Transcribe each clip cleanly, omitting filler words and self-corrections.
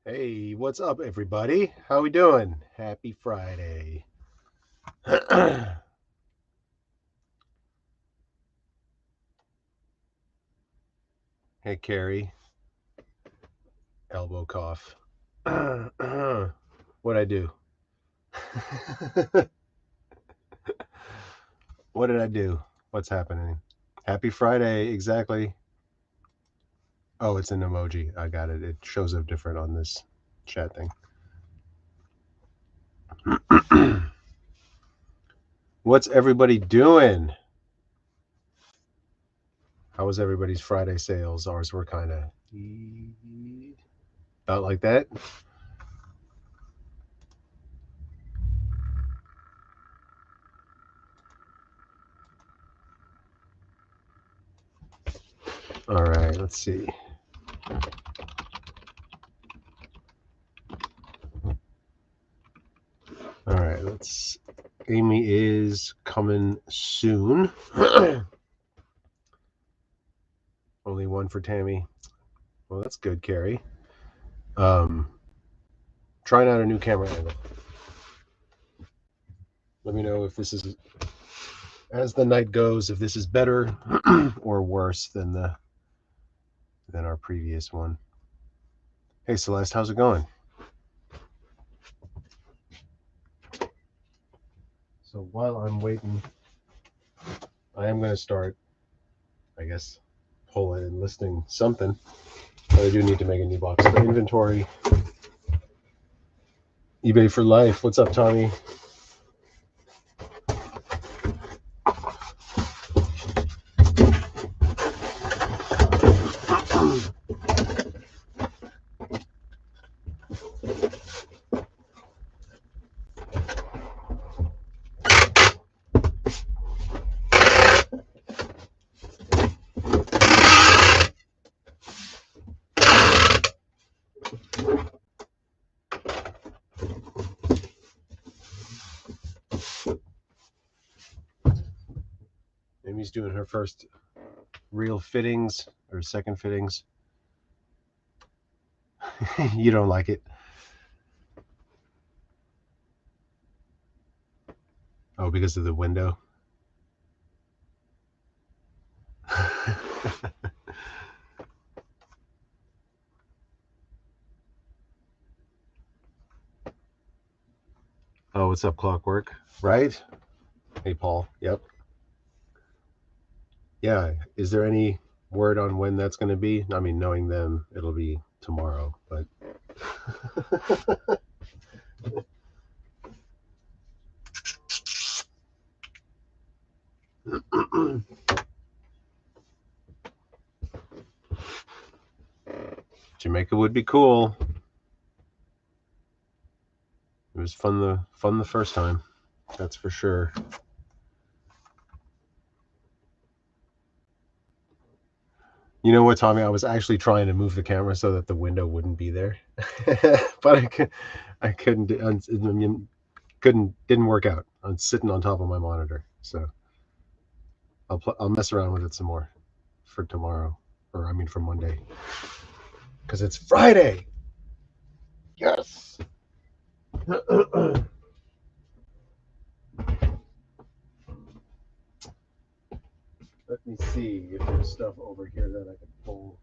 Hey, what's up, everybody? How we doing? Happy Friday. Hey, Carrie. Elbow cough. What'd I do? What did I do? What's happening? Happy Friday, exactly. Oh, it's an emoji. I got it. It shows up different on this chat thing. What's everybody doing? How was everybody's Friday sales? Ours were kind of about like that. All right, let's see. All right, let's. Amy is coming soon. Only one for Tammy. Well, that's good, Carrie. Trying out a new camera angle. Let me know if this is, as the night goes, if this is better or worse than our previous one. Hey, Celeste, how's it going? So while I'm waiting, I am going to start, I guess, pulling and listing something. But I do need to make a new box for inventory. eBay for life. What's up, Tommy? Amy's doing her first real fittings or second fittings. You don't like it? Oh, because of the window? Oh, what's up, Clockwork? Right? Hey, Paul. Yep. Yeah. Is there any word on when that's going to be? I mean, knowing them, it'll be tomorrow, but. Jamaica would be cool. It was fun the first time. That's for sure. You know what, Tommy? I was actually trying to move the camera so that the window wouldn't be there, but I couldn't. Didn't work out. I'm sitting on top of my monitor, so I'll mess around with it some more for tomorrow, or I mean for Monday, because it's Friday. Yes. Let me see if there's stuff over here that I can pull.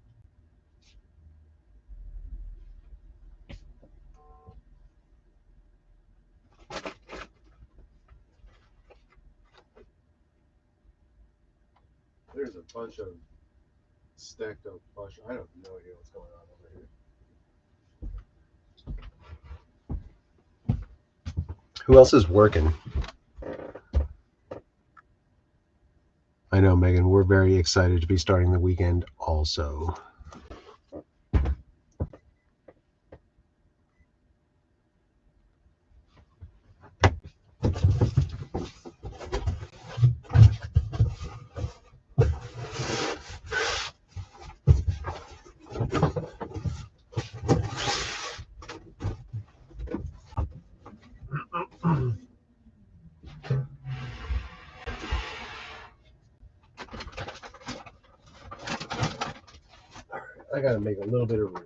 There's a bunch of stacked up plush. I have no idea what's going on over here. Who else is working? I know, Megan. We're very excited to be starting the weekend also. I gotta make a little bit of room.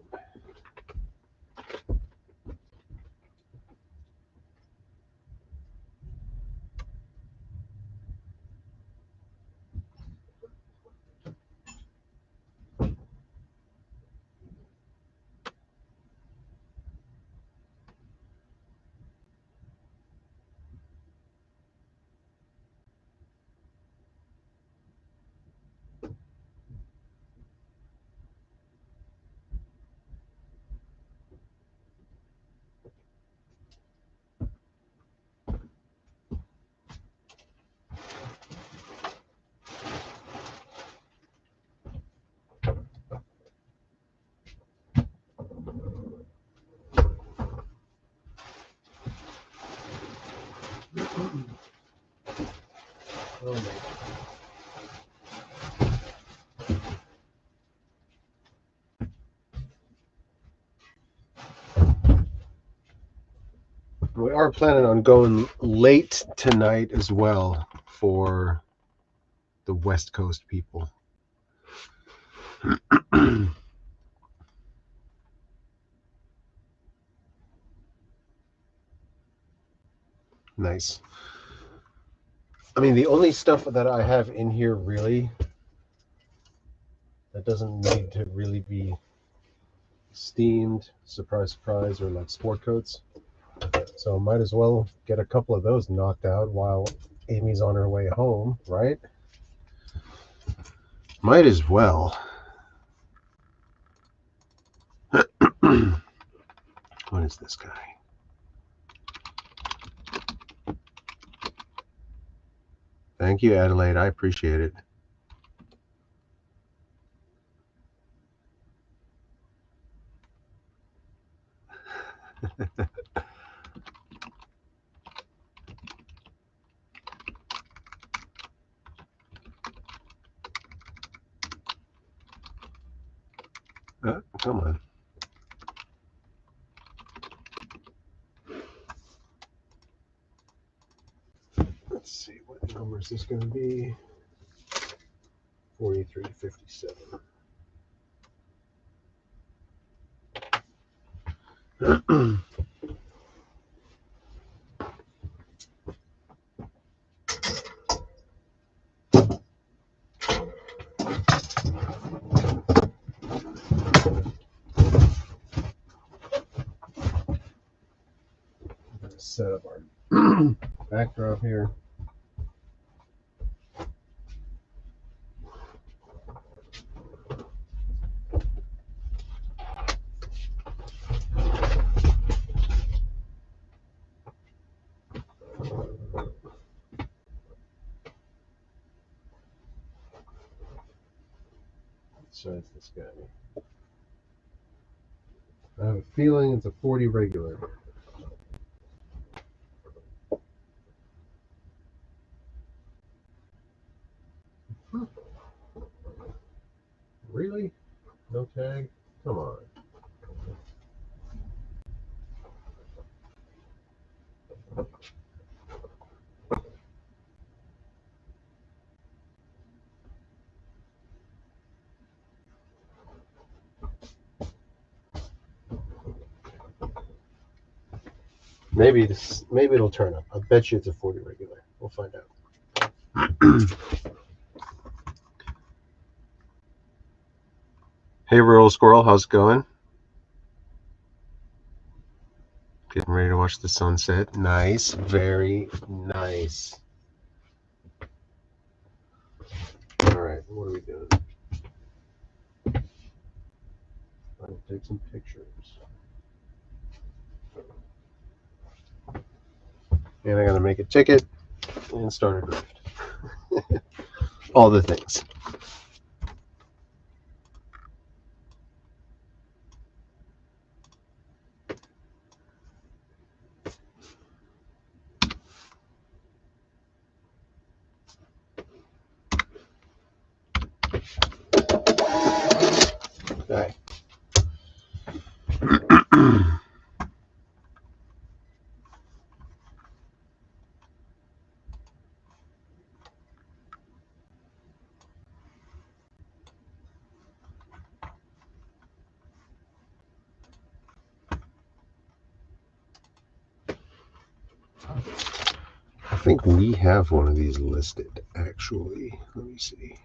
Oh my. We are planning on going late tonight as well for the West Coast people. Nice. I mean, the only stuff that I have in here really that doesn't need to really be steamed, surprise, surprise, or like sport coats. So might as well get a couple of those knocked out while Amy's on her way home, right? Might as well. What is this guy? Thank you, Adelaide. I appreciate it. Come on. Let's see, what number is this going to be? 4357. Set up our backdrop here. So it's this guy. I have a feeling it's a 40 regular. Really? No tag? Come on. Maybe it'll turn up. I bet you it's a 40 regular. We'll find out. Hey, Rural Squirrel, how's it going? Getting ready to watch the sunset. Nice, very nice. All right, what are we doing? I'll take some pictures. And I gotta make a ticket and start a draft. All the things. All right. I think we have one of these listed, actually. Let me see.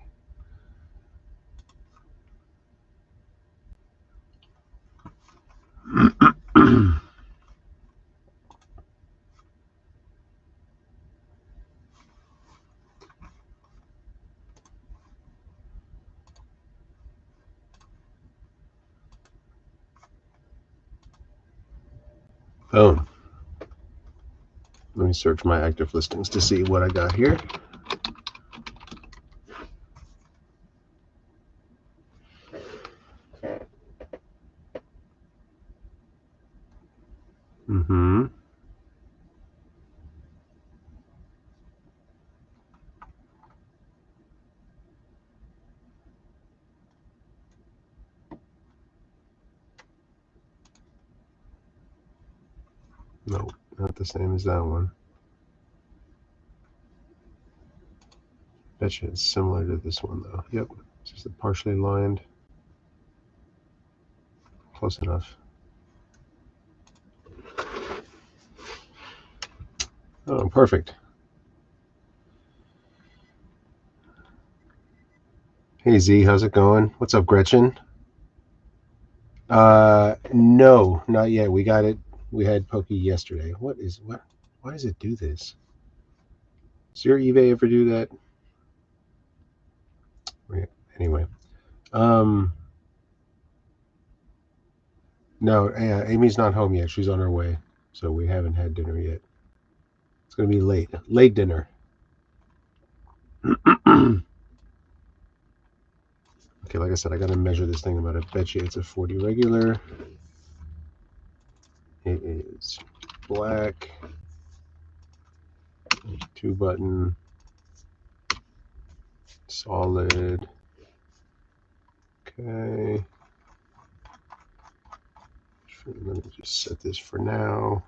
Oh. Let me search my active listings to see what I got here. Mm-hmm. Nope, not the same as that one. Betcha it's similar to this one though. Yep, it's just a partially lined. Close enough. Oh, perfect. Hey Z, how's it going? What's up, Gretchen? No, not yet. We got it. We had Pokey yesterday. What? Why does it do this? Does your eBay ever do that? Anyway, um, no, Amy's not home yet. She's on her way, so we haven't had dinner yet. It's gonna be late dinner. Okay, like I said, I gotta measure this thing, but I bet you it's a 40 regular. It is black, 2-button, solid. Okay. Let me just set this for now.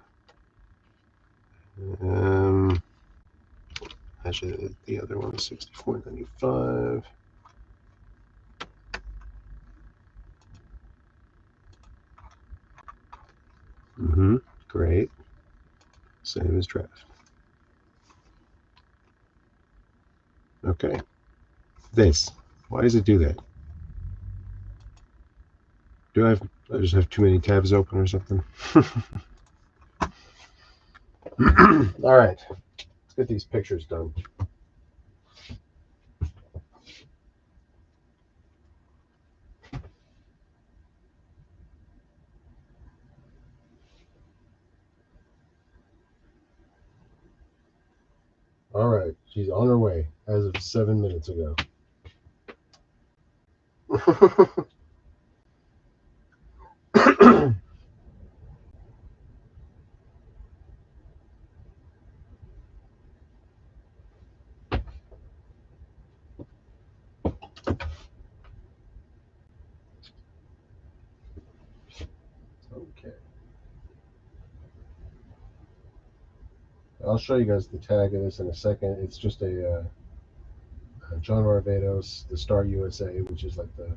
Actually, the other one is $64.95. Great. Same as draft. Okay. This. Why does it do that? I just have too many tabs open or something? All right. Let's get these pictures done. All right. She's on her way as of 7 minutes ago. Okay. I'll show you guys the tag of this in a second. It's just a John Barbados, the Star USA, which is like the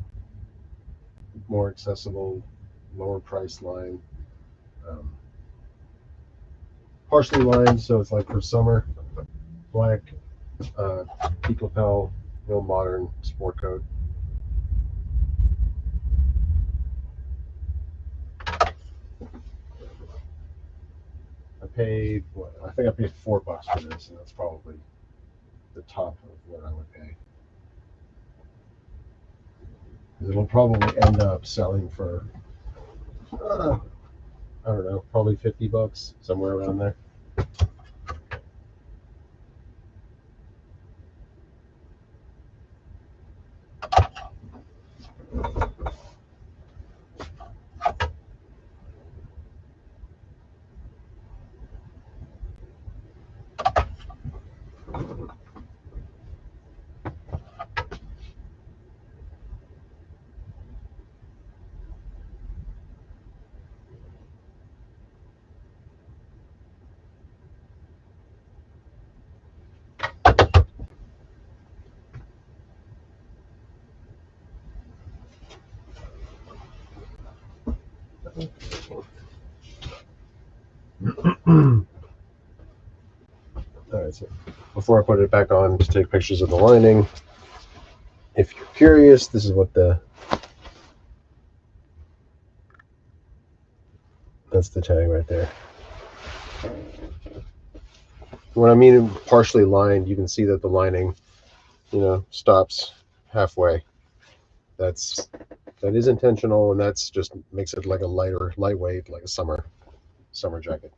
more accessible, lower price line. Um, partially lined, so it's like for summer. Black, peak lapel, real modern sport coat. I paid what? I think I paid $4 for this, and that's probably the top of what I would pay. It'll probably end up selling for I don't know, probably $50, somewhere around there. All right, so before I put it back on, just take pictures of the lining. If you're curious, this is what that's the tag right there. When I mean partially lined, you can see that the lining, stops halfway. That is intentional, and that's just makes it like a lightweight, like a summer jacket.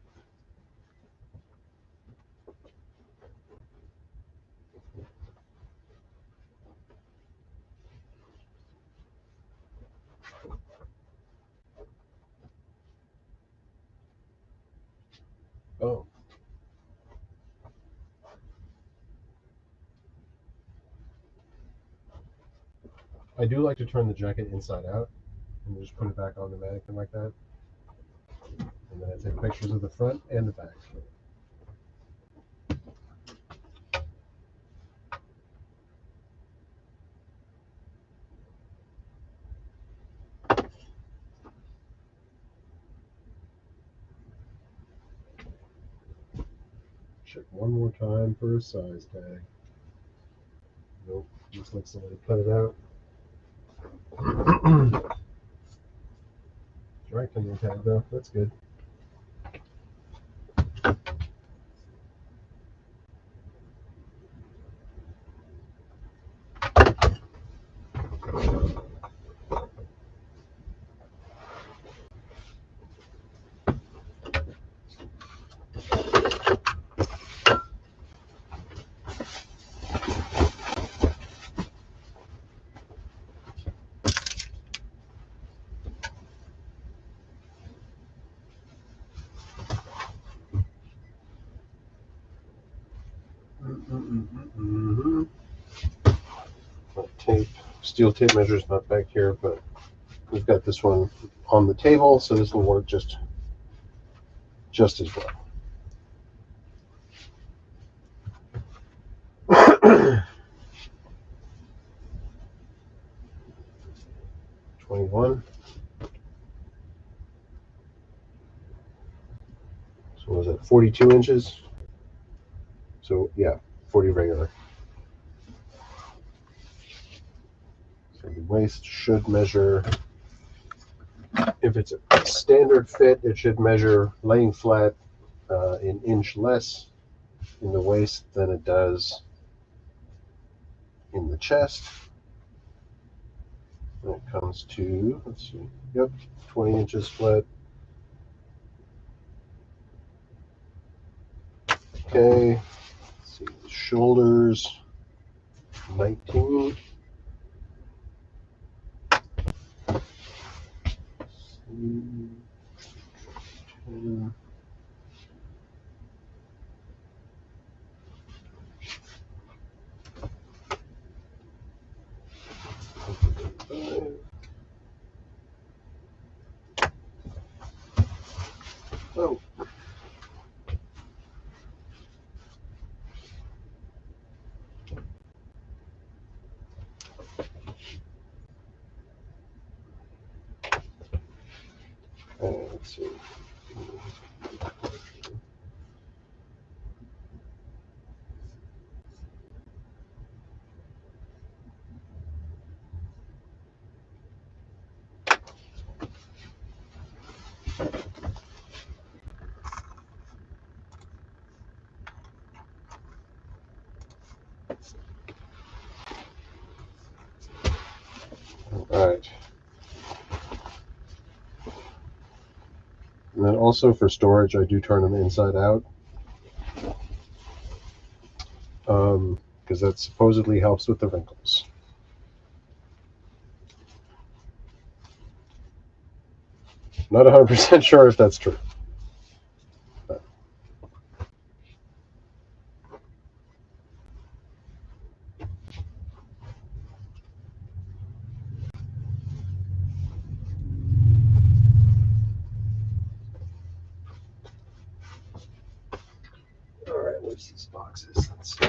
Oh, I do like to turn the jacket inside out and just put it back on the mannequin like that. And then I take pictures of the front and the back. Check one more time for a size tag. Nope, looks like somebody cut it out. Dry cleaning tag though, that's good. Tape, steel tape measure is not back here, but we've got this one on the table, so this will work just as well. 21. So was it 42 inches? So yeah, 40 regular. So the waist should measure, if it's a standard fit, it should measure laying flat an inch less in the waist than it does in the chest. When it comes to, let's see, yep, 20 inches flat. Okay, let's see, the shoulders, 19. Oh. Let's see. All right. And then also for storage, I do turn them inside out. Because that supposedly helps with the wrinkles. Not 100% sure if that's true. But. All right, where's these boxes? Let's see.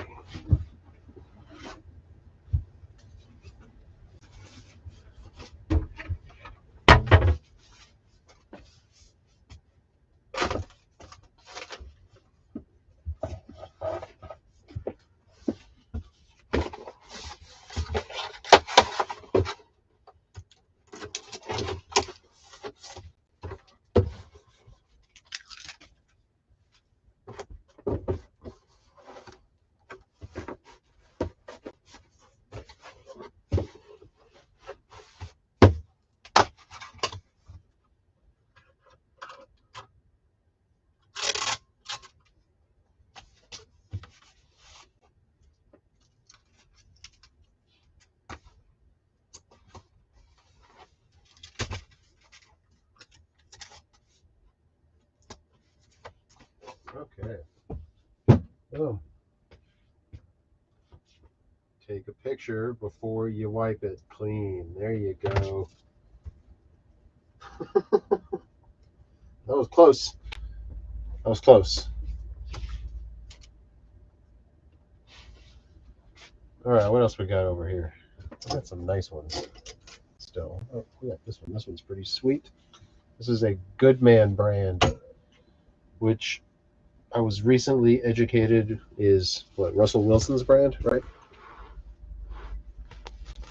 Okay. Oh. Take a picture before you wipe it clean. There you go. That was close. That was close. All right, what else we got over here? We got some nice ones still. Oh, we got this one. This one's pretty sweet. This is a Goodman brand, which I was recently educated is what, Russell Wilson's brand, right?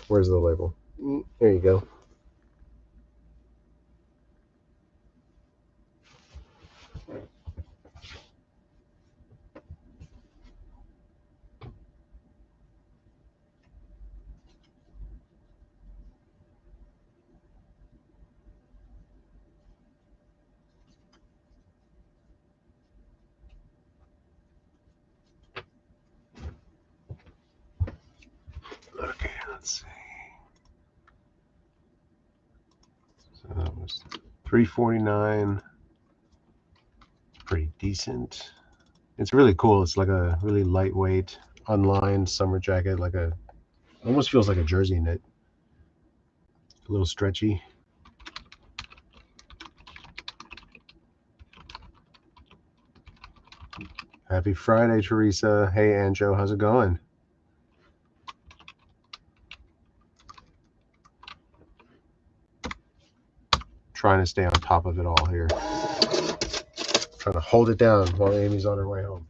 Where's the label? There you go. Okay, let's see. So that was $3.49. Pretty decent. It's really cool. It's like a really lightweight, unlined summer jacket, like a, almost feels like a jersey knit. A little stretchy. Happy Friday, Teresa. Hey, Anjo, how's it going? Trying to stay on top of it all here. Trying to hold it down while Amy's on her way home.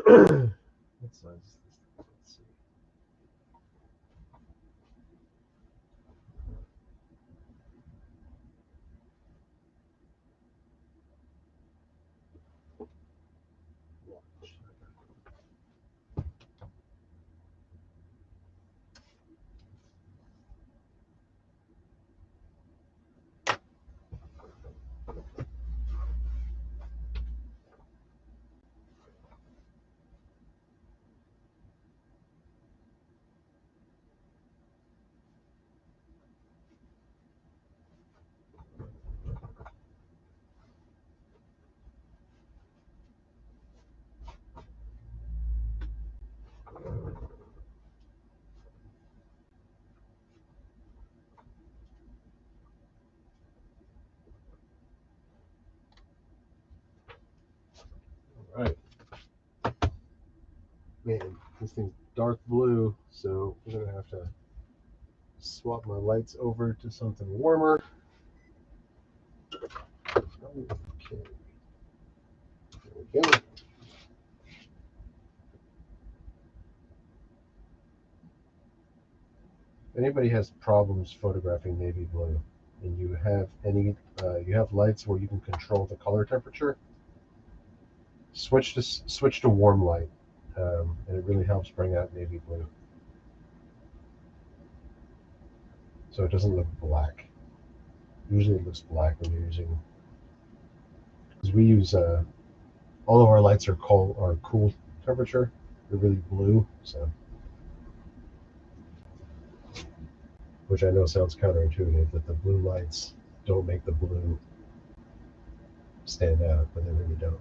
What size is this? Let's see. All right. Man, this thing's dark blue, so we're gonna have to swap my lights over to something warmer. Okay. There we go. If anybody has problems photographing navy blue, and you have you have lights where you can control the color temperature, switch to warm light, and it really helps bring out navy blue, so it doesn't look black. Usually it looks black when you're using, because we use all of our lights are cool temperature. They're really blue, so, which I know sounds counterintuitive, that the blue lights don't make the blue stand out, but they really don't.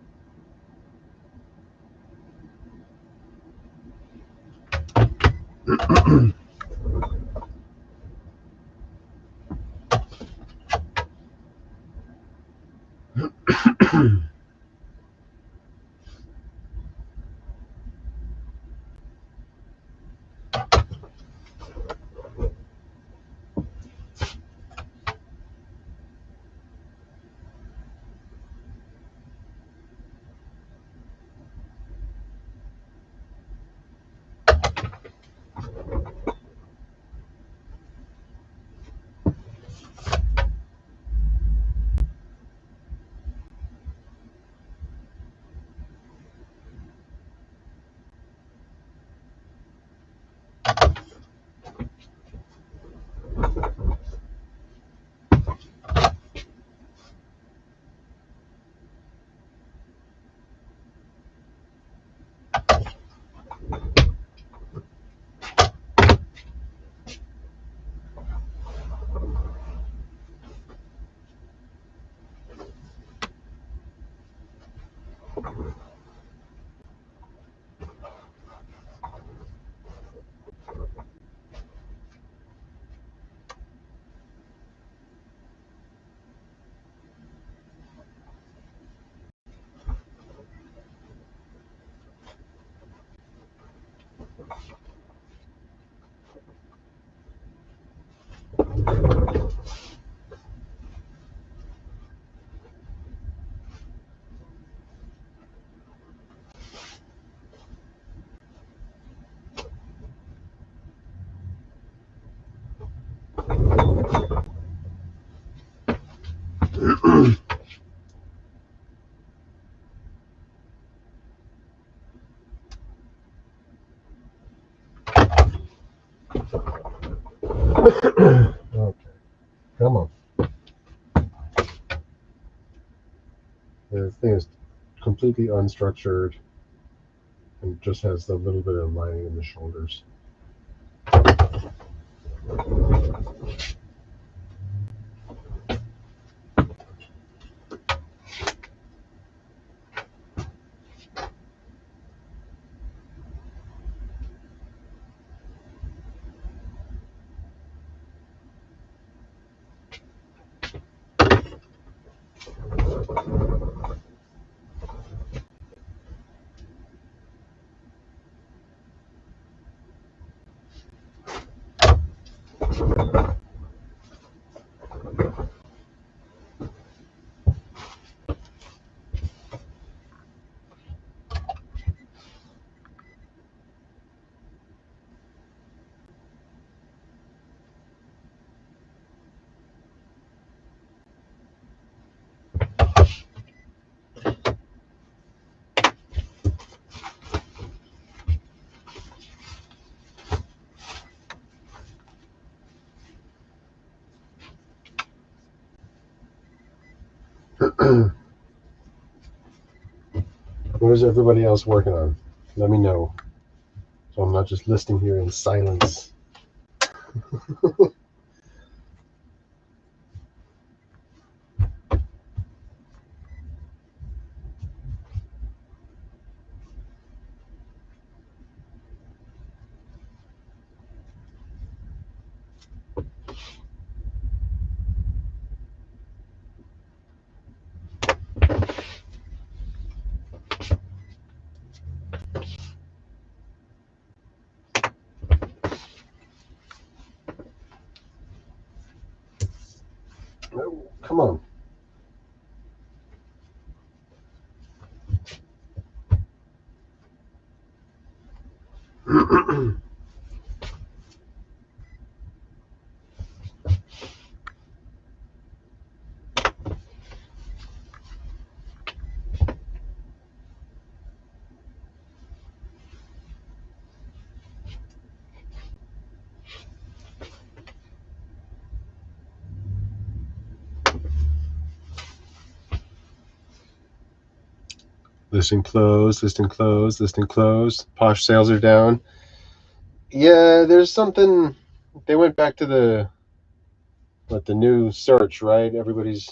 Okay, come on. The thing is completely unstructured and just has the little bit of lining in the shoulders. What is everybody else working on? Let me know, so I'm not just listening here in silence. No, come on. Listing closed, listing closed, listing closed. Posh sales are down. Yeah, there's something. They went back to the new search, right? Everybody's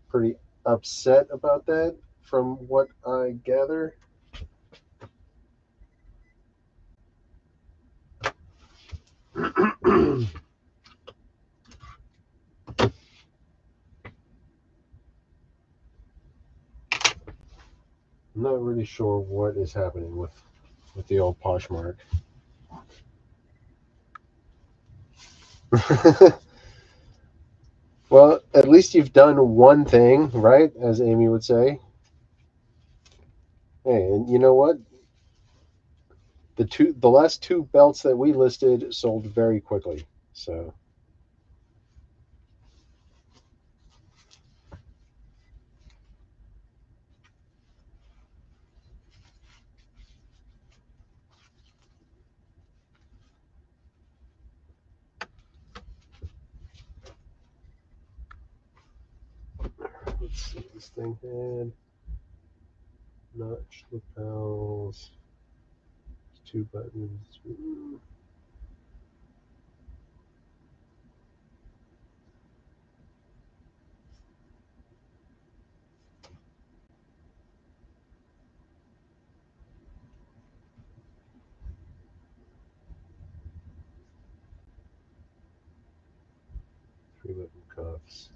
pretty upset about that, from what I gather. I'm not really sure what is happening with the old Poshmark. Well, at least you've done one thing, right? As Amy would say. Hey, and you know what? The last two belts that we listed sold very quickly. So let's see, this thing had notch lapels, 2 buttons. cuffs.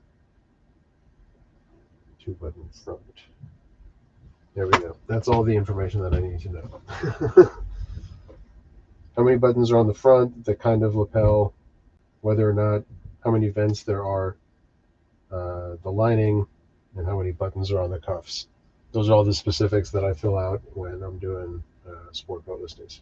2-button front. There we go. That's all the information that I need to know. How many buttons are on the front, the kind of lapel, whether or not, how many vents there are, the lining, and how many buttons are on the cuffs. Those are all the specifics that I fill out when I'm doing sport coat listings.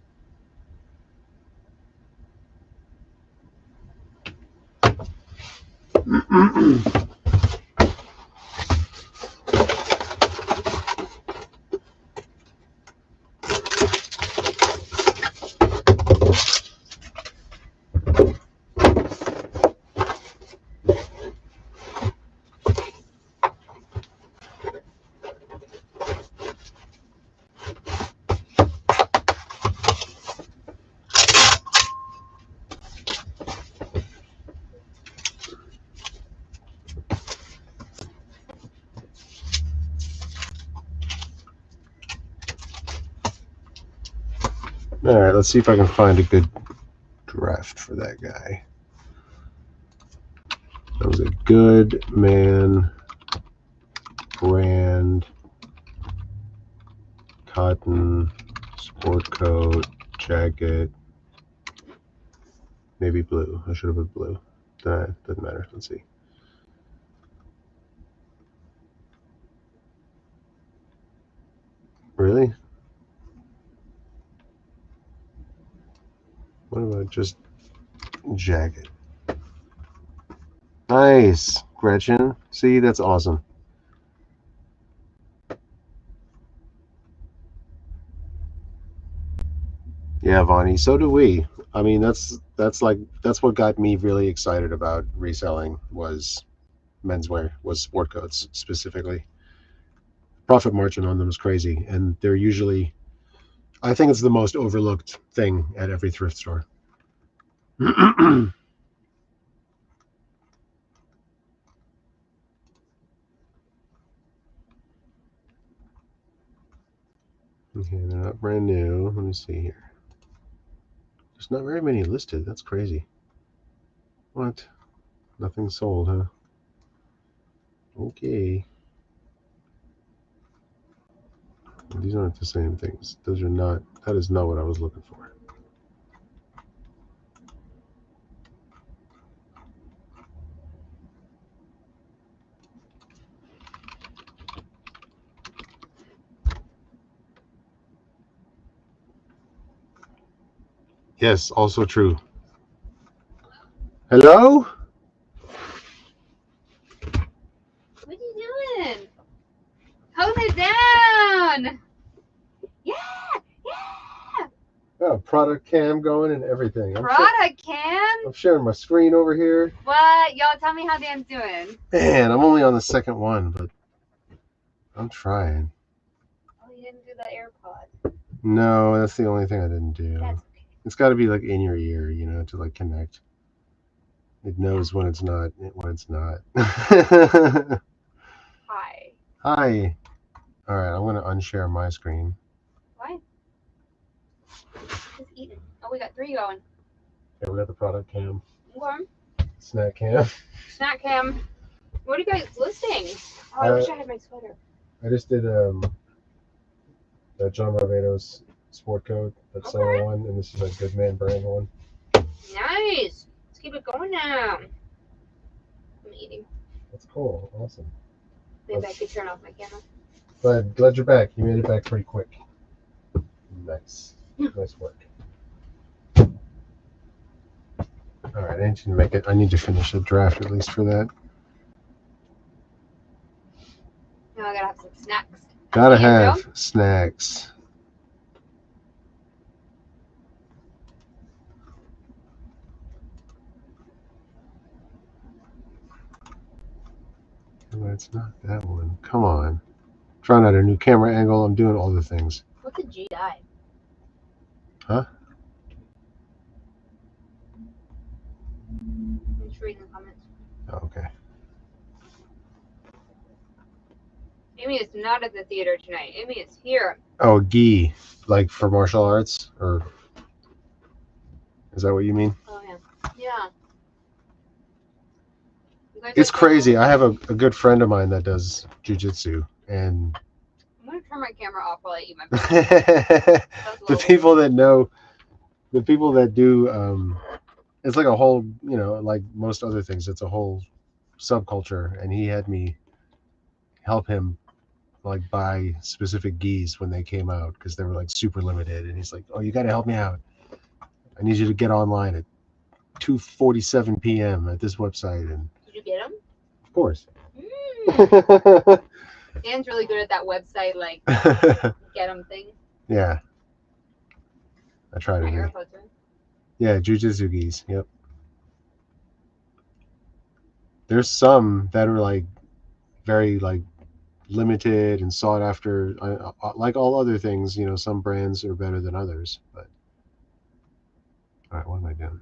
All right, let's see if I can find a good draft for that guy. That was a good man brand cotton sport coat jacket, maybe blue. I should have put blue. Doesn't matter. Let's see. Really? What about just jacket? Nice, Gretchen. See, that's awesome. Yeah, Vonnie. So do we. I mean, that's what got me really excited about reselling was menswear, was sport coats specifically. Profit margin on them is crazy, and they're usually, I think it's the most overlooked thing at every thrift store. Okay, they're not brand new. Let me see here. There's not very many listed. That's crazy. What? Nothing sold, huh? Okay. These aren't the same things. Those are not, that is not what I was looking for. Yes, also true. Hello? What are you doing? Hold it down. Yeah. Oh, product cam going and everything. Product cam? I'm sharing my screen over here. What? Y'all tell me how Dan's doing. Man, I'm only on the second one, but I'm trying. Oh, you didn't do the AirPod. No, that's the only thing I didn't do. That's okay. It's got to be like in your ear, you know, to like connect. It knows when it's not. Hi. Hi. All right, I'm gonna unshare my screen. Why? Just eating. Oh, we got 3 going. Okay, we got the product cam, Okay. snack cam. Snack cam. What are you guys listing? Oh, I wish I had my sweater. I just did that John Barbados sport coat, that summer one, and this is a Good Man brand one. Nice. Let's keep it going now. I'm eating. That's cool. Awesome. Maybe I could turn off my camera. Glad you're back. You made it back pretty quick. Nice. Nice work. All right, I need to finish a draft at least for that. Now I gotta have some snacks. Gotta have snacks. No, it's not that one. Come on. Trying out a new camera angle. I'm doing all the things. What's a GI? Huh? I'm just reading the comments. Oh, okay. Amy is not at the theater tonight. Amy is here. Oh, gi, like for martial arts, or is that what you mean? Oh yeah. Yeah. You guys It's are so crazy. cool. I have a good friend of mine that does jujitsu, and I'm gonna turn my camera off while I eat my breakfast. Sounds a the little people that know, the people that do, it's like a whole, you know, like most other things, it's a whole subculture, and he had me help him like buy specific gis when they came out because they were like super limited, and he's like, "Oh, you got to help me out. I need you to get online at 2:47 p.m. at this website." And Did you get them? of course. Dan's really good at that website, like get them thing. Yeah, I try to My do. AirPods are. Yeah, jujitsu gis. Yep. There's some that are like very like limited and sought after. Like all other things, you know, some brands are better than others. But all right, what am I doing?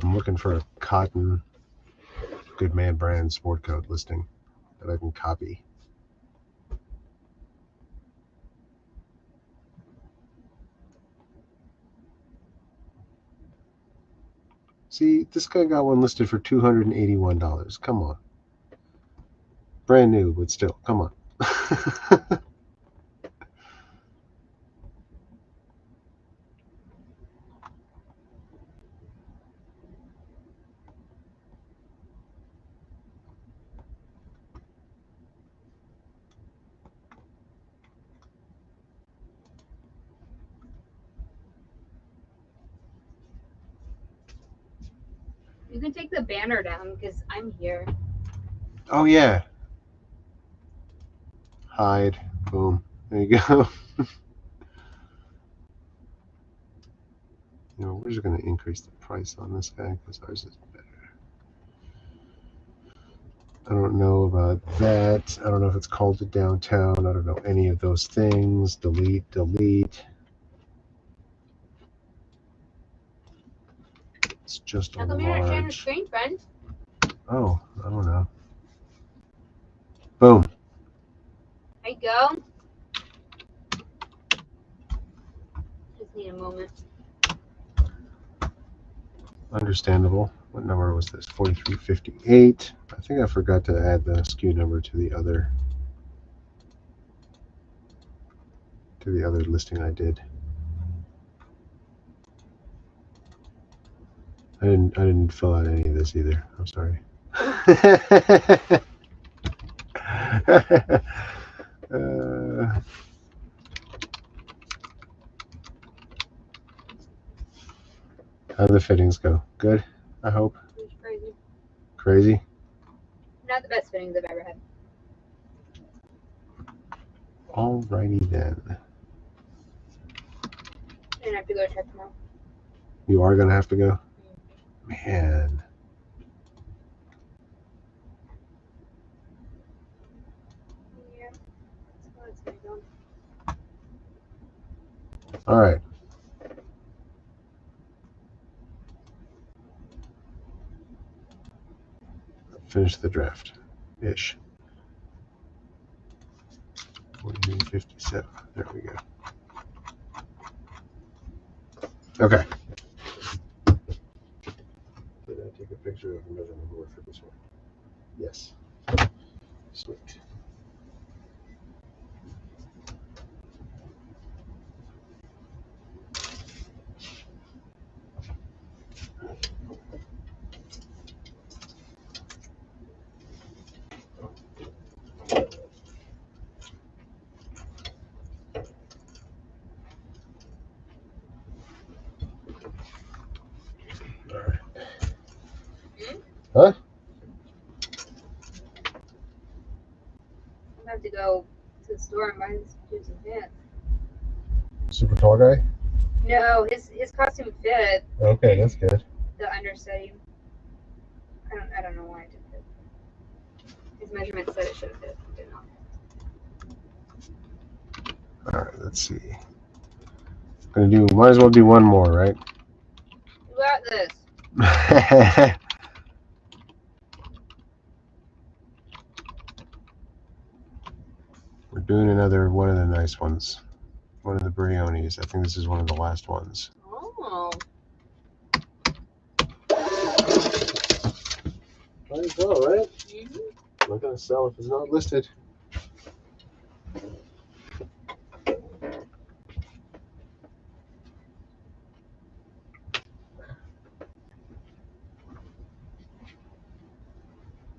I'm looking for a cotton Good Man brand sport coat listing that I can copy. See, this guy got one listed for $281. Come on. Brand new, but still, come on. You can take the banner down because I'm here. Oh, yeah. Hide. Boom. There you go. You know, we're just going to increase the price on this guy because ours is better. I don't know about that. I don't know if it's called to downtown. I don't know any of those things. Delete, delete. It's just a How come you're not sharing the large. screen, friend? Oh, I don't know. Boom. There you go. Just need a moment. Understandable. What number was this? 4358. I think I forgot to add the SKU number to the other listing I did. I didn't fill out any of this either. I'm sorry. How do the fittings go? Good, I hope. It's crazy. Crazy? Not the best fittings I've ever had. Alrighty then. I didn't have to go check tomorrow. You are gonna have to go? Man. Yeah. That's gonna go. Alright. Finish the draft. Ish. 4357. There we go. Okay. Did I take a picture of the measurement board for this one? Yes. Sweet. Alright. Huh? I'm gonna have to go to the store and buy his shoes and pants. Super tall guy? No, his costume fit Okay, that's good. the understudy. I don't know why it didn't fit. His measurement said it should have fit. It did not. Alright, let's see. Might as well do one more, right? You got this. We're doing another one of the nice ones. One of the Briones. I think this is one of the last ones. Oh. Oh. Might as well, right? Mhm. I'm not gonna sell if it's not listed.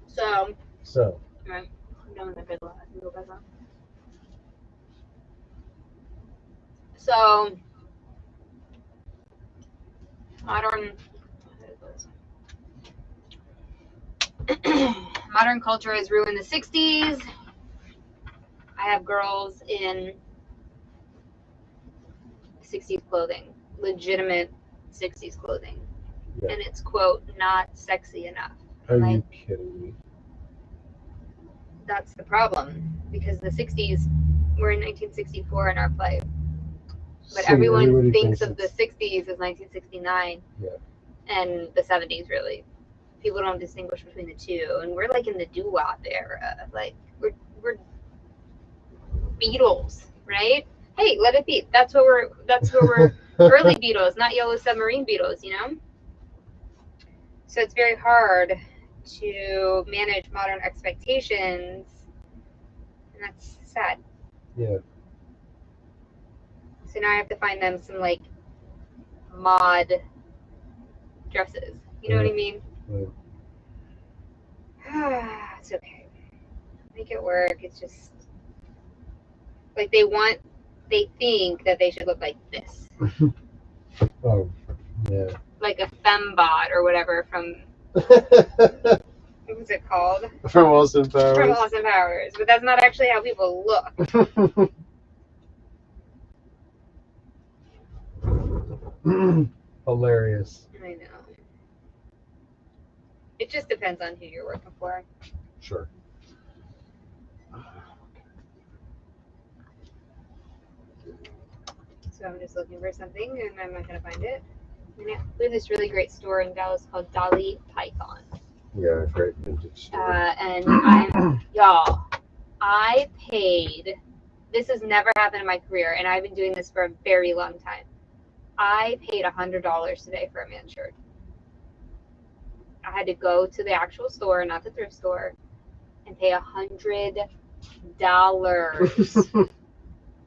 So, So, right. I'm done with my big one. I can go back on. So, modern modern culture has ruined the 60s. I have girls in 60s clothing, legitimate 60s clothing. yeah. And it's, quote, not sexy enough. Are Like, you kidding me? that's the problem. Because the 60s, we're in 1964 in our play. But See, everyone everybody thinks of the it's- 60s as 1969 Yeah. and the 70s, really. People don't distinguish between the two. And we're like in the doo-wop era. Like, we're Beatles, right? Hey, let it be. That's what we're early Beatles, not Yellow Submarine Beatles, you know? So it's very hard to manage modern expectations, and that's sad. Yeah. So now I have to find them some like mod dresses. You know what I mean? Right. It's okay. Make it work. It's just like they think that they should look like this. Oh, yeah. Like a fembot or whatever from what was it called? From Austin From Powers. Austin Powers. But that's not actually how people look. Hilarious. I know. It just depends on who you're working for. Sure. So I'm just looking for something and I'm not going to find it. We have this really great store in Dallas called Dolly Python. Yeah, great vintage store. And y'all, I paid, this has never happened in my career, and I've been doing this for a very long time. I paid $100 today for a man's shirt. I had to go to the actual store, not the thrift store, and pay $100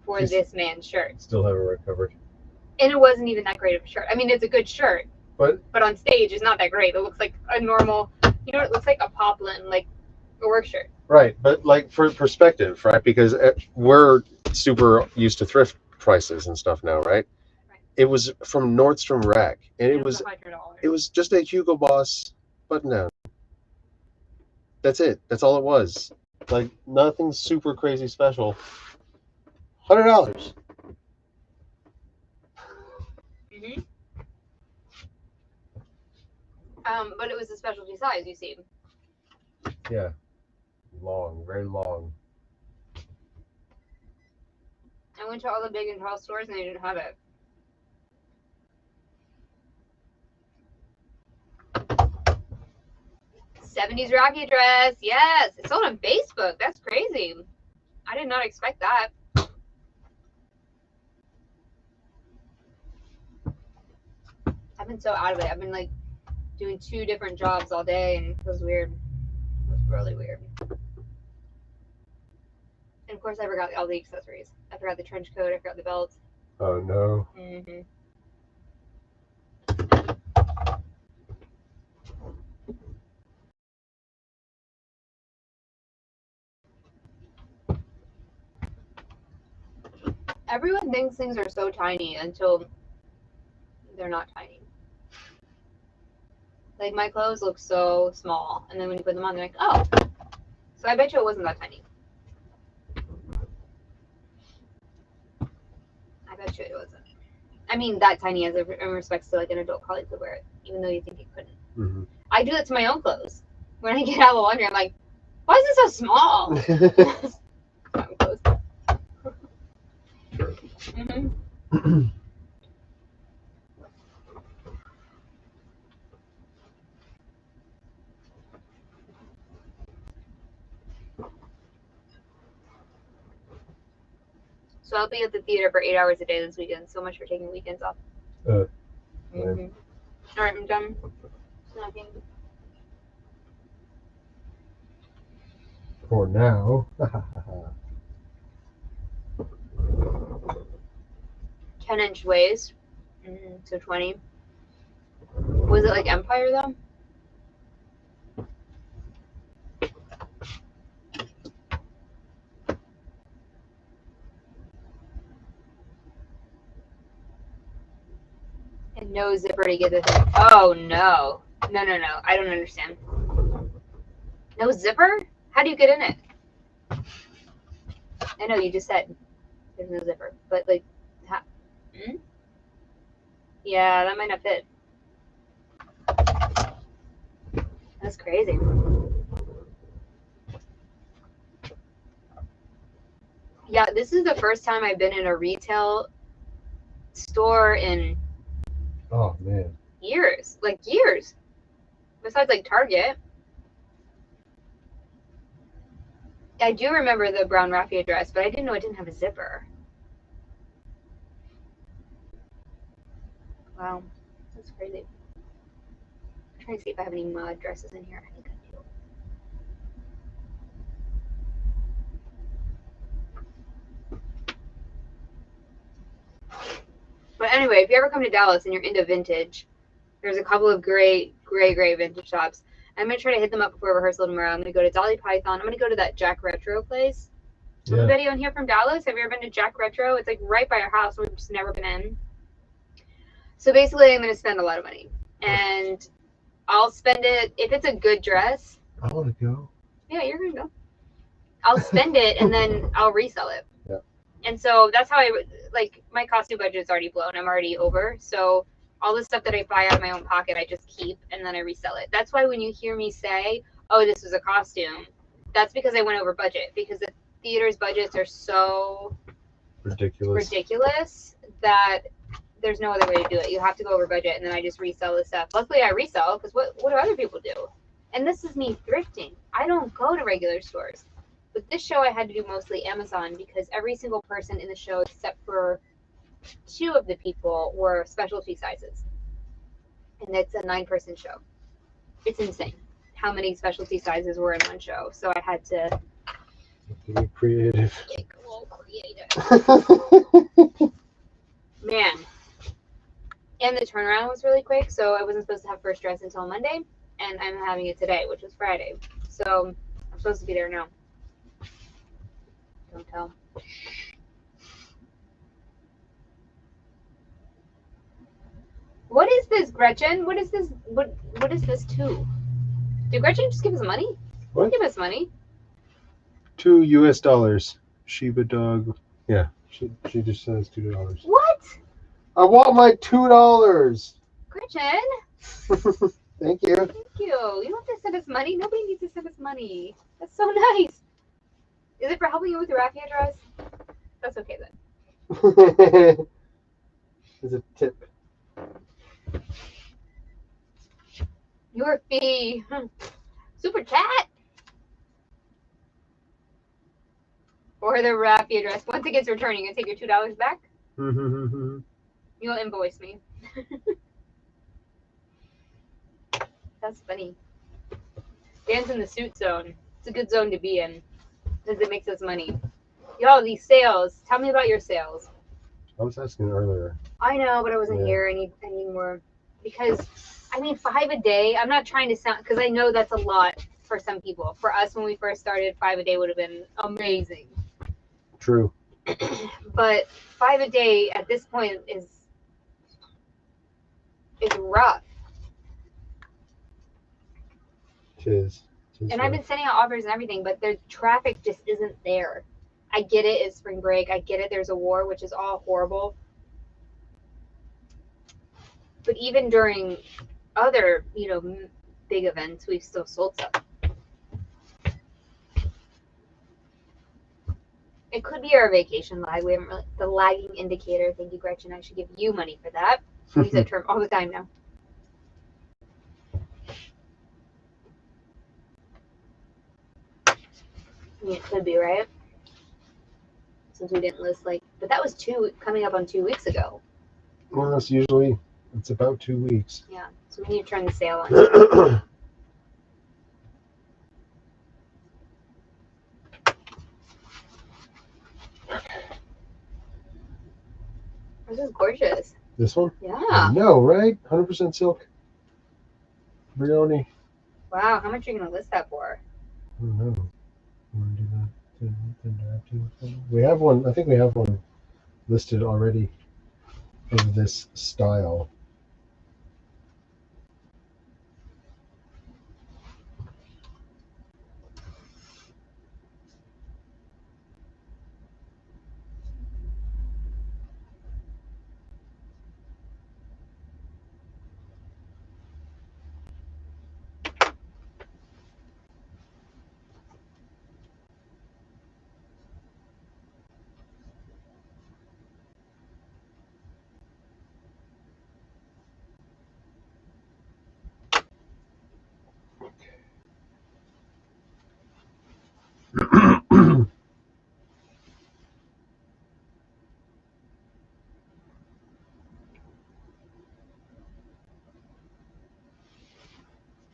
for this man's shirt. Still haven't recovered. And it wasn't even that great of a shirt. I mean, it's a good shirt, but on stage it's not that great. It looks like a normal, you know, it looks like a poplin, like a work shirt. Right, but like for perspective, right? Because we're super used to thrift prices and stuff now, right? It was from Nordstrom Rack, and it was $100. just a Hugo Boss button down. That's it. That's all it was. Like nothing super crazy special. $100. Mm-hmm. But it was a specialty size, you see. Yeah, long, very long. I went to all the big and tall stores and they didn't have it. '70s Rocky dress, yes. It's sold on Facebook. That's crazy. I did not expect that. I've been so out of it. I've been like doing 2 different jobs all day, and it was weird. It was really weird. And of course, I forgot all the accessories. I forgot the trench coat. I forgot the belt. Oh no. Mm-hmm. Everyone thinks things are so tiny until they're not tiny. Like my clothes look so small, and then when you put them on, they're like, oh. So I bet you it wasn't that tiny. I bet you it wasn't. I mean, that tiny as in respects to like an adult probably could wear it, even though you think it couldn't. Mm-hmm. I do that to my own clothes. When I get out of the laundry, I'm like, why is it so small? My own clothes. Mm-hmm. So I'll be at the theater for 8 hours a day this weekend. So much for taking weekends off. Mm-hmm. All right, I'm done snacking. For now. 10-inch waist. So 20. Was it like Empire though? And no zipper to get the thing. Oh no. No. I don't understand. No zipper? How do you get in it? I know you just said there's no zipper, but like, how? Yeah, that might not fit. That's crazy. Yeah, this is the first time I've been in a retail store in Oh man. years. Like years. Besides like Target. I do remember the brown raffia dress, but I didn't know it didn't have a zipper. Wow. That's crazy. I'm trying to see if I have any mud dresses in here. I think I do. But anyway, if you ever come to Dallas and you're into vintage, there's a couple of great vintage shops. I'm going to try to hit them up before rehearsal tomorrow. I'm going to go to Dolly Python. I'm going to go to that Jack Retro place. Yeah. Anybody on here from Dallas? Have you ever been to Jack Retro? It's like right by our house. We've just never been in. So basically, I'm going to spend a lot of money. And I'll spend it, if it's a good dress. I want to go. Yeah, you're going to go. I'll spend it and then I'll resell it. Yeah. And so that's how like, my costume budget is already blown. I'm already over. So all the stuff that I buy out of my own pocket, I just keep and then I resell it. That's why when you hear me say, oh, this was a costume, that's because I went over budget. Because the theater's budgets are so ridiculous that there's no other way to do it. You have to go over budget, and then I just resell the stuff. Luckily, I resell, because what do other people do? And this is me thrifting. I don't go to regular stores. But this show, I had to do mostly Amazon, because every single person in the show, except for 2 of the people, were specialty sizes. And it's a 9-person show. It's insane how many specialty sizes were in one show. So I had to be creative. get a little creative. Man. And the turnaround was really quick, so I wasn't supposed to have first dress until Monday, and I'm having it today, which was Friday. So I'm supposed to be there now. Don't tell. What is this, Gretchen? What is this? What is this too? Did Gretchen just give us money? What? Give us money. $2 US. Shiba dog. Yeah, she just says $2. What? I want my $2. Gretchen? Thank you. Thank you. You don't have to send us money. Nobody needs to send us money. That's so nice. Is it for helping you with the raffia dress? That's okay then. It's a tip. Your fee. Super chat. For the raffia dress. Once it gets returned, you gonna take your $2 back? You'll invoice me. That's funny. Dan's in the suit zone. It's a good zone to be in because it makes us money. Yo, these sales. Tell me about your sales. I was asking earlier. I know, but I wasn't here anymore. Because, I mean, 5 a day, I'm not trying to sound, because I know that's a lot for some people. For us, when we first started, 5 a day would have been amazing. True. But 5 a day at this point is rough. Tis And I've been sending out offers and everything, but the traffic just isn't there. I get it, it's spring break. I get it, there's a war, which is all horrible. But even during other, big events, we've still sold stuff. It could be our vacation lag. We haven't really, the lagging indicator. Thank you, Gretchen. I should give you money for that. I use that term all the time now. I mean, it could be, right? Since we didn't list but that was coming up on 2 weeks ago. Well, that's usually It's about 2 weeks. Yeah, so we need to turn the sale on. This is gorgeous. This one? Yeah. No, right? 100% silk. Brioni. Wow, how much are you going to list that for? I don't know. You want to do that? We have one. I think we have one listed already of this style.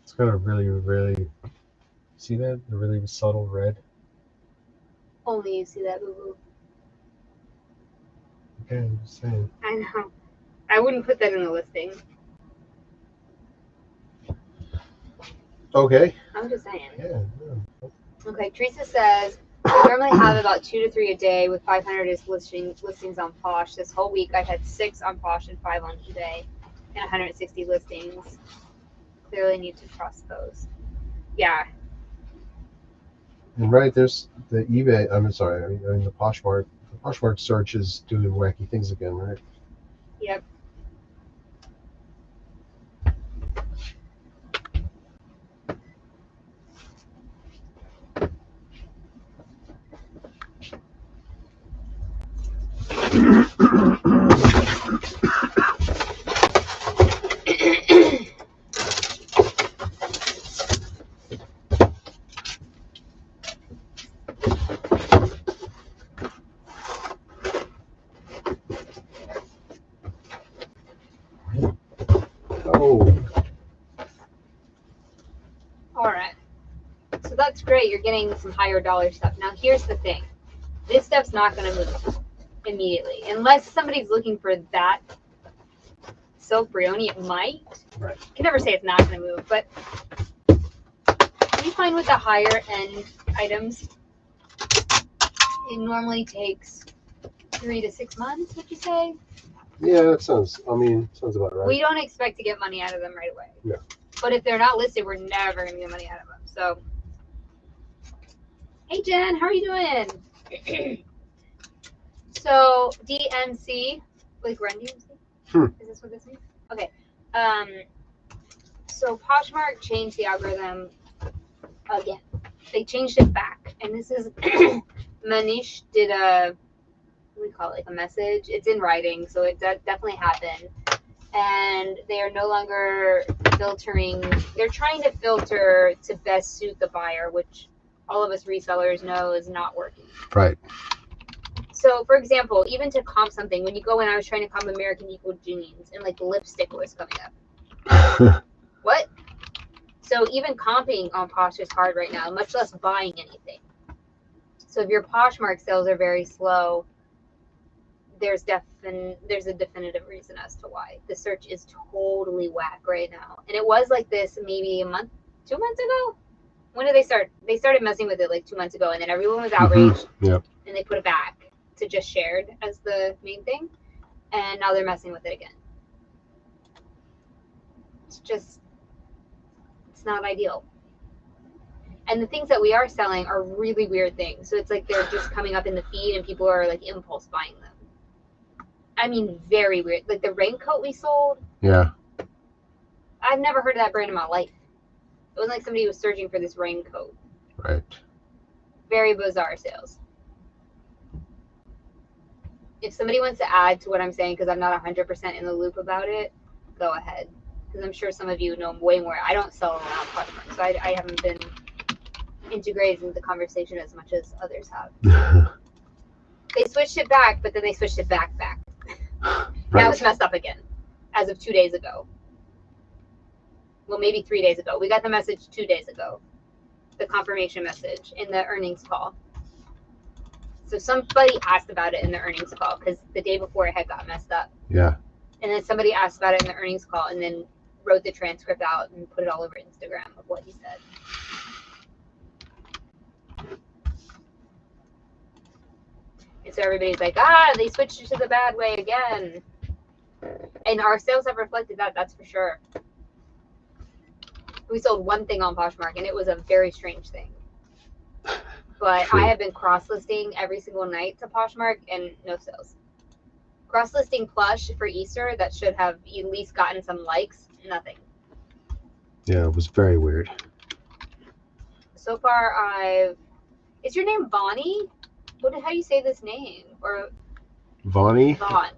It's got a really, see that? A really subtle red. Only you see that, boo-boo. Okay, I'm just saying. I know. I wouldn't put that in the listing. Okay. I'm just saying. Yeah. Okay, Teresa says, I normally have about 2 to 3 a day with 500 listings on Posh. This whole week I've had 6 on Posh and 5 on eBay and 160 listings. Clearly need to trust those. Yeah. And right, there's the eBay. I'm sorry. I mean the Poshmark. The Poshmark search is doing wacky things again, right? Yep. Oh. All right. So that's great. You're getting some higher dollar stuff. Now, here's the thing. This stuff's not going to move immediately. Unless somebody's looking for that silk brioni, it might. Right. You can never say it's not going to move, but you find with the higher end items, it normally takes 3 to 6 months, would you say? Yeah, that sounds about right. We don't expect to get money out of them right away. No. But if they're not listed, we're never going to get money out of them. So, hey Jen, how are you doing? So DMC, like Run DMC? Is this what this means? Okay. So Poshmark changed the algorithm again. They changed it back, and this is Manish did a, what do we call it, like a message. It's in writing, so it definitely happened. And they are no longer filtering. They're trying to filter to best suit the buyer, which all of us resellers know is not working. Right. So, for example, even to comp something, when you go in, I was trying to comp American Eagle jeans, and like lipstick was coming up. What? So even comping on Posh is hard right now, much less buying anything. So if your Poshmark sales are very slow, there's a definitive reason as to why. The search is totally whack right now. And it was like this maybe 2 months ago. When did they start? They started messing with it like 2 months ago, and then everyone was outraged. Yep. And they put it back to just shared as the main thing. And now they're messing with it again. It's not ideal. And the things that we are selling are really weird things. So it's like they're just coming up in the feed and people are like impulse buying them. I mean, very weird. Like the raincoat we sold. Yeah. I've never heard of that brand in my life. It wasn't like somebody was searching for this raincoat. Right. Very bizarre sales. If somebody wants to add to what I'm saying, because I'm not 100% in the loop about it, go ahead. Because I'm sure some of you know way more. I don't sell around Poshmark, so I haven't been integrated into the conversation as much as others have. They switched it back, but then they switched it back. Right. Now it's messed up again. as of 2 days ago. Well, maybe 3 days ago. We got the message 2 days ago. The confirmation message in the earnings call. So somebody asked about it in the earnings call because the day before it had got messed up. Yeah. And then somebody asked about it in the earnings call and then wrote the transcript out and put it all over Instagram of what he said. And so everybody's like, they switched it to the bad way again. And our sales have reflected that, that's for sure. We sold one thing on Poshmark and it was a very strange thing. But True. I have been cross-listing every single night to Poshmark and no sales. Cross-listing plush for Easter that should have at least gotten some likes, nothing. Yeah, it was very weird. So far is your name Bonnie? How do you say this name? Or Vonnie? Vaughn.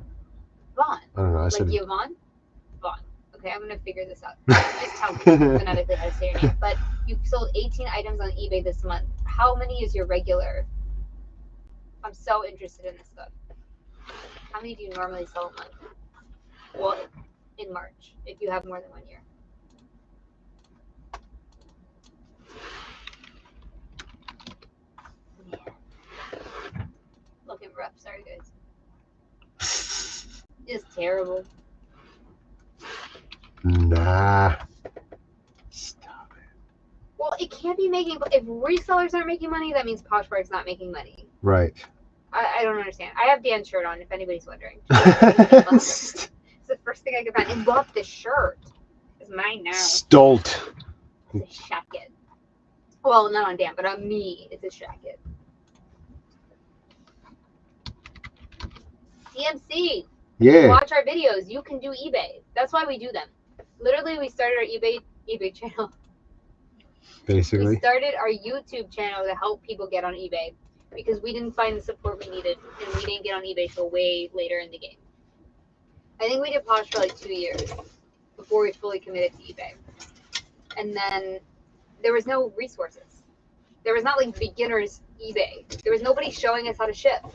I don't know. I said Yvonne? Vaughn. Okay, I'm gonna figure this out. Just tell me phonetically how to say your name. But you sold 18 items on eBay this month. How many is your regular? I'm so interested in this stuff. How many do you normally sell a month? Well, in March, if you have more than 1 year. Yeah. Looking rough. Sorry, guys. It's terrible. Nah. Stop it. Well, it can't be making. If resellers aren't making money, that means Poshmark's not making money. Right. I don't understand. I have Dan's shirt on, if anybody's wondering. It's the first thing I could find. And love this shirt. It's mine now. Stolt. It's a jacket. Well, not on Dan, but on me, it's a jacket. CMC. Yeah. Watch our videos. You can do eBay. That's why we do them. Literally, we started our eBay channel. Basically. We started our YouTube channel to help people get on eBay because we didn't find the support we needed and we didn't get on eBay till way later in the game. I think we did Posh for like 2 years before we fully committed to eBay. And then there was no resources. There was not like beginners eBay. There was nobody showing us how to ship.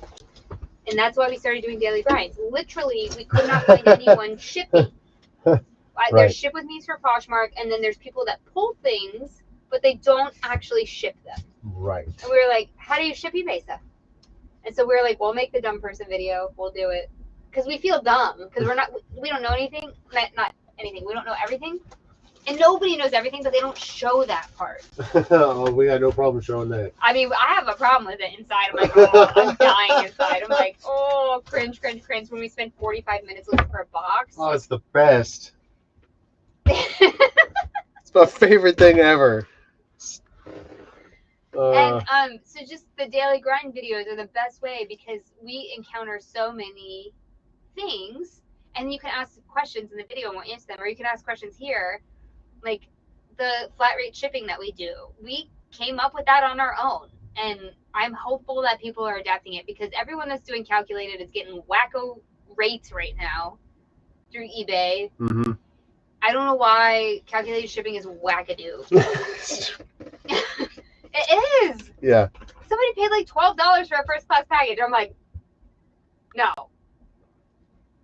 And that's why we started doing daily grinds. Literally, we could not find anyone shipping. Right. There's ship with me's for Poshmark, and then there's people that pull things, but they don't actually ship them. Right. And we were like, how do you ship eBay stuff? And so we were like, we'll make the dumb person video. We'll do it. Because we feel dumb. Because we don't know anything. Not anything. We don't know everything. And nobody knows everything, but they don't show that part. Oh, we had no problem showing that. I mean, I have a problem with it inside. I'm like, oh, I'm dying inside. I'm like, oh, cringe, cringe, cringe. When we spend 45 minutes looking for a box. Oh, it's the best. It's my favorite thing ever. And so just the daily grind videos are the best way because we encounter so many things, and you can ask questions in the video and we'll answer them, or you can ask questions here. Like the flat rate shipping that we do, we came up with that on our own, and I'm hopeful that people are adapting it because everyone that's doing calculated is getting wacko rates right now through eBay. Mm-hmm. I don't know why calculated shipping is wackadoo. It is. Yeah. Somebody paid like $12 for a first class package. I'm like, no.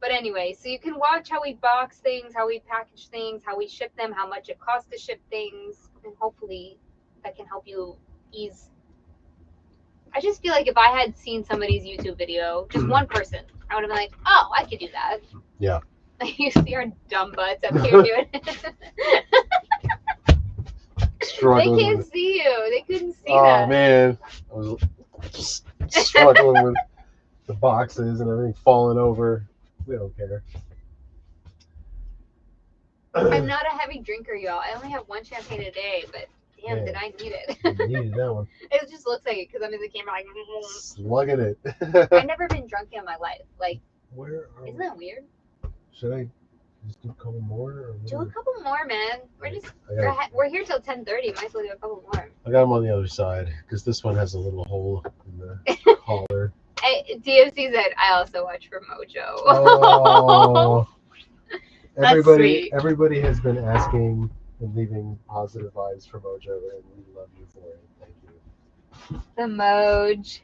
But anyway, so you can watch how we box things, how we package things, how we ship them, how much it costs to ship things, and hopefully that can help you ease. I just feel like if I had seen somebody's YouTube video, just one person, I would have been like, oh, I could do that. Yeah. You see our dumb butts up here doing it. Struggling. They can't see you. They couldn't see Oh, that. man. I was just struggling with the boxes and everything falling over. We don't care. I'm not a heavy drinker, y'all. I only have one champagne a day, but damn, Man. did I need it. You needed that one. It just looks like it because I'm in the camera like, Slugging it. I've never been drunk in my life. Like, Where are isn't that weird? Should I just do a couple more? Or Do a couple more, man. I We're here till 10:30. Might as well do a couple more. got them on the other side because this one has a little hole in the collar. Hey, DMC said, I also watch for Mojo. Oh. That's sweet. Everybody has been asking and leaving positive vibes for Mojo, and we love you for it. Thank you. The Moj.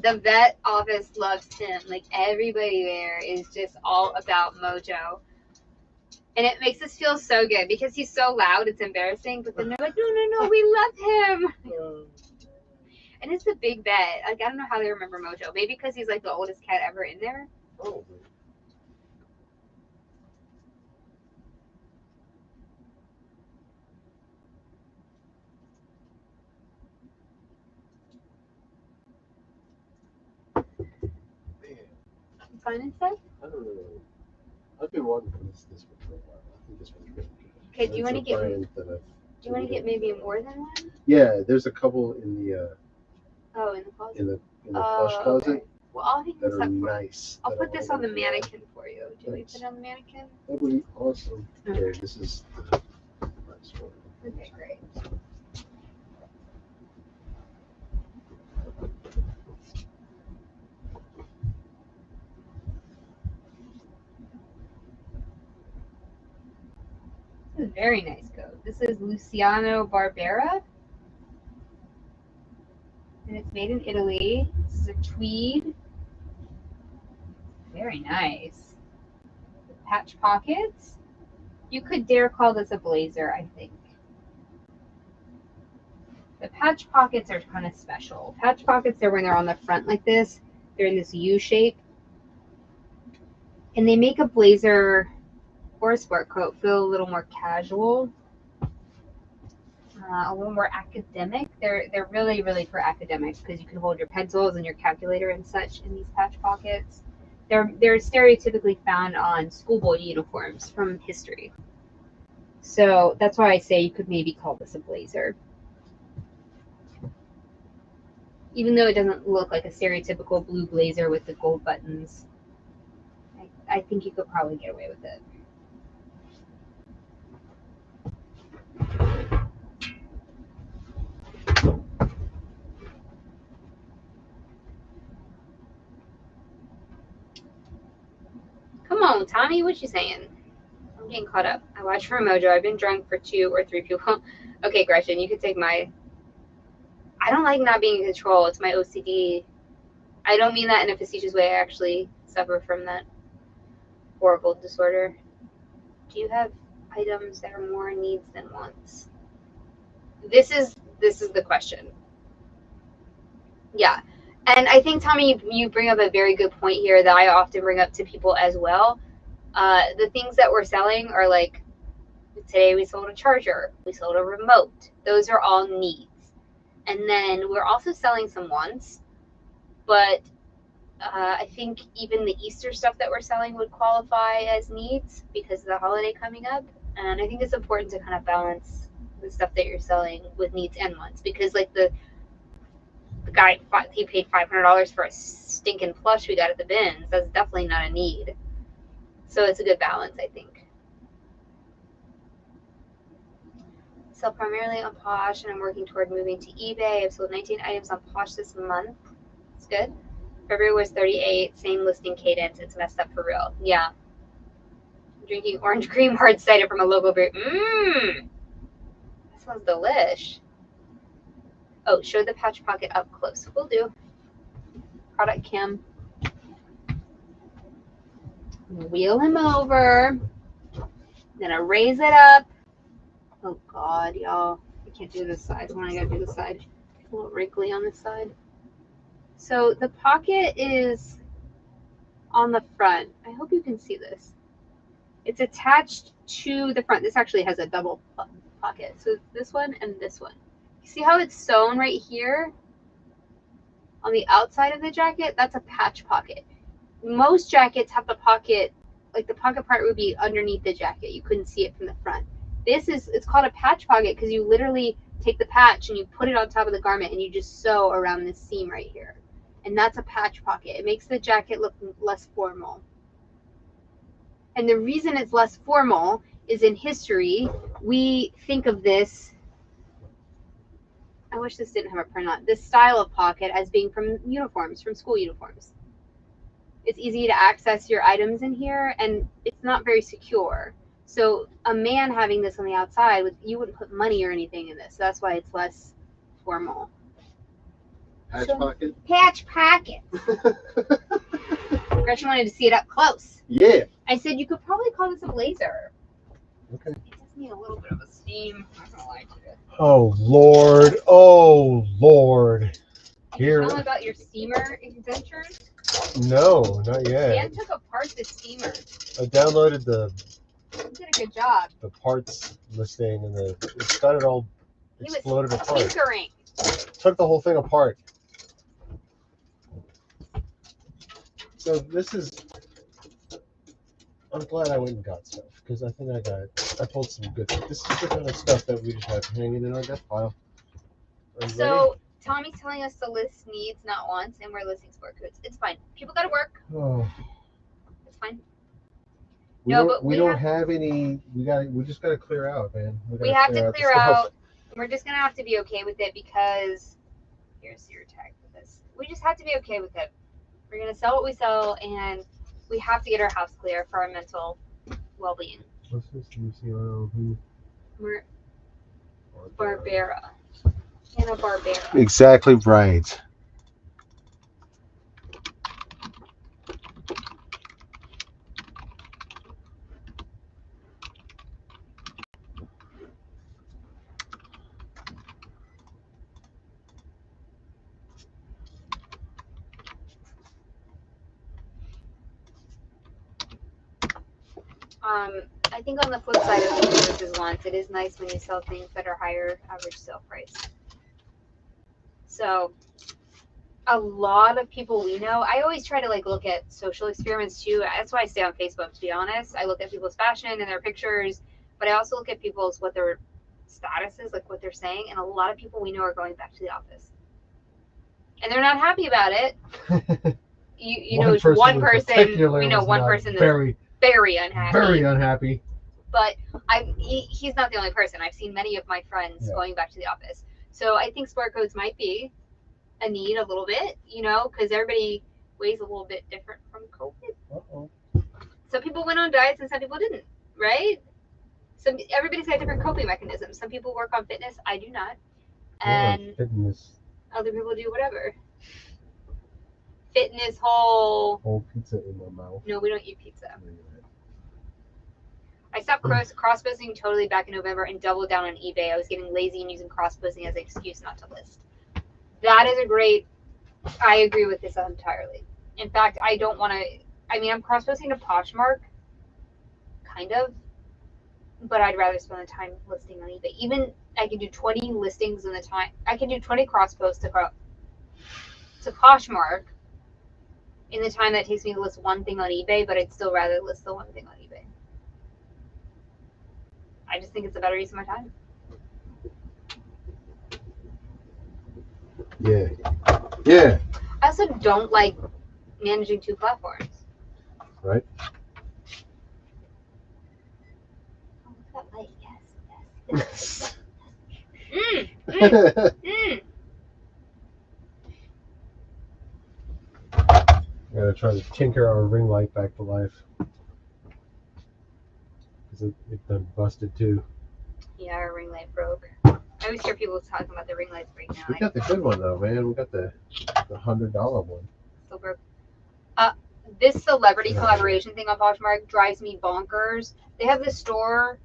The vet office loves him. Like everybody there is just all about Mojo. And it makes us feel so good because he's so loud, it's embarrassing. But then they're like, no, we love him. And it's a big vet. Like, I don't know how they remember Mojo. Maybe because he's like the oldest cat ever in there. Probably. You find inside? I don't know. I've been wanting to miss this one for a while. I think this one's really good. Okay, do you want to get? Do you want to get maybe more than one? Yeah, there's a couple in the Oh, in the closet. in the plush closet. Okay. Well, I'll hang That this are up. nice. I'll put this on the mannequin for you. Do you want to put it on the mannequin? That would be awesome. Okay. Here, this is the nice one. Okay, great. This is a very nice coat. This is Luciano Barbera. And it's made in Italy. This is a tweed. Very nice. The patch pockets. You could dare call this a blazer, I think. The patch pockets are kind of special. Patch pockets are when they're on the front like this. They're in this U shape. And they make a blazer or a sport coat feel a little more casual. A little more academic. They're really, really for academics because you can hold your pencils and your calculator and such in these patch pockets. They're stereotypically found on schoolboy uniforms from history. So that's why I say you could maybe call this a blazer. Even though it doesn't look like a stereotypical blue blazer with the gold buttons, I think you could probably get away with it. Come on, Tommy, what you saying? I'm getting caught up. I watched for Mojo. I've been drunk for 2 or 3 people. Okay, Gretchen, you can take my... I don't like not being in control. It's my OCD. I don't mean that in a facetious way. I actually suffer from that horrible disorder. Do you have items that are more needs than wants? This is the question. Yeah. And I think, Tommy, you bring up a very good point here that I often bring up to people as well. The things that we're selling are like, today we sold a charger, we sold a remote. Those are all needs. And then we're also selling some wants, but I think even the Easter stuff that we're selling would qualify as needs because of the holiday coming up. And I think it's important to kind of balance the stuff that you're selling with needs and wants, because like the guy, he paid $500 for a stinking plush we got at the bins. That's definitely not a need. So it's a good balance, I think. Sell primarily on Posh, and I'm working toward moving to eBay. I've sold 19 items on Posh this month. It's good. February was 38. Same listing cadence. It's messed up for real. Yeah. I'm drinking orange cream hard cider from a local brewery. Mmm. That smells delish. Oh, show the patch pocket up close. Will do. Product cam. Wheel him over. Then I raise it up. Oh God, y'all. I can't do this side when I gotta do the side. A little wrinkly on this side. So the pocket is on the front. I hope you can see this. It's attached to the front. This actually has a double pocket. So this one and this one. You see how it's sewn right here on the outside of the jacket? That's a patch pocket. Most jackets have the pocket, like the pocket part would be underneath the jacket. You couldn't see it from the front. It's called a patch pocket because you literally take the patch and you put it on top of the garment and you just sew around this seam right here. And that's a patch pocket. It makes the jacket look less formal. And the reason it's less formal is in history, we think of this, I wish this didn't have a print on, this style of pocket as being from uniforms, from school uniforms. It's easy to access your items in here and it's not very secure. So a man having this on the outside, you wouldn't put money or anything in this. So that's why it's less formal. Patch So- pocket. Patch pockets. Gretchen wanted to see it up close. Yeah. I said you could probably call this a blazer. Okay. It does need a little bit of a steam. I'm not gonna lie to you. Oh Lord. Oh Lord. Did you Here. tell them about your steamer adventures? No, not yet. Dan took apart the steamer. I downloaded the He did a good job. parts listing and it's got it all He exploded was apart. tinkering. Took the whole thing apart. So this is. I'm glad I went and got stuff because I think I pulled some good stuff. This is the kind of stuff that we just have hanging in our desk pile. Are you So Tommy's telling us to list needs, not wants, and we're listing sport coats. It's fine. People gotta work. ready? Oh. It's fine. We No, don't, but we we don't have- have any. We just got to clear out, man. We have to the clear stuff. out. We're just gonna have to be okay with it because here's your tag for this. We just have to be okay with it. We're gonna sell what we sell, and we have to get our house clear for our mental well-being. What's this? Who? We're Barbera. Anna Barbera. Exactly right. I think on the flip side of needs versus wants, it is nice when you sell things that are higher average sale price. So a lot of people we know, I always try to look at social experiments too. That's why I stay on Facebook, to be honest. I look at people's fashion and their pictures, but I also look at people's what their status is, what they're saying. And a lot of people we know are going back to the office. And they're not happy about it. You know, one person we know one person that's very unhappy. Very unhappy. But he's not the only person. I've seen many of my friends going back to the office. So I think sport coats might be a need a little bit, because everybody weighs a little bit different from COVID. Uh-oh. Some people went on diets and some people didn't, right? Everybody's got different coping mechanisms. Some people work on fitness. I do not. And Fitness. other people do whatever. Fitness, whole pizza in my mouth. No, we don't eat pizza. I stopped cross-posting totally back in November and doubled down on eBay. I was getting lazy and using cross-posting as an excuse not to list. That is I agree with this entirely. In fact, I don't want to, I'm cross-posting to Poshmark, kind of, but I'd rather spend the time listing on eBay. Even I can do 20 listings in the time, I can do 20 cross-posts to Poshmark in the time that takes me to list one thing on eBay, but I'd still rather list the one thing on eBay. I just think it's a better use of my time. Yeah. Yeah. I also don't like managing two platforms. Right. Oh, look at that light. Yes. Gotta try to tinker our ring light back to life. Because it done busted too. Yeah, our ring light broke. I always hear people talking about the ring lights breaking out. We got the good one though, man. We got the $100 one. Still broke. This celebrity collaboration thing on Poshmark drives me bonkers. They have this store.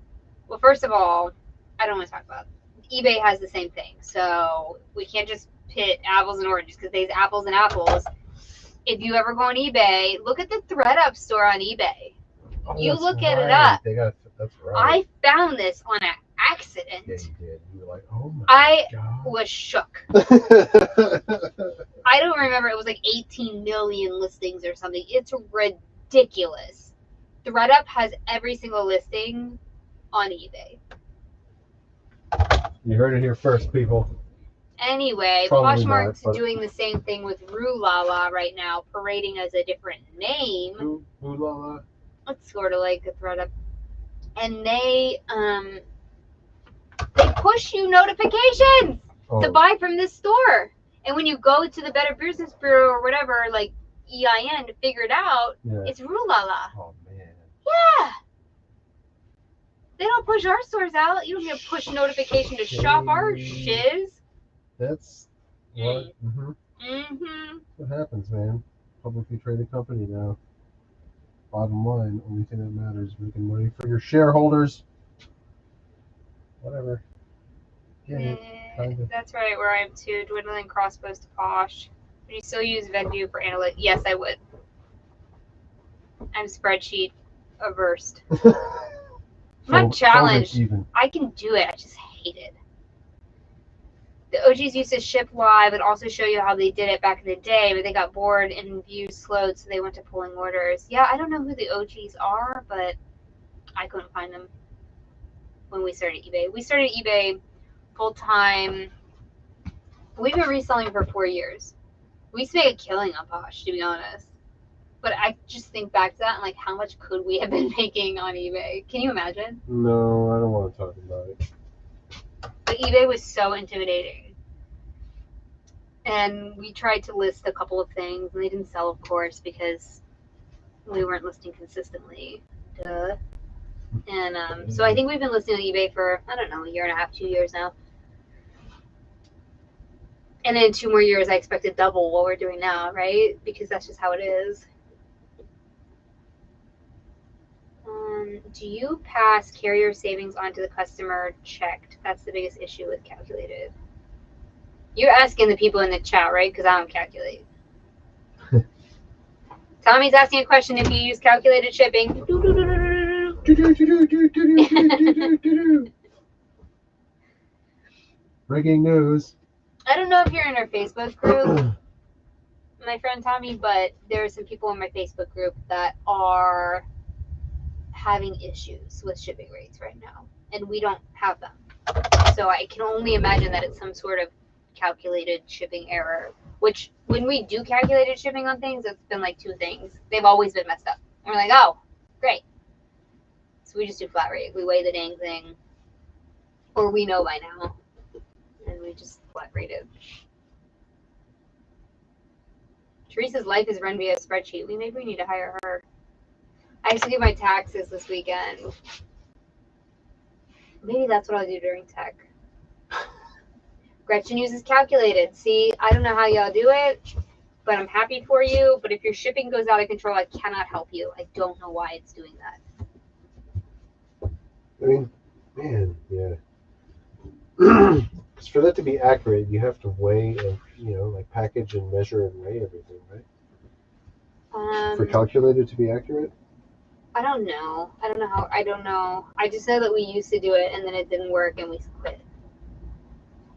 Well, first of all, I don't want to talk about it. eBay has the same thing, so we can't just pit apples and oranges because there's apples and apples. If you ever go on eBay, look at the ThredUp store on eBay. Oh, You that's look at it right. up. That's right. I found this on an accident. Yeah, you did. You were like, oh my I God. was shook. I don't remember. It was 18 million listings or something. It's ridiculous. ThredUp has every single listing on eBay. You heard it here first, people. Anyway, Probably Poshmark's not, but- doing the same thing with Rue La La right now, parading as a different name. Who la la? It's sort of like a ThredUp. And they push you notifications to buy from this store. And when you go to the Better Business Bureau or whatever, EIN to figure it out, it's Rue La La. Oh man. Yeah. They don't push our stores out. You don't get a push notification to shop our shiz. That's What? What happens, man? Publicly traded company now. Bottom line, only thing that matters, making money for your shareholders. Whatever. Get it? Kinda. That's right, where I am too. Dwindling crossbows to Posh. Would you still use Vendu for analytics? Yes, I would. I'm spreadsheet averse. I'm not challenged. Even. I can do it. I just hate it. The OGs used to ship live and also show you how they did it back in the day, but they got bored and views slowed, so they went to pulling orders. Yeah, I don't know who the OGs are, but I couldn't find them when we started eBay. We started eBay full time. We've been reselling for 4 years. We used to make a killing on Posh, to be honest. But I just think back to that and like, how much could we have been making on eBay? Can you imagine? No, I don't want to talk about it. But eBay was so intimidating. And we tried to list a couple of things, and they didn't sell, of course, because we weren't listing consistently. Duh. And so I think we've been listing on eBay for, I don't know, 1.5 years, 2 years now. And then 2 more years, I expect to double what we're doing now, right? Because that's just how it is. Do you pass carrier savings on to the customer checked? That's the biggest issue with calculated. You're asking the people in the chat, right? Because I don't calculate. Tommy's asking a question if you use calculated shipping. Breaking news. I don't know if you're in our Facebook group, my friend Tommy, but there are some people in my Facebook group that are having issues with shipping rates right now, and we don't have them. So I can only imagine that it's some sort of calculated shipping error, which when we do calculated shipping on things, it's been like 2 things. They've always been messed up. And we're like, oh, great. So we just do flat rate. We weigh the dang thing, or we know by now, and we just flat rate it. Teresa's life is run via spreadsheet. Maybe we need to hire her. I have to do my taxes this weekend. Maybe that's what I'll do during tech. Gretchen uses calculated. See, I don't know how y'all do it, but I'm happy for you. But if your shipping goes out of control, I cannot help you. I don't know why it's doing that. I mean, man, yeah. Because for that to be accurate, you have to weigh and, like package and measure and weigh everything, right? For calculated to be accurate? I don't know. I don't know. I just know that we used to do it and then it didn't work and we quit.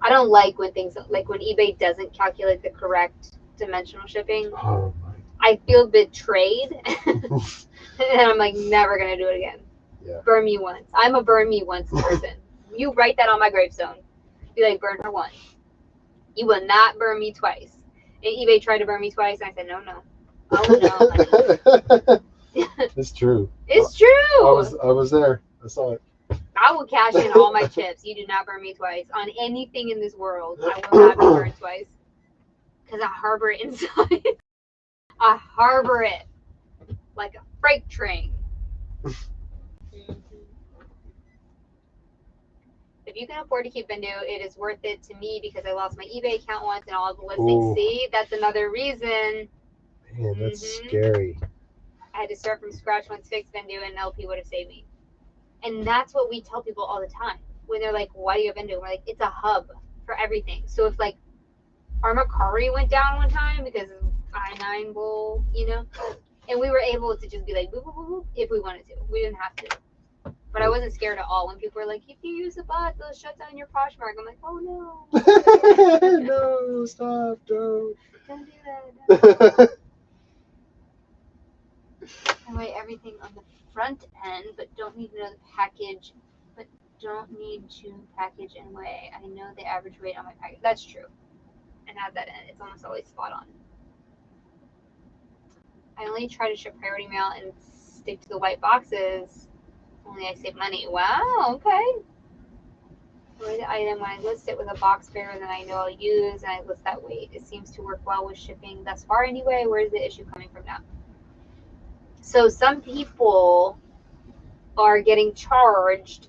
I don't like when things, like when eBay doesn't calculate the correct dimensional shipping. Oh my. I feel betrayed. And I'm like, never going to do it again. Yeah. Burn me once. I'm a burn me once person. You write that on my gravestone. Be like, burn her once. You will not burn me twice. And eBay tried to burn me twice, and I said, no. Oh, no. It's true. It's true. I was there. I saw it. I will cash in all my chips. You do not burn me twice. On anything in this world, I will not be burned twice. Because I harbor it inside. I harbor it like a freight train. If you can afford to keep Vendu, it is worth it to me because I lost my eBay account once and all of the listings. Ooh. See, that's another reason. Man, that's scary. I had to start from scratch once fixed Vendu, and LP would have saved me. And that's what we tell people all the time. When they're like, why do you have Vendu? We're like, it's a hub for everything. So if like our Macari went down one time because of I-9 bull, and we were able to just be like, boop, boop, boop, boop, if we wanted to. We didn't have to. But I wasn't scared at all when people were like, if you use a bot, they'll shut down your Poshmark. I'm like, oh no. No, stop, don't. Don't do that. I weigh everything on the front end, but don't need to know the package, but don't need to package and weigh. I know the average weight on my package. That's true. And add that in. It's almost always spot on. I only try to ship priority mail and stick to the white boxes. Only I save money. Wow, okay. Weigh the item when I list it with a box bearer that I know I'll use, and I list that weight. It seems to work well with shipping thus far anyway. Where's the issue coming from now? So some people are getting charged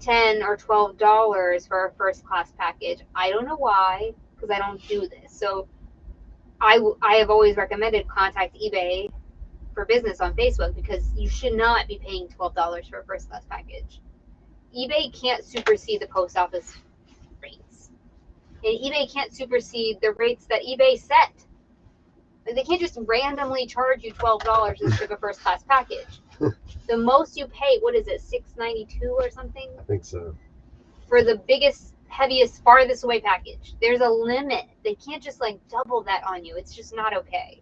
$10 or $12 for a first class package. I don't know why. because I don't do this. So I have always recommended contact eBay for business on Facebook, because you should not be paying $12 for a first class package. eBay can't supersede the post office rates. And eBay can't supersede the rates that eBay set. Like, they can't just randomly charge you $12 to ship a first class package. The most you pay, what is it, $6.92 or something? I think so. For the biggest, heaviest, farthest away package. There's a limit. They can't just like double that on you. It's just not okay.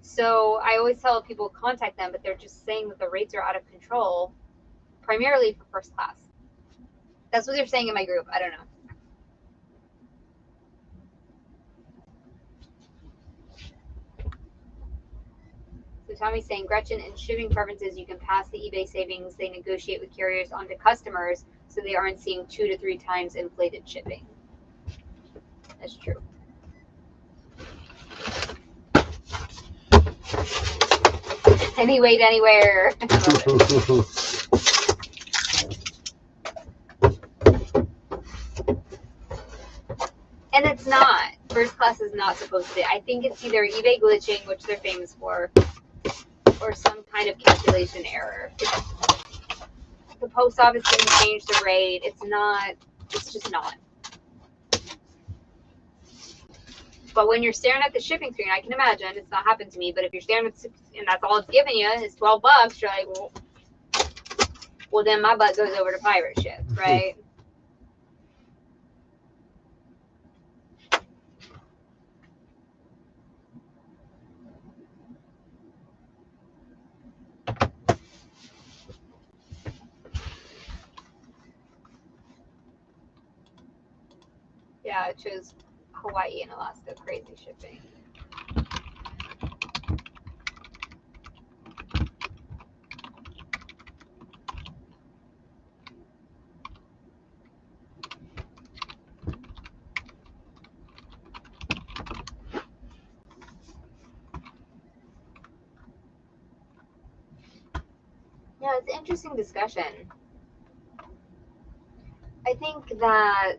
So I always tell people contact them, but they're just saying that the rates are out of control, primarily for first class. That's what they're saying in my group. I don't know. So Tommy's saying, Gretchen, in shipping preferences, you can pass the eBay savings they negotiate with carriers onto customers, so they aren't seeing 2 to 3 times inflated shipping. That's true. Any weight, anywhere. And it's not. First class is not supposed to be. I think it's either eBay glitching, which they're famous for, or some kind of calculation error. The post office didn't change the rate. It's just not. But when you're staring at the shipping screen, I can imagine, it's not happened to me, but if you're staring at and that's all it's giving you is $12, you're like, well, then my butt goes over to pirate ship, right? Yeah, it shows Hawaii and Alaska, crazy shipping. Yeah, it's an interesting discussion. I think that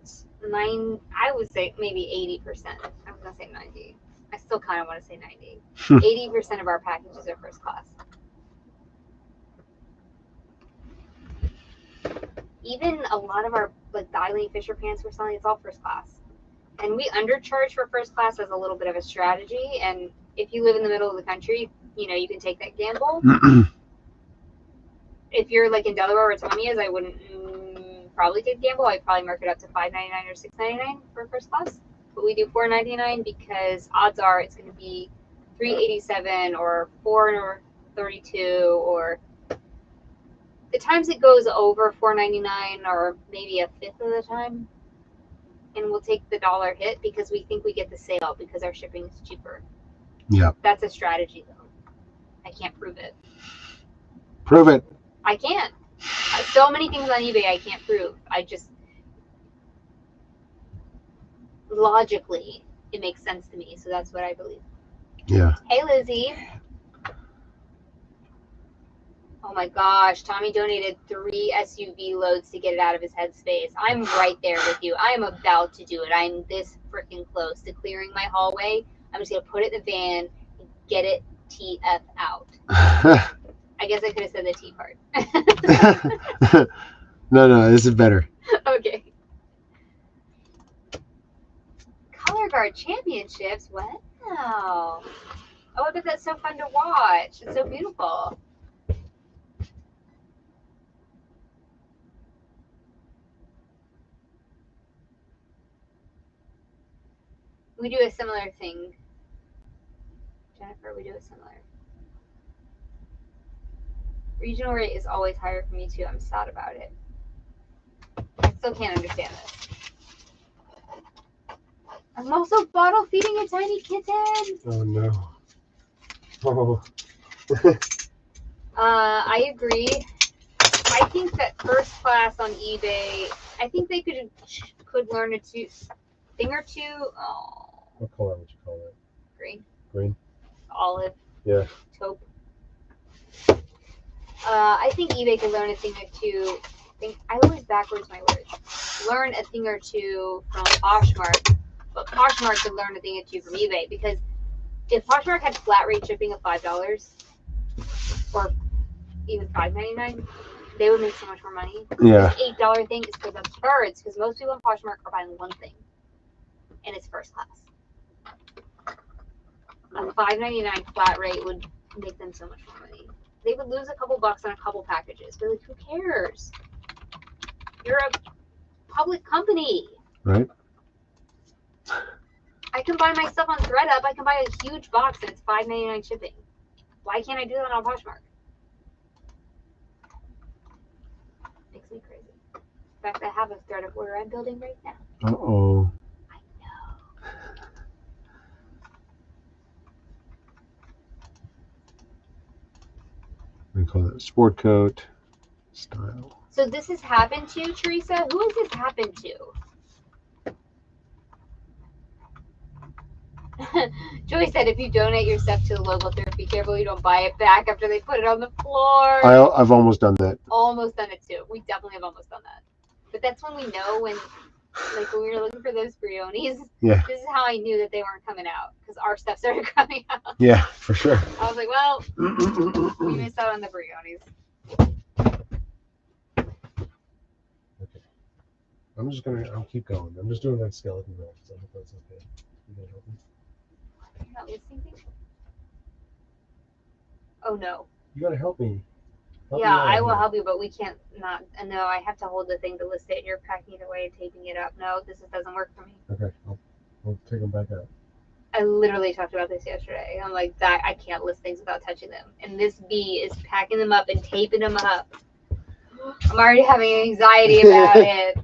I would say maybe 80%. I was gonna say 90. I still kind of want to say 90. 80% of our packages are first class. Even a lot of our like the Eileen Fisher pants we're selling, it's all first class. And we undercharge for first class as a little bit of a strategy. And if you live in the middle of the country, you know, you can take that gamble. If you're like in Delaware where Tommy is, I wouldn't probably take the gamble. I'd probably mark it up to $5.99 or $6.99 for first class. But we do $4.99 because odds are it's going to be $3.87 or $4.32, or the times it goes over $4.99 or maybe a fifth of the time. And we'll take the dollar hit because we think we get the sale because our shipping is cheaper. Yeah. That's a strategy, though. I can't prove it. Prove it. I can't. So many things on eBay I can't prove. I just logically it makes sense to me, so that's what I believe. Yeah. Hey, Lizzie. Oh my gosh, Tommy donated 3 SUV loads to get it out of his headspace. I'm right there with you. I am about to do it. I'm this freaking close to clearing my hallway. I'm just gonna put it in the van and get it TF out. I guess I could have said the T part. No, this is better. Okay. Color Guard Championships? Wow. Oh, I bet that's so fun to watch. It's so beautiful. We do a similar thing. Jennifer, we do a similar. Regional rate is always higher for me too. I'm sad about it. I still can't understand this. I'm also bottle feeding a tiny kitten. Oh no. Oh. I agree. I think that first class on eBay, I think they could learn a thing or two. Oh. What color would you call that? Green. Green? Olive. Yeah. Taupe. I think eBay could learn a thing or two. I always backwards my words. Learn a thing or two from Poshmark But Poshmark could learn a thing or two from eBay, because if Poshmark had flat rate shipping of $5 or even $5.99, they would make so much more money. Yeah. This $8 thing is for the birds, because most people on Poshmark are buying one thing, and it's first class. A $5.99 flat rate would make them so much more money. They would lose a couple bucks on a couple packages, but like, who cares? You're a public company. Right. I can buy my stuff on ThredUp. I can buy a huge box and it's $5.99 shipping. Why can't I do that on Poshmark? Makes me crazy. In fact, I have a ThredUp order I'm building right now. Uh-oh. I know. We call that sport coat style. So this has happened to, Teresa? Who has this happened to? Joey said if you donate your stuff to the local thrift, be careful you don't buy it back after they put it on the floor. I've almost done that. Almost done it too. We definitely have almost done that. But that's when we know when we were looking for those brionis. Yeah. This is how I knew that they weren't coming out, because our stuff started coming out. Yeah, for sure. I was like, well, we missed out on the brionis. Okay. I'll keep going. I'm just doing that skeleton roll, so I hope that's okay. You gonna help me? You're not listening to me? Oh no. You gotta help me. Help me Yeah, out I will here. help you, but we can't not. No, I have to hold the thing to list it, and you're packing it away and taping it up. No, this doesn't work for me. Okay, I'll take them back out. I literally talked about this yesterday. I'm like, that I can't list things without touching them. And this bee is packing them up and taping them up. I'm already having anxiety about it.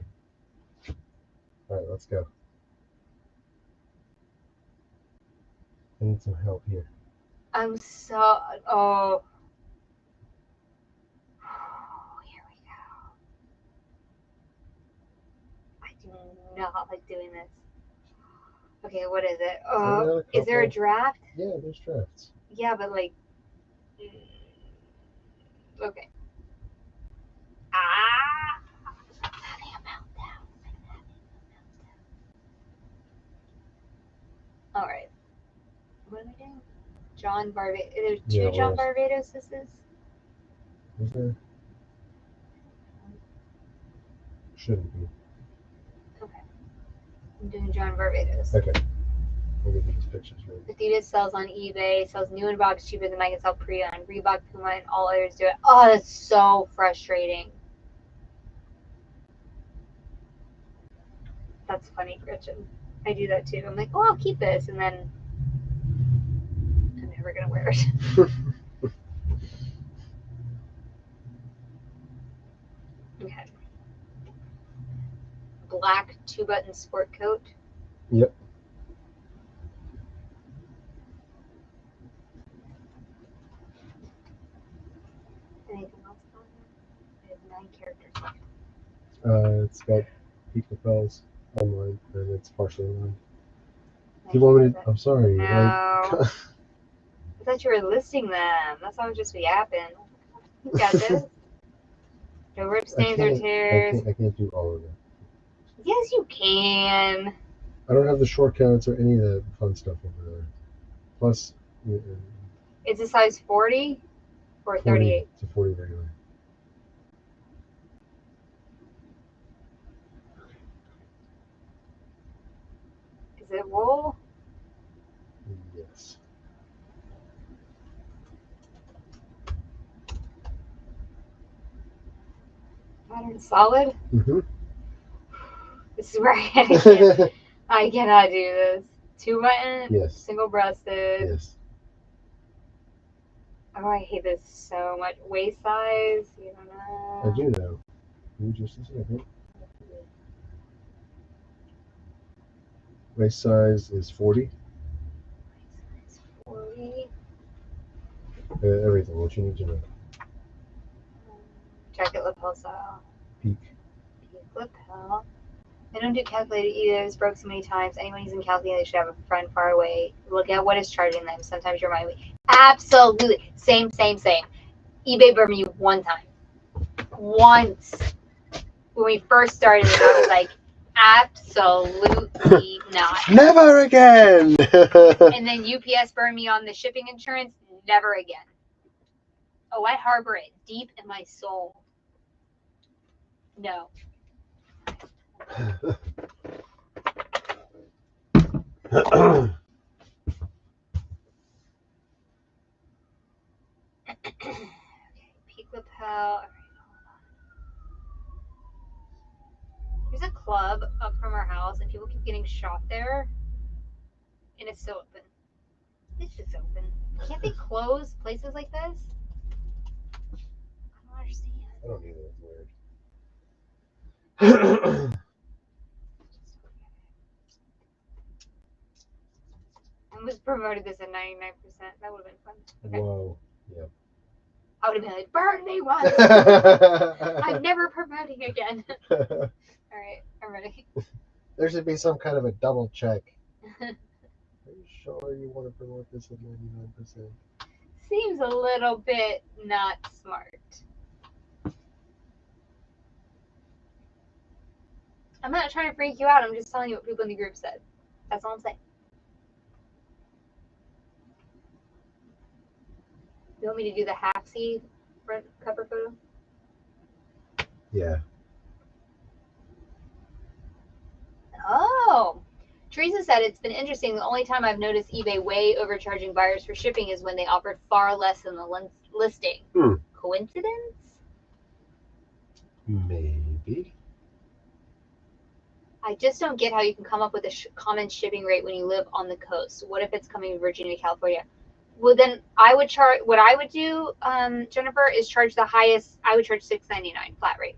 All right, let's go. I need some help here. I'm so, oh. Here we go. I do not like doing this. Okay, what is it? Oh, is there a draft? Yeah, there's drafts. Yeah, but like, okay. Ah! I'm having a meltdown. All right. What am I doing? John Barbados. There's two John Barbados. Is there? Shouldn't be. Okay. I'm doing John Barbados. Okay. I'll get these pictures ready. Adidas sells on eBay, sells new in box cheaper than I can sell pre-owned. Reebok, Puma, and all others do it. Oh, that's so frustrating. That's funny, Gretchen. I do that too. I'm like, oh, I'll keep this, and then I'm never gonna wear it. Okay. Black 2-button sport coat. Yep. Anything else on there? I have 9 characters left. It's got peak lapels online, and it's partially online. Do you want me to? I'm sorry. No. I thought you were listing them. That's how it just be yapping. You got this. No rip stains or tears. I can't do all of that. Yes, you can. I don't have the shortcuts or any of that fun stuff over there. Plus, It's a size 40 or 38. It's a 40 regular. Is it wool? Yes. Modern solid? Mm-hmm. This is where I cannot do this. 2-button? Yes. Single breasted. Yes. Oh, I hate this so much. Waist size? You don't know. I do know. Give me just a second. Waist size is 40. Waist size 40. Everything. What you need to know. Jacket lapel style. Peak. Peak lapel. They don't do calculated either. It's broke so many times. Anyone using calculator, they should have a friend far away. Look at what is charging them. Sometimes you're my way. Absolutely. Same. eBay burned me one time. Once. When we first started, I was like, Absolutely not. Never again. And then UPS burned me on the shipping insurance. Never again. Oh, I harbor it deep in my soul. No. Peak lapel. There's a club up from our house, and people keep getting shot there, and it's still open. It's just open. Can't they close places like this? I don't understand. I don't either. It's weird. I was promoted this at 99%. That would have been fun. Okay. Whoa. Yeah. I would have been like, burn me once. I'm never promoting again. All right, I'm ready. There should be some kind of a double check. Are you sure you want to promote this at 99%? Seems a little bit not smart. I'm not trying to freak you out. I'm just telling you what people in the group said. That's all I'm saying. You want me to do the half-C front cover photo? Yeah. Oh. Teresa said it's been interesting. The only time I've noticed eBay way overcharging buyers for shipping is when they offered far less than the listing. Coincidence? Maybe. I just don't get how you can come up with a common shipping rate when you live on the coast. What if it's coming to Virginia, California? Well, then I would charge. What I would do, Jennifer, is charge the highest. I would charge $6.99 flat rate.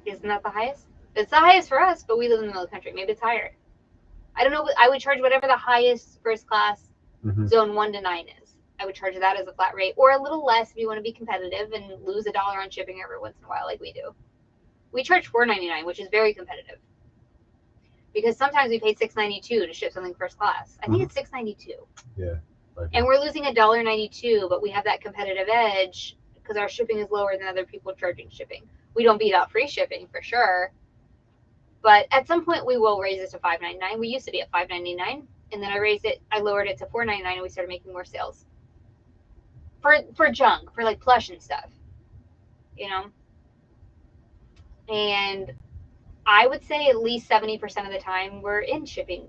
Isn't that the highest? It's the highest for us, but we live in the middle of the country. Maybe it's higher. I don't know. I would charge whatever the highest first class zone 1 to 9 is. I would charge that as a flat rate, or a little less if you want to be competitive and lose $1 on shipping every once in a while, like we do. We charge $4.99, which is very competitive. Because sometimes we pay $6.92 to ship something first class. I think it's $6.92. Yeah. And we're losing $1.92, but we have that competitive edge because our shipping is lower than other people charging shipping. We don't beat out free shipping for sure. But at some point we will raise it to $5.99. We used to be at $5.99, and then I lowered it to $4.99, and we started making more sales. For junk, for like plush and stuff. You know? And I would say at least 70% of the time we're in shipping.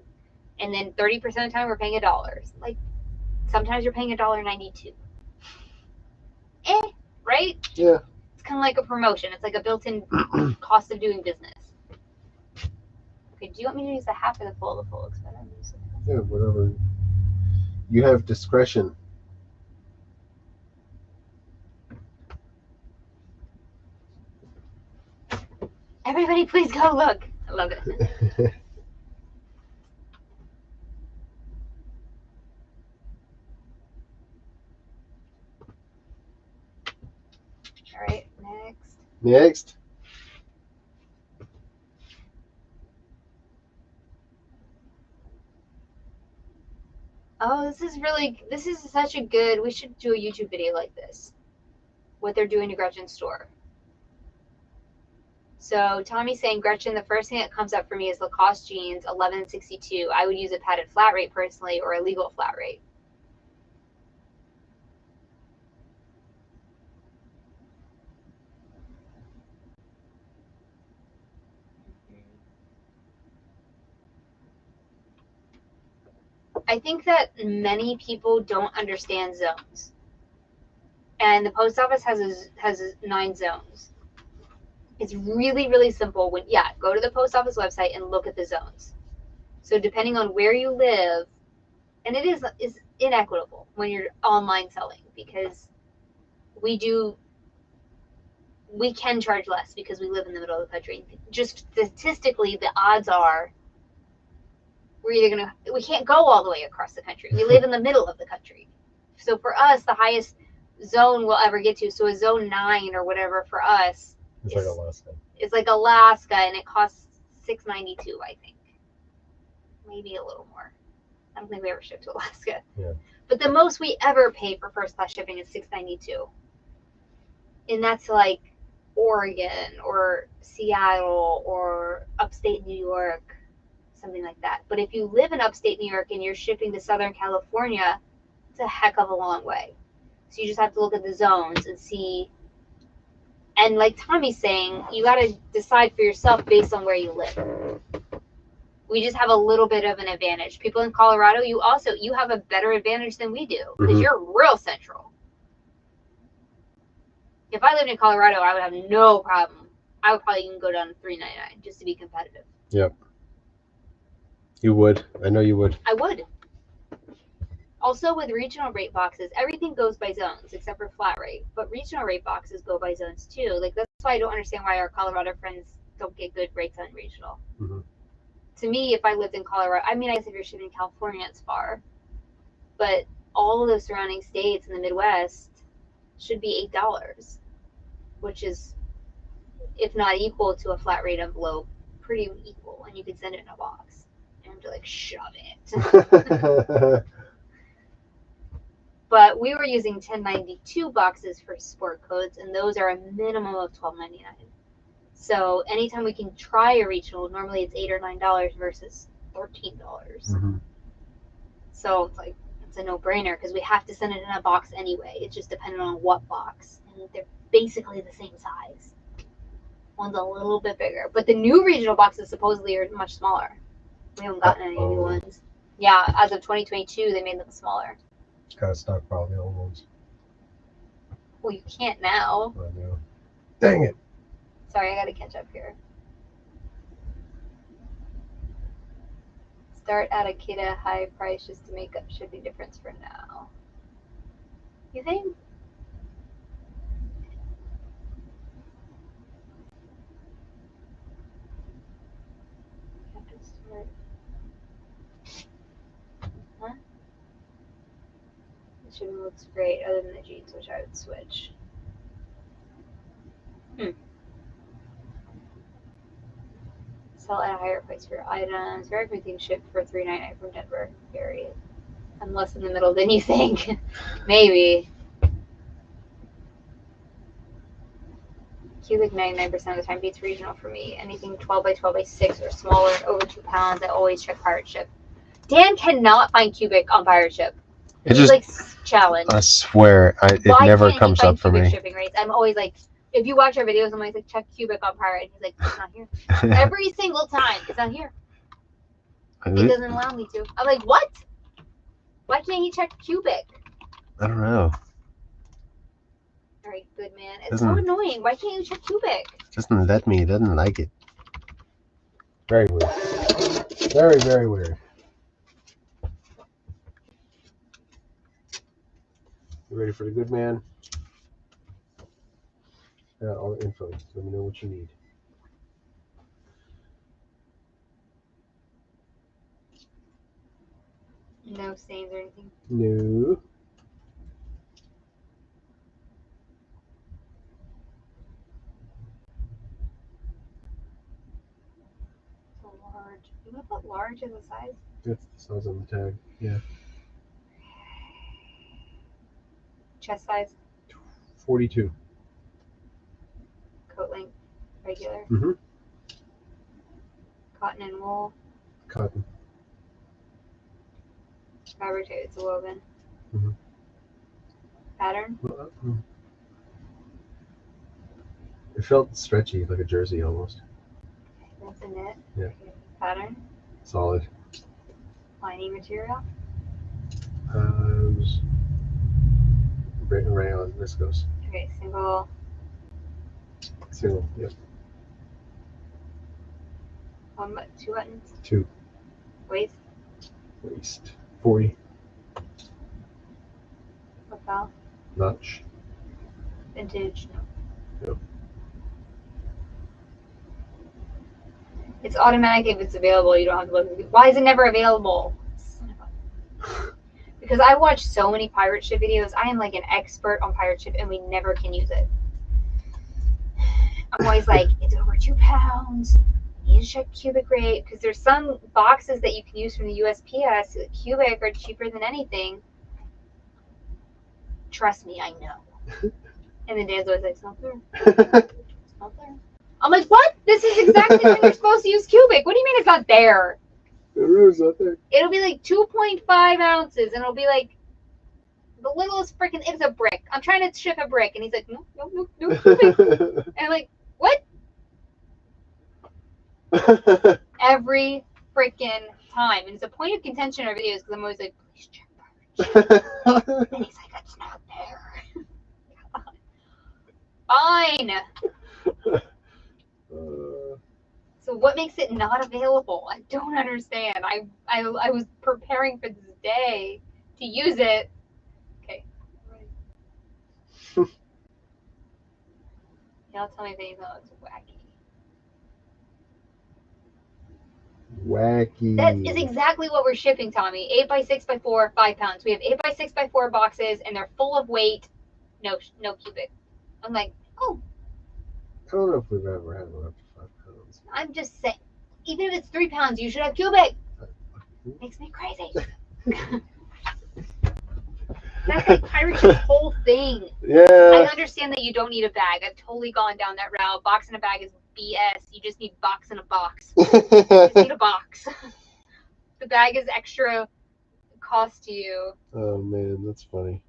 And then 30% of the time we're paying $1. Like sometimes you're paying $1.92. Right? Yeah. It's kind of like a promotion. It's like a built-in cost of doing business. Okay, do you want me to use the half or the full? The full looks better. Yeah, whatever. You have discretion. Everybody please go look. I love it. All right, next. Next. Oh, this is such a good, we should do a YouTube video like this. What they're doing to Gretchen's store. So Tommy's saying, Gretchen, the first thing that comes up for me is Lacoste jeans, $11.62. I would use a padded flat rate personally, or a legal flat rate. I think that many people don't understand zones. And the post office has 9 zones. It's really, really simple. Go to the post office website and look at the zones. So depending on where you live, and it is inequitable when you're online selling, because we can charge less because we live in the middle of the country. Just statistically, the odds are we can't go all the way across the country. We live in the middle of the country. So for us, the highest zone we'll ever get to, so a zone 9 or whatever for us, It's like Alaska. It's like Alaska, and it costs $6.92, I think. Maybe a little more. I don't think we ever shipped to Alaska. Yeah. But the most we ever pay for first class shipping is $6.92. And that's like Oregon or Seattle or upstate New York, something like that. But if you live in upstate New York and you're shipping to Southern California, it's a heck of a long way. So you just have to look at the zones and see. And like Tommy's saying, you got to decide for yourself based on where you live. We just have a little bit of an advantage. People in Colorado, you have a better advantage than we do because you're real central. If I lived in Colorado, I would have no problem. I would probably even go down to $3.99 just to be competitive. Yep. You would. I know you would. I would. Also, with regional rate boxes, everything goes by zones except for flat rate. But regional rate boxes go by zones too. Like, that's why I don't understand why our Colorado friends don't get good rates on regional. Mm-hmm. To me, if I lived in Colorado, I mean, I guess if you're shipping in California, it's far. But all of those surrounding states in the Midwest should be $8, which is, if not equal to a flat rate envelope, pretty equal. And you can send it in a box. And to like shove it. But we were using 1092 boxes for sport coats, and those are a minimum of $12.99. So anytime we can try a regional, normally it's $8 or $9 versus $13. Mm-hmm. So it's like, it's a no-brainer because we have to send it in a box anyway. It's just dependent on what box, and they're basically the same size. One's a little bit bigger, but the new regional boxes supposedly are much smaller. We haven't gotten any new ones. Yeah, as of 2022, they made them smaller. Gotta stockpile the old ones. Well, you can't now. I know. Dang it. Sorry, I gotta catch up here. Start at a kid at a high price just to make up shipping difference for now. You think? Have to start. Huh? The shipping looks great, other than the jeans, which I would switch. Sell at a higher price for your items. Or everything shipped for $3.99 from Denver. Period. I'm less in the middle than you think. Maybe. Cubic 99% of the time beats regional for me. Anything 12 by 12 by 6 or smaller, over 2 pounds, I always check pirate ship. Dan cannot find cubic on pirate ship. It He's just, like challenged. I swear, it Why never can't he comes find up for cubic me. shipping rates? I'm always like, if you watch our videos, I'm always like, check cubic on pirate. And he's like, it's not here. Every single time, it's not here. It doesn't allow me to. I'm like, what? Why can't he check cubic? I don't know. All right, good man. It's so annoying. Why can't you check cubic? Doesn't let me. It doesn't like it. Very weird. Very, very weird. You ready for the good man? Got all the info. Let me know what you need. No stains or anything. No. So large. You want to put large as a size? That's the size on the tag. Yeah. Chest size? 42. Coat length? Regular? Mm-hmm. Cotton and wool? Cotton. Fabric type, it's a woven. Mm-hmm. Pattern? It felt stretchy, like a jersey almost. That's a knit. Yeah. Okay. Pattern? Solid. Lining material? It was rayon viscose. Okay, single. Single, yep. Two buttons? 2. Waist? Waist. 40. Lapel? Notch. Vintage? No. Yep. It's automatic if it's available. You don't have to look. Why is it never available? Because I watch so many pirate ship videos. I am like an expert on pirate ship, and we never can use it. I'm always like, it's over 2 pounds. You need to check cubic rate, because there's some boxes that you can use from the USPS. Cubic are cheaper than anything. Trust me, I know. And then Dan's always like, it's not fair. It's Not there. I'm like, what? This is exactly when you're supposed to use cubic. What do you mean it's not there? It really is not there. It'll be like 2.5 ounces, and it'll be like the littlest freaking. It's a brick. I'm trying to ship a brick, and he's like, no, cubic. And I'm like, what? Every freaking time. And it's a point of contention in our videos because I'm always like, please check purge. And he's like, it's not there. Fine. So what makes it not available? I don't understand. I was preparing for this day to use it. Okay. Y'all tell me if anything looks wacky. Wacky. That is exactly what we're shipping, Tommy. 8x6x4, 5 pounds. We have 8x6x4 boxes, and they're full of weight. No cubic. I'm like, oh. I don't know if we've ever had one up to 5 pounds. I'm just saying, even if it's 3 pounds, you should have cubic. Makes me crazy. That's like Pirate's whole thing. Yeah. I understand that you don't need a bag. I've totally gone down that route. Box in a bag is BS. You just need box in a box. You just need a box. The bag is extra cost to you. Oh man, that's funny.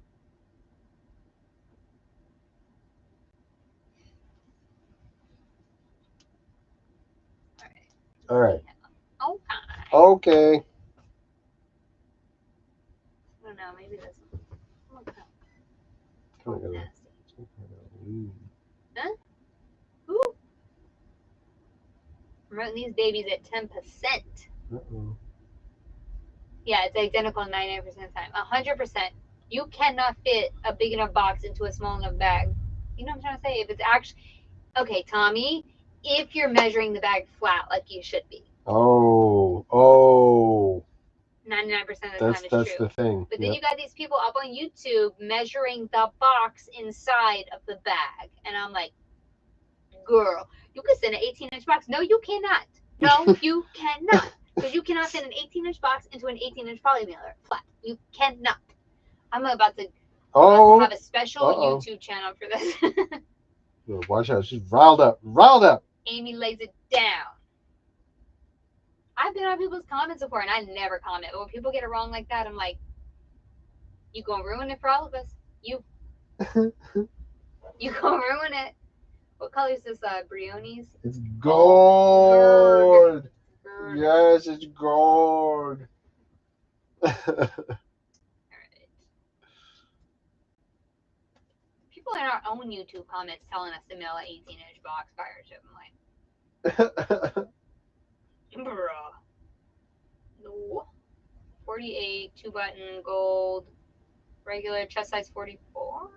All right. Okay. I don't know. Maybe this one. Oh, nasty. Huh? Ooh. I'm running these babies at 10%. Uh-oh. Yeah, it's identical 99% of the time. 100%. You cannot fit a big enough box into a small enough bag. You know what I'm trying to say? If it's actually... Okay, Tommy, if you're measuring the bag flat like you should be. Oh. 99% of the time That's it's true. the thing. But then you got these people up on YouTube measuring the box inside of the bag. And I'm like, girl, you can send an 18-inch box. No, you cannot. No, you cannot. Because you cannot fit an 18-inch box into an 18-inch poly mailer flat. You cannot. I'm about to have a special YouTube channel for this. Watch out. She's riled up. Amy lays it down. I've been on people's comments before, and I never comment. But when people get it wrong like that, I'm like, you gonna ruin it for all of us. You gonna ruin it. What color is this, Briones? It's gold. Yes, it's gold. Alright. People in our own YouTube comments telling us to mail an 18-inch box fire ship. I'm like, bruh. No. 48, 2-button, gold, regular, chest size 44?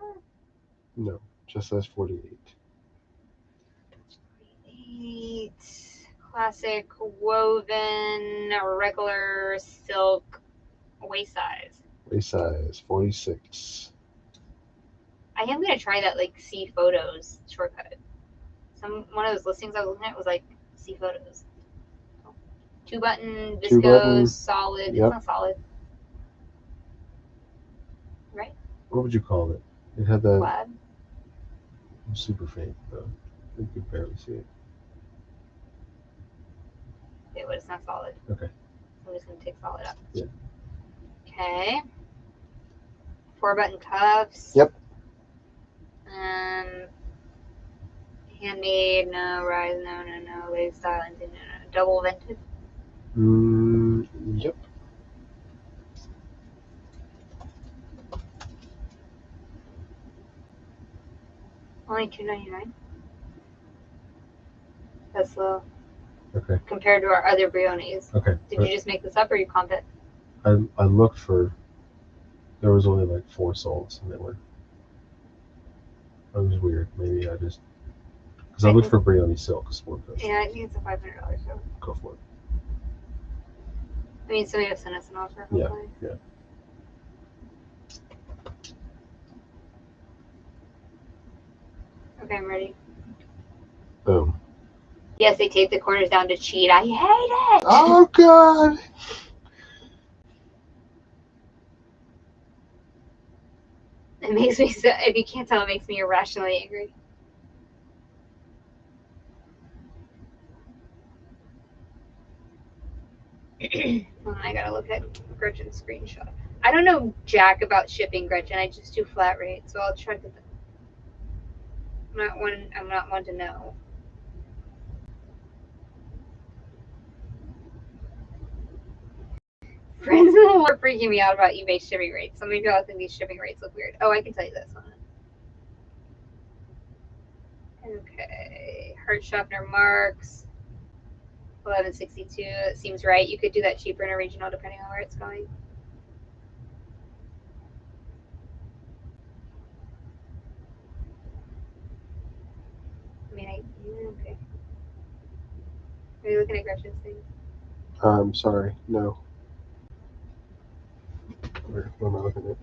No, just size 48. 48, classic, woven, regular, silk, waist size. Waist size 46. I am going to try that, like, see photos shortcut. One of those listings I was looking at was, like, see photos. 2-button, viscose, solid. Yep. It's not solid. Right? What would you call it? It had that... Plaid? Super faint, though. You could barely see it. Okay, but it's not solid. Okay. I'm just going to take solid up. Yeah. Okay. 4-button cuffs. Yep. Handmade, no. Rise, no. Lace styling, no. Double vented. Yep. Only $2.99. That's low. Okay. Compared to our other Briones. Okay. Did you just make this up or you comp it? I looked for... There was only like 4 soles, and they were... That was weird. Maybe I just... Because I looked for Brioni silk sport coat. Yeah, I think it's a $500 show. Go for it. I mean, somebody will send us an offer. Yeah, Hopefully. yeah. Okay, I'm ready. Boom. Yes, they tape the corners down to cheat. I hate it. Oh, God. It makes me so, if you can't tell, it makes me irrationally angry. I gotta look at Gretchen's screenshot. I don't know jack about shipping, Gretchen. I just do flat rate, so I'll try to. I'm not one to know. Friends in the world are freaking me out about eBay shipping rates. So maybe I'll think these shipping rates look weird. Oh, I can tell you this one. Okay, Heart Schaffner Marks, 1162. It seems right. You could do that cheaper in a regional depending on where it's going. I mean, okay. Are you looking at Gretchen's thing? I'm sorry, no. Where am I looking at?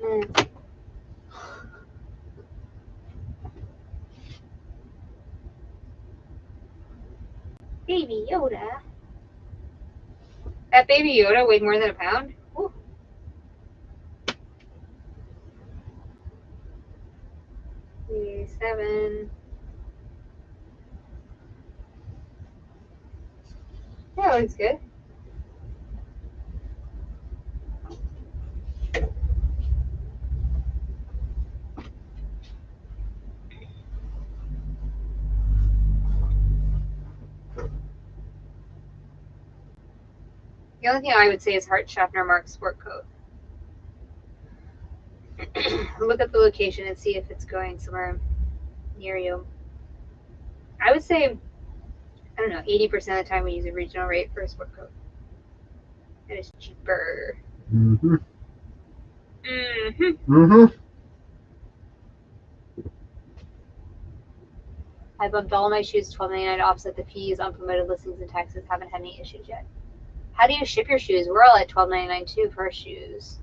Baby Yoda. That Baby Yoda weighed more than a pound? Ooh. $7. Yeah, it looks good. The only thing I would say is Hart Schaffner Mark sport coat. Look at the location and see if it's going somewhere near you. I would say, I don't know, 80% of the time we use a regional rate for a sport coat. It is cheaper. Mm-hmm. Mm-hmm. Mm-hmm. I bumped all my shoes $12.99 to offset the fees on promoted listings in Texas. Haven't had any issues yet. How do you ship your shoes? We're all at $12.99 too for our shoes.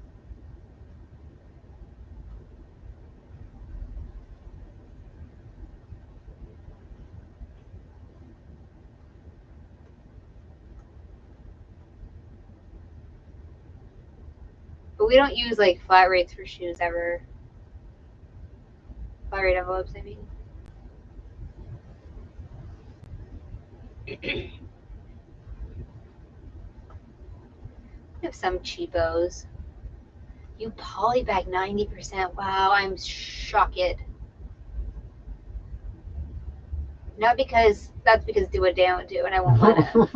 But we don't use like flat rates for shoes ever. Flat rate envelopes, I mean. We have some cheapos. You polybag 90%. Wow, I'm shocked. Not because that's because do what Dan would do, and I won't let him.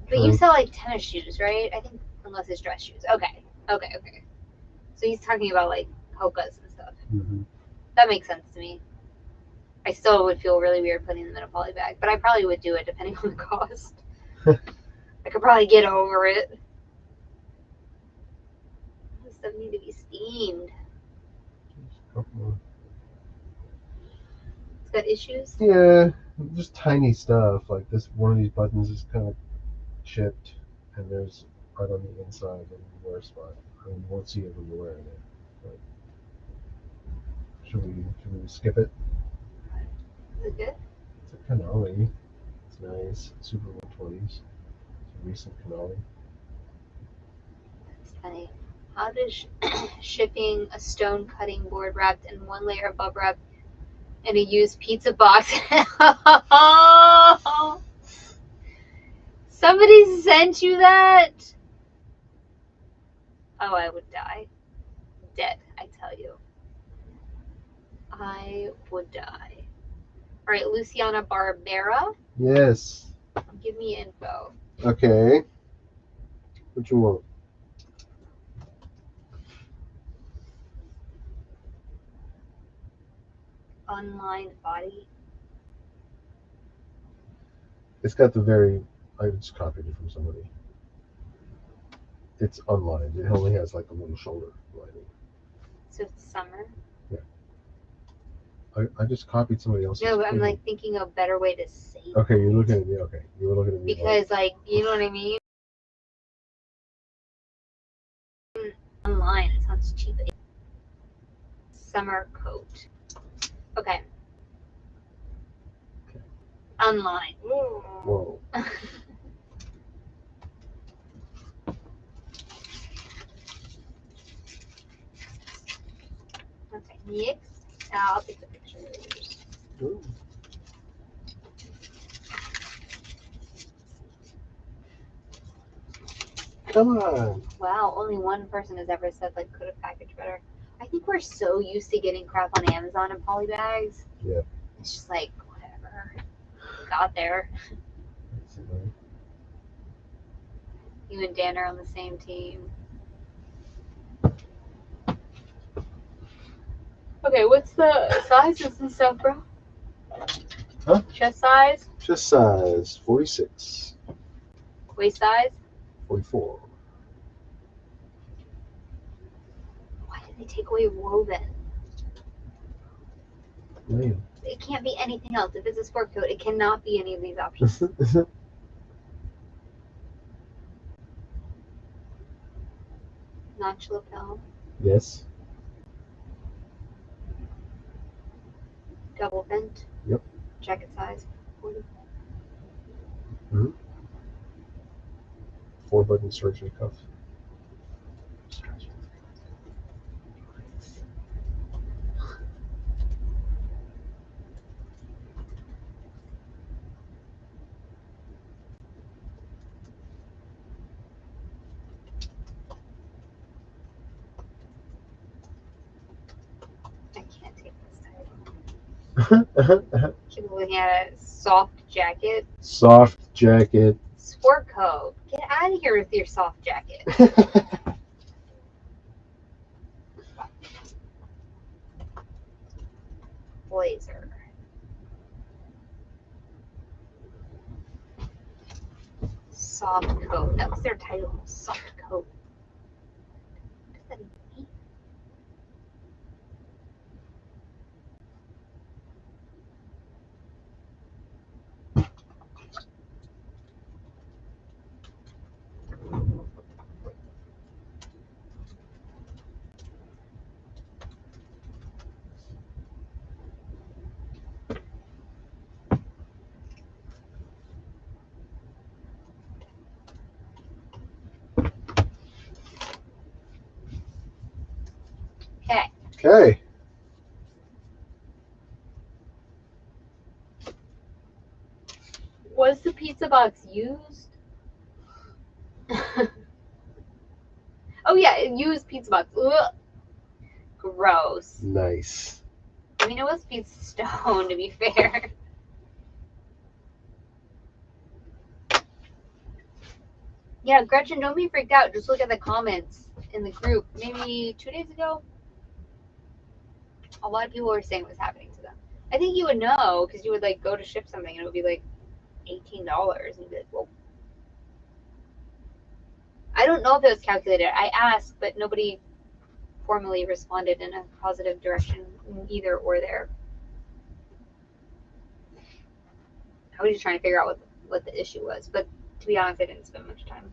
But you sell like tennis shoes, right? I think unless it's dress shoes. Okay. So he's talking about like Hokas and stuff. Mm-hmm. That makes sense to me. I still would feel really weird putting them in a poly bag, but I probably would do it depending on the cost. I could probably get over it. This stuff need to be steamed. It's got issues. Yeah, just tiny stuff. Like this, one of these buttons is kind of chipped, and there's right on the inside of the wear spot. I mean, you won't see it when you're wearing it. But should we skip it? Is it good? It's a canali. It's nice. Super 120s. It's a recent canali. That's funny. How does shipping a stone cutting board wrapped in one layer of bubble wrap in a used pizza box? Somebody sent you that? Oh, I would die. Dead, I tell you. I would die. All right, Luciana Barbera. Yes. Give me info. Okay. What you want? Unlined body. It's got the very. I just copied it from somebody. It's unlined. It only has like a little shoulder lining. So it's summer. I just copied somebody else's. No, but I'm like thinking of a better way to say it. Okay, you're looking at me. Okay, you were looking at me. Because like, you know what I mean? Online, it sounds cheap. Summer coat. Okay. Unlined. Whoa. Okay, next. I'll take the pictures. Ooh. Come on. Wow, only one person has ever said like could have packaged better. I think we're so used to getting crap on Amazon and poly bags. Yeah. It's just like whatever. Got there. You and Dan are on the same team. Okay, what's the sizes and stuff, bro? Huh? Chest size? Chest size 46, Waist size? 44. Why did they take away woven? Man. It can't be anything else. If it's a sport coat, it cannot be any of these options. Notch lapel. Yes. Double vent. Yep. Jacket size. 40. 4-button stretchy cuff. I can't take this title. She's looking at a soft jacket. Soft jacket. Sport coat. Get out of here with your soft jacket. Blazer. Soft coat. That was their title. Soft coat. What does that even mean? Okay. Okay. Was the pizza box used? Oh yeah, used pizza box. Ugh. Gross. Nice. I mean, it was pizza stone, to be fair. Yeah, Gretchen, don't be freaked out. Just look at the comments in the group. Maybe 2 days ago, a lot of people were saying it was happening to them. I think you would know because you would like go to ship something and it would be like $18 and you'd be like, well, I don't know if it was calculated. I asked, but nobody formally responded in a positive direction either or there. I was just trying to figure out what the issue was, but to be honest, I didn't spend much time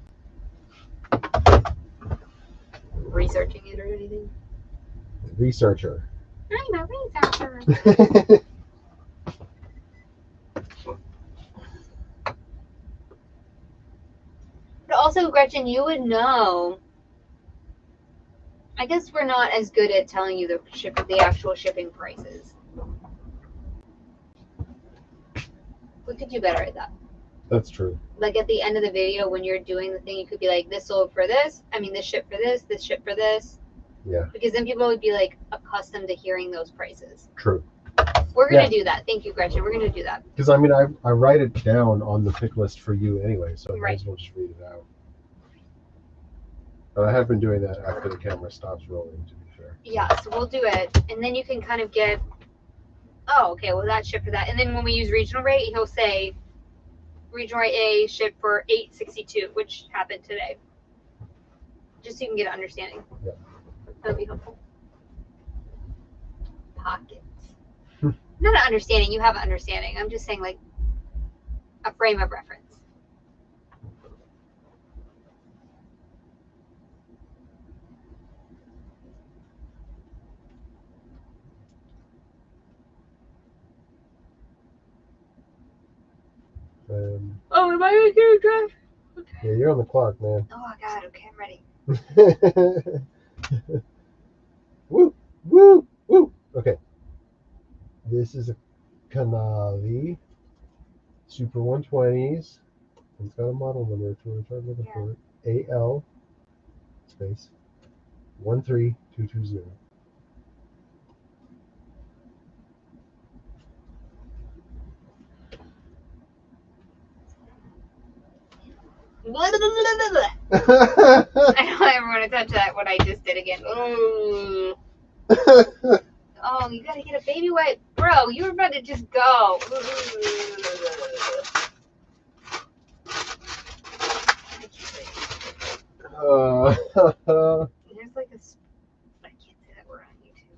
researching it or anything. Researcher. I'm a researcher. But also, Gretchen, you would know. I guess we're not as good at telling you the actual shipping prices. We could do better at that. That's true. Like at the end of the video, when you're doing the thing, you could be like, this sold for this. I mean, this shipped for this shipped for this. Yeah. Because then people would be like accustomed to hearing those prices. True. We're going to do that. Thank you, Gretchen. We're going to do that. Because I mean, I write it down on the pick list for you anyway, so I might as well just read it out. But I have been doing that after the camera stops rolling, to be fair. Yeah, so we'll do it. And then you can kind of get, oh, okay, well, that shipped for that. And then when we use regional rate, he'll say, regional rate A shipped for $8.62, which happened today. Just so you can get an understanding. Yeah. That'll be helpful. Pockets. Not an understanding. You have an understanding. I'm just saying, like, a frame of reference. Oh, am I going to drive? Okay. Yeah, you're on the clock, man. Oh, God. Okay, I'm ready. Woo, woo, woo. Okay. This is a Canali Super 120s It's got a model number to which I'm looking Yeah. for it. AL space 13220. I don't ever want to touch that. What I just did again. Ooh. Oh, you gotta get a baby wipe, bro. You were about to just go. There's like a. I can't say that word on YouTube.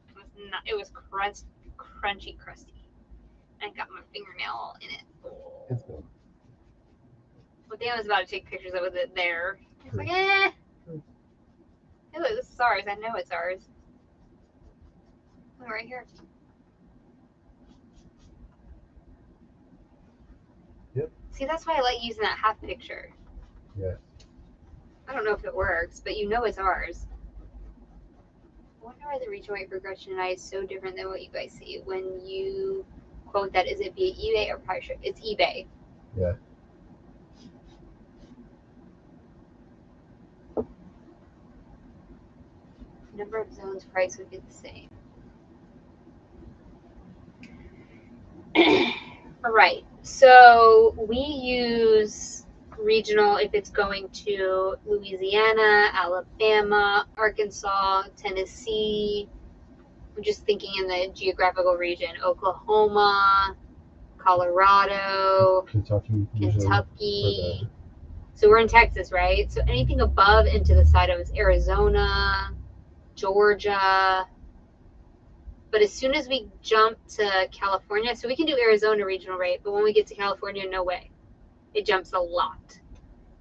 It was not. It was crunchy, crusty. I got my fingernail in it. It's good. Well, Dan was about to take pictures of it there. It's like, eh. Hey, look, this is ours. I know it's ours. Look, right here. Yep. See, that's why I like using that half picture. Yeah. I don't know if it works, but you know it's ours. I wonder why the regional rate for Gretchen and I is so different than what you guys see when you quote that. Is it via eBay or price ship? It's eBay. Yeah. Number of zones, price would be the same. All right. So we use regional if it's going to Louisiana, Alabama, Arkansas, Tennessee. I'm just thinking in the geographical region. Oklahoma, Colorado, Kentucky. Kentucky. So we're in Texas, right? So anything above and to the side of is Arizona, Georgia. But as soon as we jump to California, so we can do Arizona regional rate, but when we get to California, no way. It jumps a lot.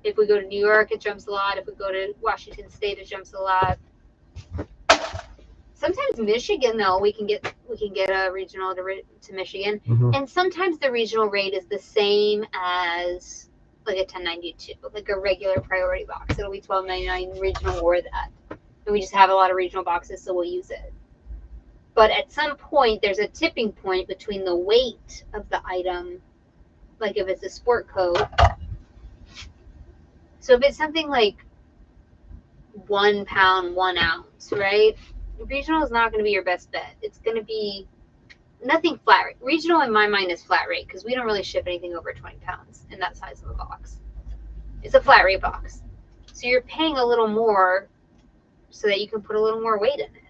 If we go to New York, it jumps a lot. If we go to Washington State, it jumps a lot. Sometimes Michigan, though, we can get a regional to Michigan, and sometimes the regional rate is the same as like a 1092, like a regular priority box. It'll be $12.99 regional or that, and we just have a lot of regional boxes, so we'll use it. But at some point, there's a tipping point between the weight of the item, like if it's a sport coat. So if it's something like 1 pound, 1 ounce, right? Regional is not going to be your best bet. It's going to be nothing flat rate. Regional in my mind is flat rate because we don't really ship anything over 20 pounds in that size of a box. It's a flat rate box. So you're paying a little more so that you can put a little more weight in it.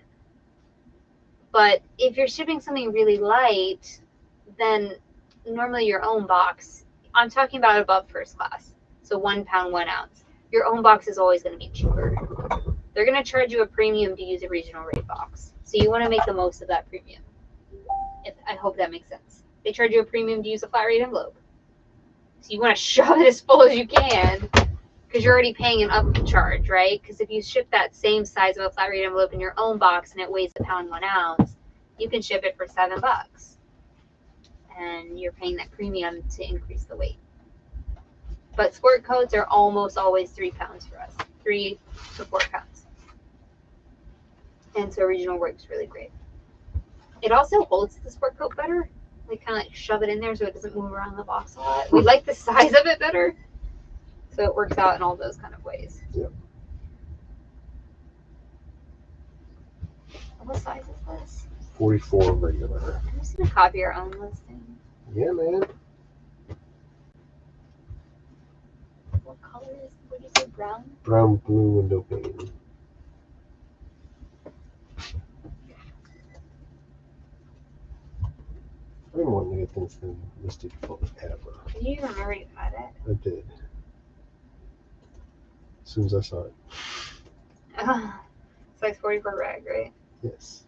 But if you're shipping something really light, then normally your own box, I'm talking about above first class, so 1 pound, 1 ounce, your own box is always going to be cheaper. They're going to charge you a premium to use a regional rate box. So you want to make the most of that premium. I hope that makes sense. They charge you a premium to use a flat rate envelope. So you want to shove it as full as you can because you're already paying an upcharge, right? Because if you ship that same size of a flat rate envelope in your own box and it weighs 1 pound, 1 ounce, you can ship it for $7. And you're paying that premium to increase the weight. But sport coats are almost always 3 pounds for us, 3 to 4 pounds. And so regional works really great. It also holds the sport coat better. We kind of like shove it in there so it doesn't move around the box a lot. We like the size of it better. So it works out in all those kind of ways. Yep. What size is this? 44 regular. I'm just going to copy our own listing. Yeah, man. What color is it? What did you say? Brown? Brown blue window pane. I've been wanting to get things listed forever. Did you even remember you had it? I did. As soon as I saw it. Size 44 rag, right? Yes.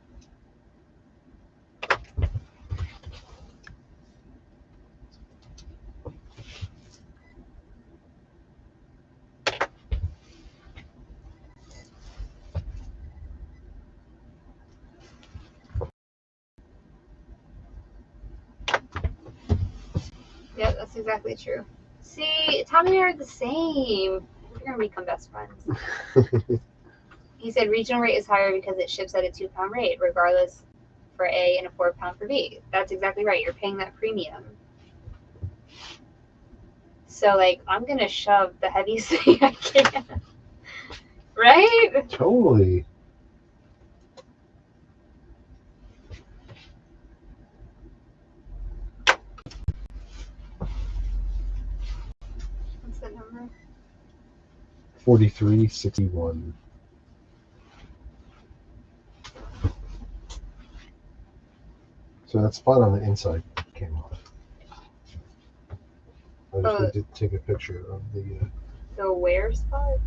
Yep, that's exactly true. See, Tom and I are the same. We're going to become best friends. He said regional rate is higher because it ships at a 2 pound rate, regardless for A and a 4 pound for B. That's exactly right. You're paying that premium. So, like, I'm going to shove the heaviest thing I can. Right? Totally. What's the number? 4361. So that spot on the inside came off. I just need to take a picture of the. The wear spot?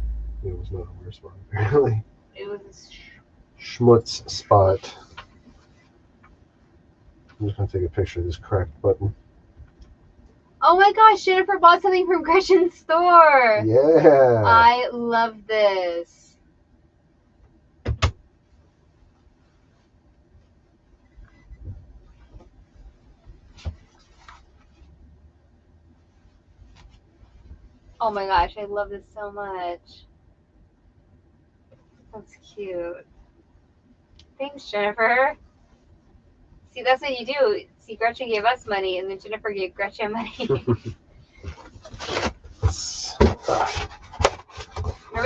It was not a wear spot, apparently. It was Schmutz spot. I'm just going to take a picture of this cracked button. Oh my gosh, Jennifer bought something from Gretchen's store. Yeah. I love this. Oh my gosh, I love this so much. That's cute. Thanks, Jennifer. See, that's what you do. See, Gretchen gave us money, and then Jennifer gave Gretchen money. Remember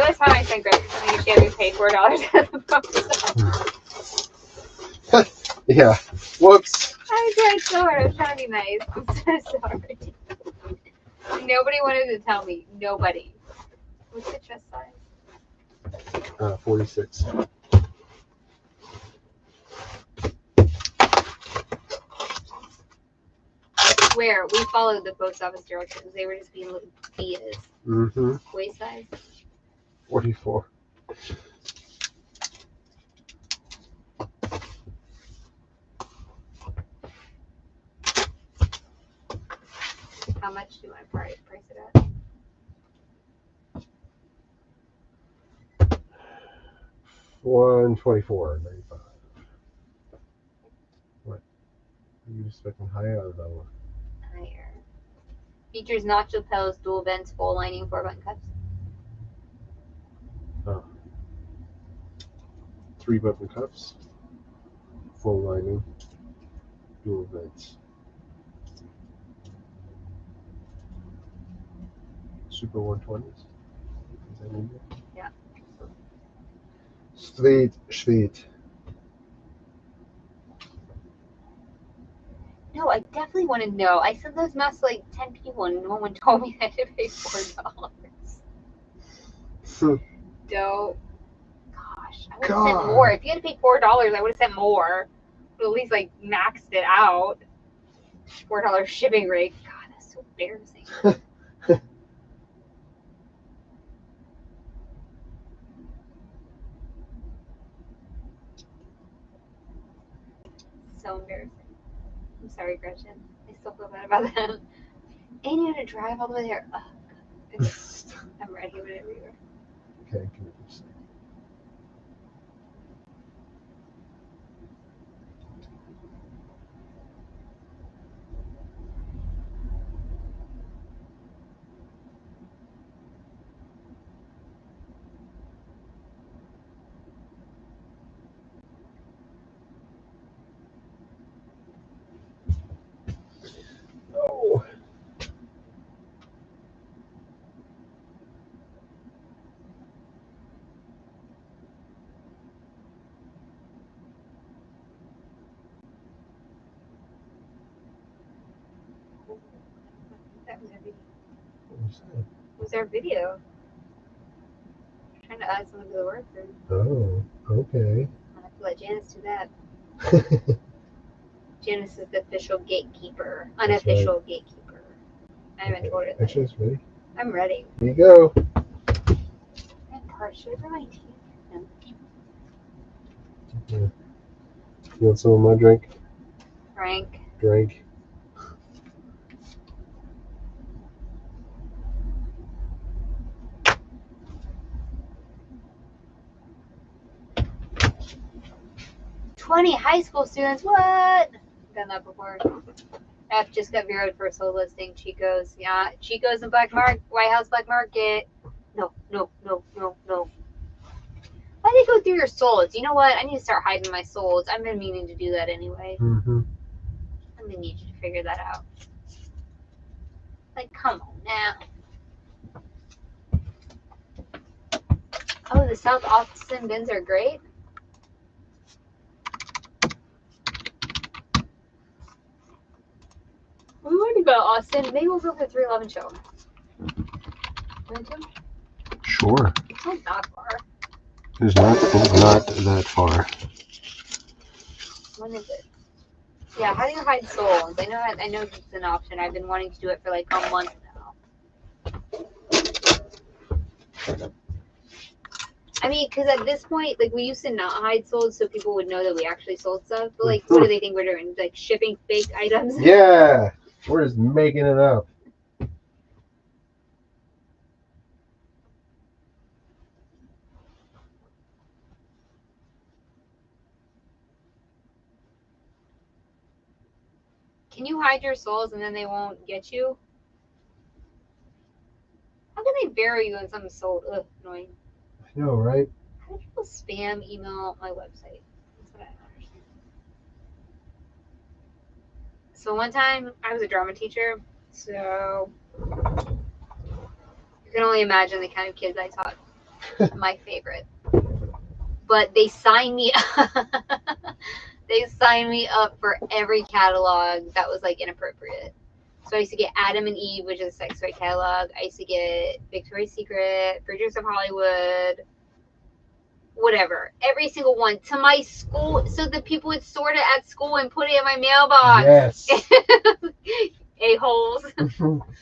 this time I sent Gretchen something and she had me pay $4 at the post office? Yeah. Whoops. I tried so hard. I was trying to be nice. I'm so sorry. Nobody wanted to tell me. Nobody. What's the chest size? 46. Where? We followed the post office directions. They were just being little Dias. Mm-hmm. Waist size? 44. How much do you want to price it at? 124.95. What? Are you expecting higher or lower? Higher. Features notch lapels, dual vents, full lining, 4-button cuffs. Oh. 3-button cuffs. Full lining. Dual vents. Super 120s. Is that in there? Yeah. Sweet. No, I definitely want to know. I sent those masks to like 10 people and no one told me I had to pay $4. Dope. Gosh, I would have sent more. If you had to pay $4, I would have sent more. But at least like maxed it out. $4 shipping rate. God, that's so embarrassing. So embarrassing. I'm sorry, Gretchen. I still feel bad about that. And you had to drive all the way there. Oh, God. I'm ready whenever you are. Okay, can you just say? No. That was our video. What was that? Was our video? I'm trying to add something to the word group. Oh, okay. I'll have to let Janice do that. Janice is the official gatekeeper. Unofficial gatekeeper. I haven't told her that. Pictures ready? I'm ready. Here you go. I'm partially for my teeth. Yeah. You want some of my drink? Frank. Drink. $20 high school students. What? Done that before. F just got zeroed for a sold listing. Chico's. Yeah, Chico's and Black Market. White House Black Market. No. Why they go through your souls? You know what? I need to start hiding my souls. I've been meaning to do that anyway. Mm-hmm. I'm gonna need you to figure that out. Like, come on now. Oh, the South Austin bins are great. We want to go to Austin. Maybe we'll go for the 311 show. Want to? Sure. It's not that far. It's not that far. When is it? Yeah, how do you hide souls? I know it's an option. I've been wanting to do it for like a month now. I mean, because at this point, like, we used to not hide souls so people would know that we actually sold stuff. But, like, what do they think we're doing? Like, shipping fake items? Yeah, we're just making it up. Can you hide your souls and then they won't get you? How can they bury you in something sold? Ugh, annoying. I know, right? How do people spam email my website? That's what I don't understand. So one time I was a drama teacher, so you can only imagine the kind of kids I taught. My favorite. But they signed me they signed me up for every catalog that was like inappropriate. So I used to get Adam and Eve, which is a sex toy catalog. I used to get Victoria's Secret, Bridges of Hollywood, whatever. Every single one to my school, so that people would sort it at school and put it in my mailbox. Yes. A-holes.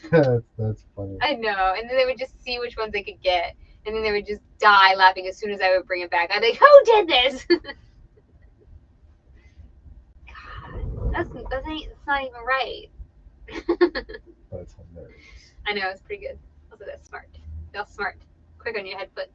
That's funny. I know. And then they would just see which ones they could get. And then they would just die laughing as soon as I would bring it back. I'd be like, who did this? God, it's not even right. That's hilarious. I know, it's pretty good. Also, that's smart. That's smart. Quick on your head foot.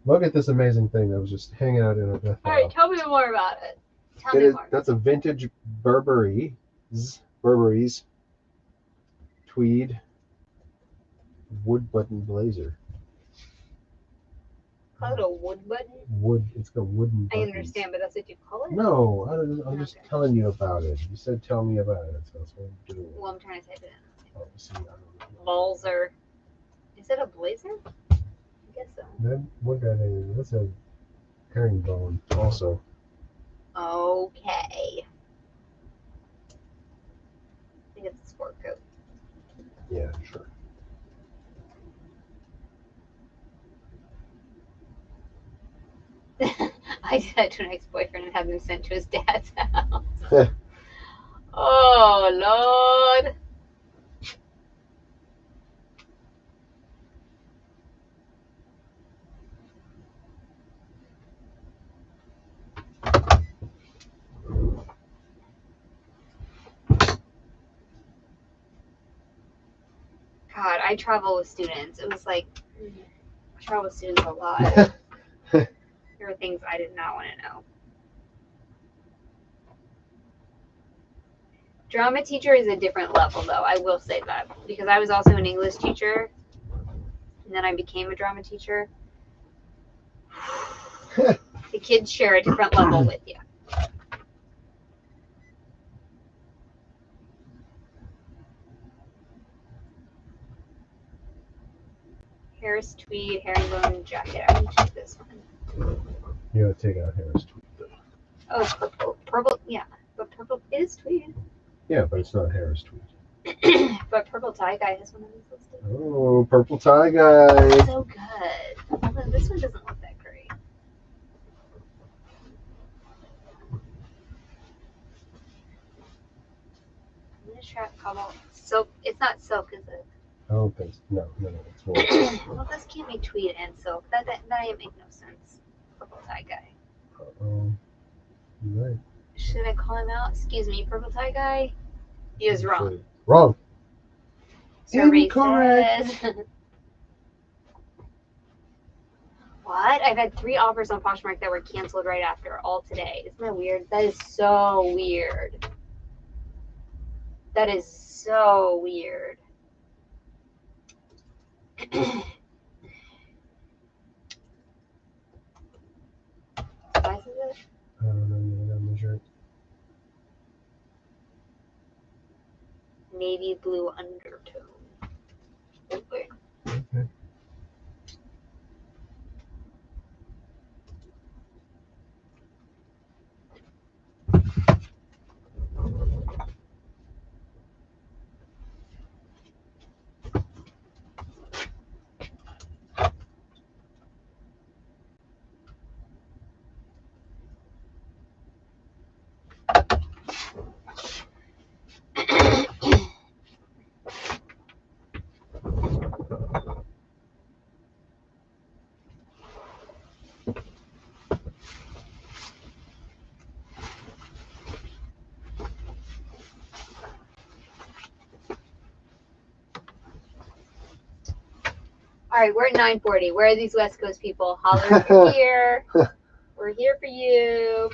Look at this amazing thing that was just hanging out in a file. All right, tell me more about it. Tell me more. That's a vintage Burberry's tweed wood button blazer. Call it a wood button? Wood. It's got wooden buttons. I understand, but that's what you call it? No, I'm just Okay. telling you about it. You said tell me about it, so that's what I'm doing. Well, I'm trying to type it in. Oh, see, I don't know. Balzer. Is it a blazer? I guess so. Then what that is? That's a herringbone, also. Okay. I think it's a sport coat. Yeah, sure. I did that to an ex-boyfriend and had them sent to his dad's house. Oh, Lord. God, I travel with students. It was like, I travel with students a lot. There were things I did not want to know. Drama teacher is a different level, though. I will say that. Because I was also an English teacher. And then I became a drama teacher. The kids share a different level with you. Harris tweed, herringbone jacket. I'm gonna check this one. You gotta take out Harris tweed, though. Oh, purple. Purple, yeah. But purple is tweed. Yeah, but it's not Harris tweed. But purple tie guy has one of these listed. Oh, purple tie guy. So good. Although this one doesn't look that great. I'm gonna try cobalt. Silk. It's not silk, is it? I don't think so. No, it's more. Well, this can't be tweed and silk. That ain't make no sense. Purple tie guy. Uh-oh. You're right. Should I call him out? Excuse me, purple tie guy. He is wrong. Wrong. Survey Incorrect. says- What? I've had 3 offers on Poshmark that were canceled right after, all today. Isn't that weird? That is so weird. That is so weird. What size is it? I don't know. You gotta measure it. navy blue undertone. Okay. Okay. All right, we're at 9:40. Where are these West Coast people? Holler if you're here. We're here for you.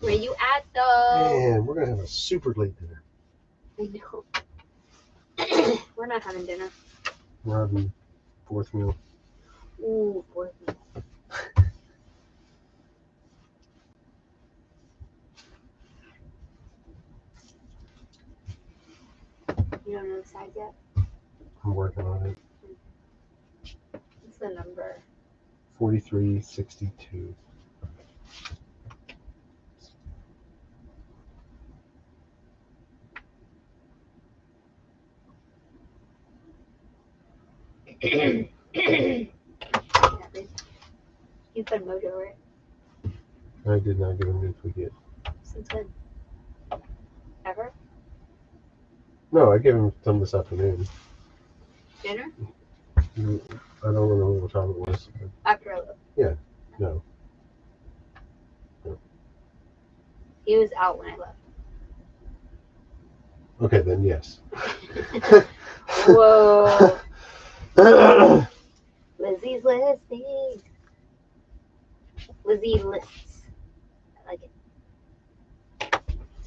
Where you at, though? Man, we're gonna have a super late dinner. I know. We're not having dinner. We're having fourth meal. Ooh, boy. You don't know the size yet? I'm working on it. What's the number? 4362. You put Mojo, right? I did not get a new tweet yet. Since when? Ever? No, I gave him some this afternoon. Dinner? I don't remember what time it was. After I left. Yeah, no. He was out when I left. Okay, then yes. Whoa. Lizzie's listing. Lizzie lists. I like it.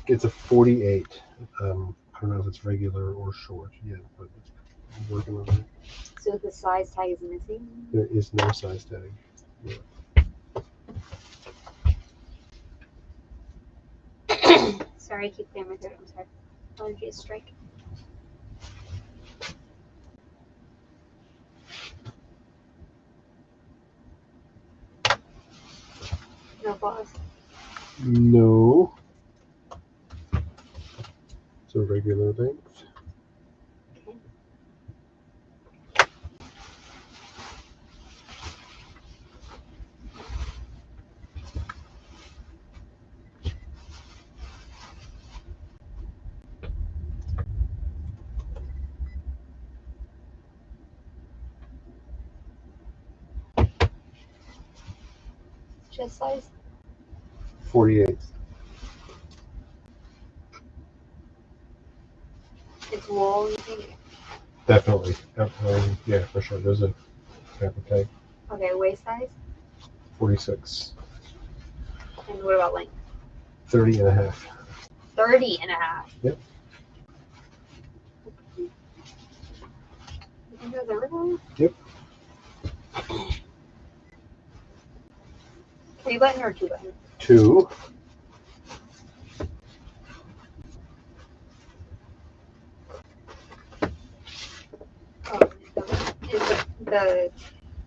It's a 48. I don't know if it's regular or short yet, but I'm working on it. So the size tag is missing? There is no size tag. Sorry, I keep clearing my throat. I'm sorry. Allergy is striking. No pause. No. It's a regular length. Okay. Chest size? 48. It's wool, you think? Definitely. Yeah, for sure. There's a camper tag. Okay, waist size? 46. And what about length? 30 and a half. 30 and a half. Yep. You think that's everything? Yep. 3 button or 2 button? 2. Oh, is the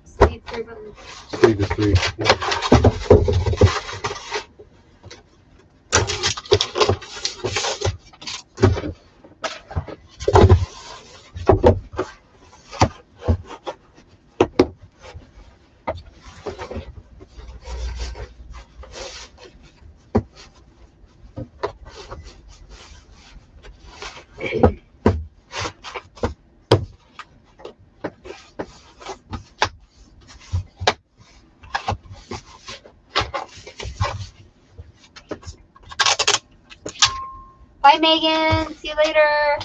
sleeve 3 button? Sleeve is 3. Yeah. Bye, Megan. See you later.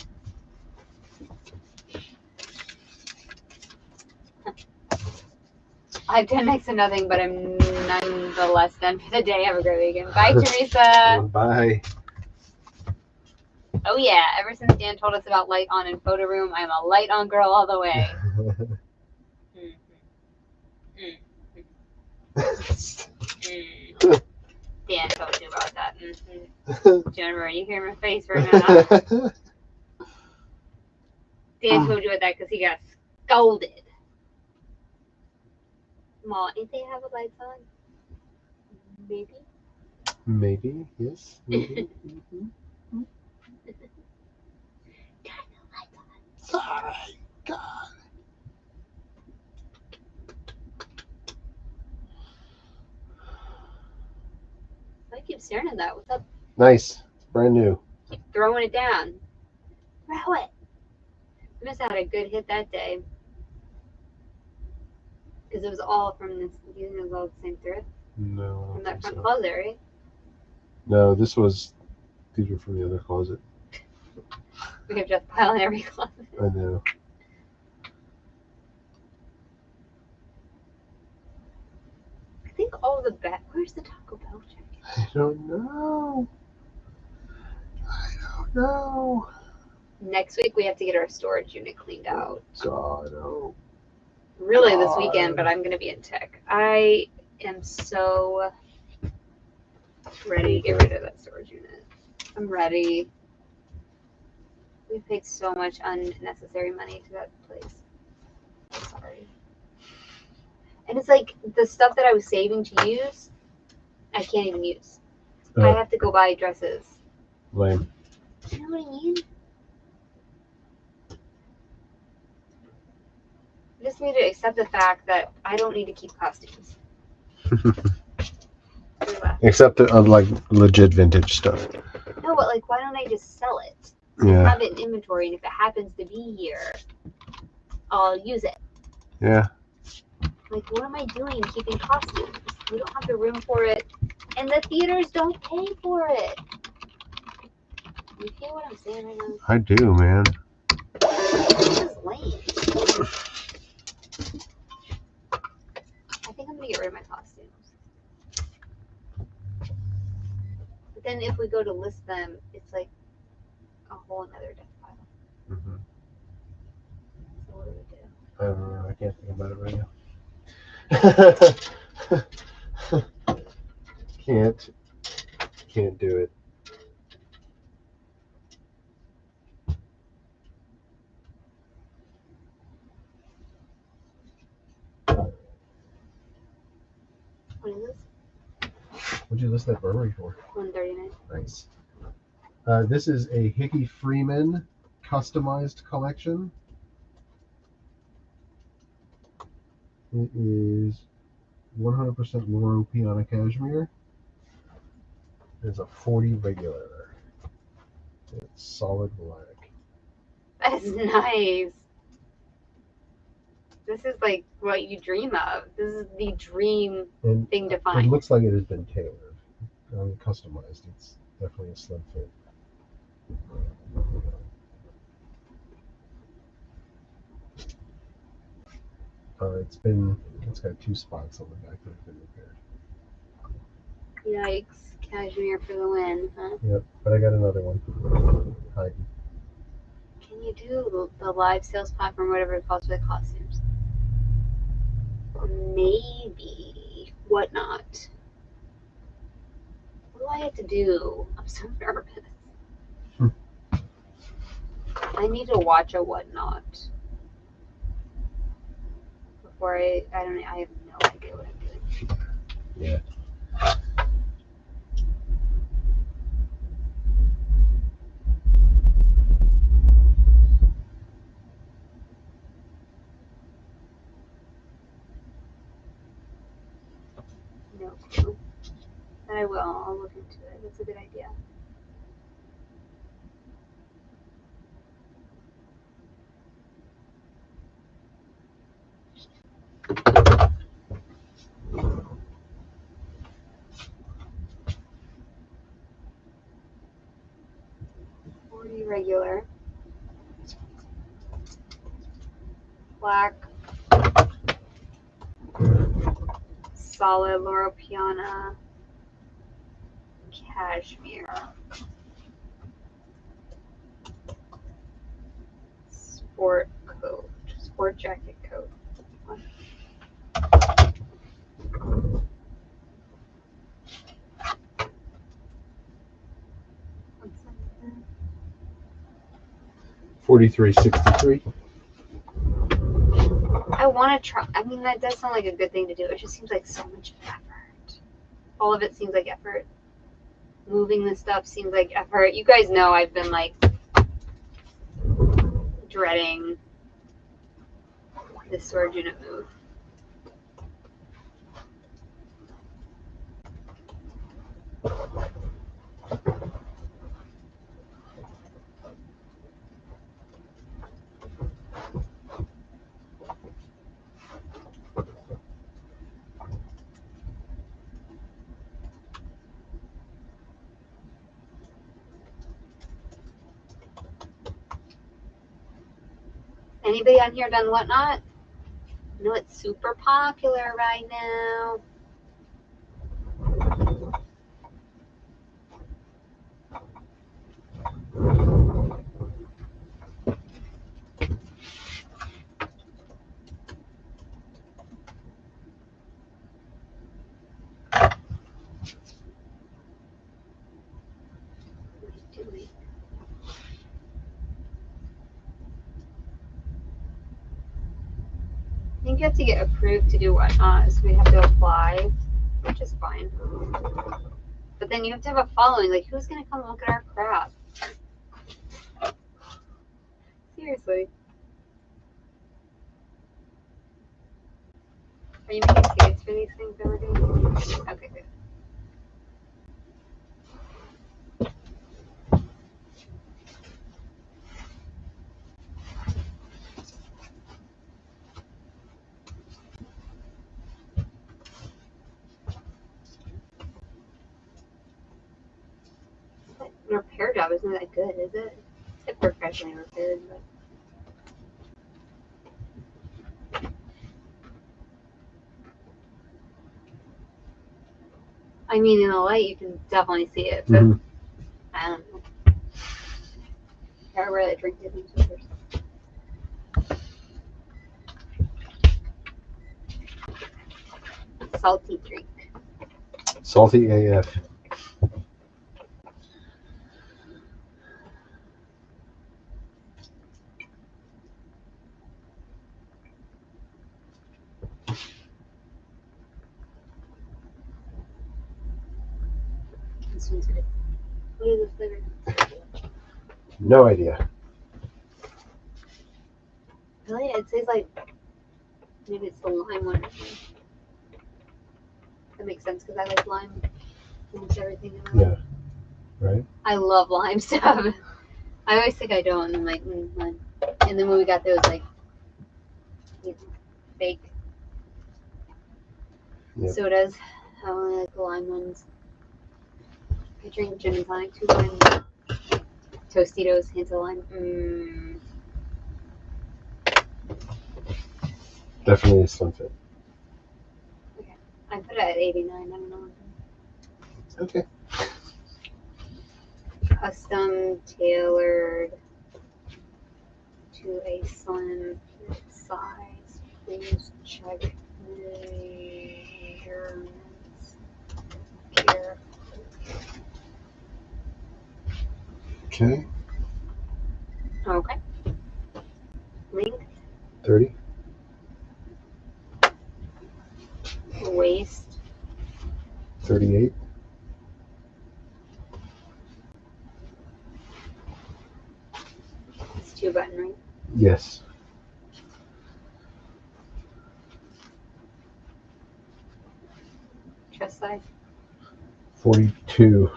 I've done next to nothing, but I'm nonetheless done for the day. Have a great weekend. Bye, Teresa. Bye. Oh, yeah. Ever since Dan told us about light on in photo room, I'm a light on girl all the way. Dan told you about that. Jennifer, you hear my face right now. See, I told you about that because he got scolded. Ma, ain't they have the lights on? Maybe. Maybe, yes. Maybe. Turn the lights on. Sorry, God. I keep staring at that. What's up? Nice. Brand new. Keep throwing it down. Throw it. I must have had a good hit that day. Because it was all from this. You think it was all the same thread? No, I don't From that think front so. closet, right? No, these were from the other closet. We have just pile in every closet. I know. I think all the where's the Taco Bell chicken? I don't know. Next week we have to get our storage unit cleaned out. God, oh. Really this weekend, but I'm gonna be in tech. I am so ready to get rid of that storage unit. I'm ready. We paid so much unnecessary money to that place. I'm sorry. And it's like the stuff that I was saving to use, I can't even use. I have to go buy dresses. Lame. You know what I mean? I just need to accept the fact that I don't need to keep costumes. Except the like legit vintage stuff. No, but like, why don't I just sell it? Yeah. Have it in inventory, and if it happens to be here, I'll use it. Yeah. Like, what am I doing keeping costumes? We don't have the room for it, and the theaters don't pay for it. You hear what I'm saying right now? I do, man. This is lame. I think I'm gonna get rid of my costumes. But then if we go to list them, it's like a whole another death pile. Mm-hmm. So what do we do? I don't know. I can't think about it right now. Can't do it. What is this? What'd you list that Burberry for? $139. Nice. This is a Hickey Freeman customized collection. It is 100% Loro Piana Cashmere. There's a 40 regular. It's solid black. That's nice. This is like what you dream of. This is the dream And thing to it find. looks like it has been tailored. Customized. It's definitely a slim fit. It's got 2 spots on the back that have been repaired. Yikes. Cashmere for the win, huh? Yep, but I got another one. Hiding. Can you do the live sales platform, whatever it calls for the costumes? Maybe. Whatnot. What do I have to do? I'm so nervous. I need to watch a Whatnot. Before I have no idea what I'm doing. Yeah. No clue. But I will. I'll look into it. That's a good idea. Regular. Black. Solid Loro Piana. Cashmere. Sport coat. Sport jacket coat. $43.63. I want to try. I mean, that does sound like a good thing to do. It just seems like so much effort. All of it seems like effort. Moving this stuff seems like effort. You guys know I've been like dreading this storage unit move. Anybody on here done Whatnot? I know it's super popular right now. What are you doing? I think you have to get approved to do Whatnot, so we have to apply, which is fine. But then you have to have a following. Like, who's gonna come look at our crap? Seriously. Are you making skates for these things that we're doing? Okay, good. That repair job isn't that good, is it? It's professionally repaired, but. I mean, in the light, you can definitely see it, but I don't know. I really drink it into it. Salty drink. Salty AF. This one's good. What is the flavor? No idea. Really? It tastes like maybe it's the lime one. That makes sense because I like lime almost everything in my life. Yeah. Right? I love lime stuff. I always think I don't, and then like, and then when we got those like, you know, fake sodas, I only like the lime ones. I drink gin and tonic 2 times. Tostitos, hints of lime. Definitely a slim fit. Okay, I put it at 89. I don't know. Okay. Custom tailored to a slim fit size. Please check measurements carefully. Okay. Okay. Length, 30. waist, 38. it's 2 button, right? Yes. Chest size, 42.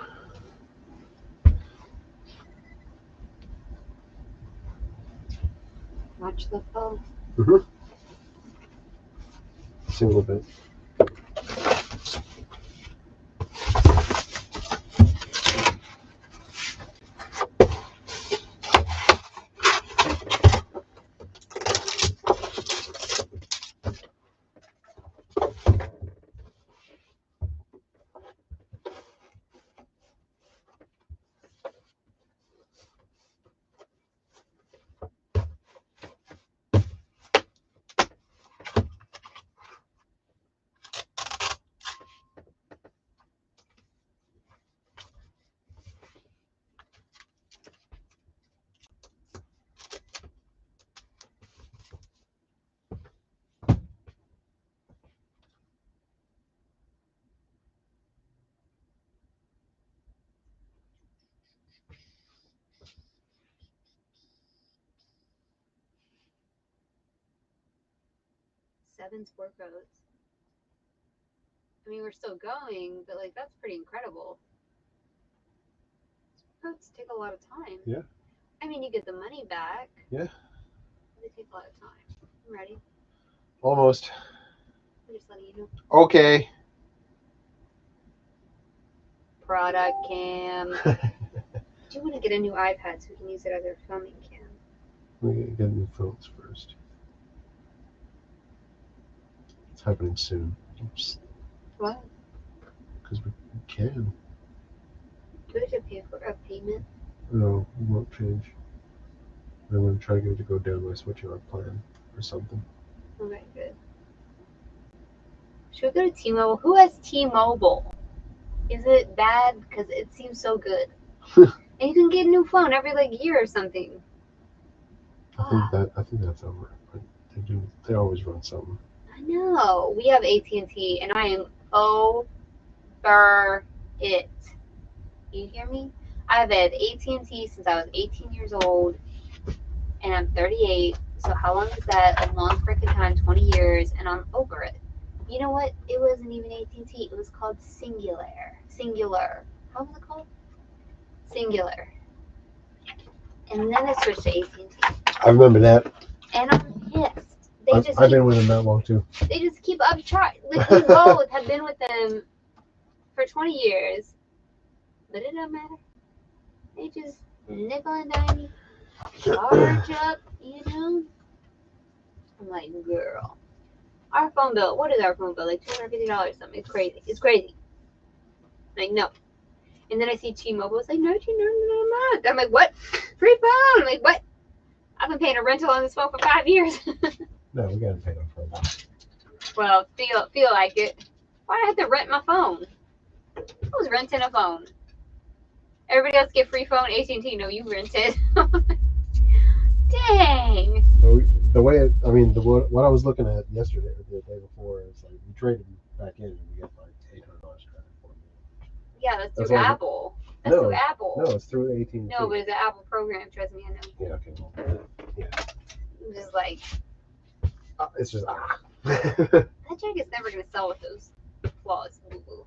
watch the phone. Single bit. 7 sport coats. I mean, we're still going, but like that's pretty incredible. Coats take a lot of time. Yeah. I mean, you get the money back. Yeah. They take a lot of time. I'm ready. Almost. I'm just letting you know. Okay. Product cam. I do want to get a new iPad so we can use it as our filming cam. We get new phones first. It's happening soon. Oops. What? Because we can. Do we have to pay for a payment? No, it won't change. I'm going to try to get it to go down by switching our plan or something. Okay, good. Should we go to T-Mobile? Who has T-Mobile? Is it bad? Because it seems so good. And you can get a new phone every like year or something. I think that's over. But they always run something. I know. We have AT&T and I am over it. You hear me? I've had AT&T since I was 18 years old and I'm 38. So how long is that? A long freaking time, 20 years, and I'm over it. You know what? It wasn't even AT&T. It was called Singular. How was it called? Singular. And then I switched to AT&T. I remember that. And I'm pissed. I've been with them that long too. They just keep up trying. Like we both have been with them for 20 years. But it don't matter. They just nickel and dime you. Charge up, you know? I'm like, girl. Our phone bill, what is our phone bill? Like $250 something. It's crazy. It's crazy. Like, no. And then I see T-Mobile. It's like $19.99 a month. I'm like, what? Free phone? I'm like, what? I've been paying a rental on this phone for 5 years. No, we got to pay them for that. Well, feel like it. Why do I have to rent my phone? I was renting a phone. Everybody else get free phone. AT&T, no, you rented. Dang. So the way what I was looking at yesterday or the day before is like we traded back in and we got like $800 credit for it. Yeah, that's through Apple. That's through Apple. No, it's through AT&T. No, but it's an Apple program. Trust me, I know. Yeah, okay. Well, yeah. I'm just like. It's just That jacket's never gonna sell with those flaws. Boo-boo.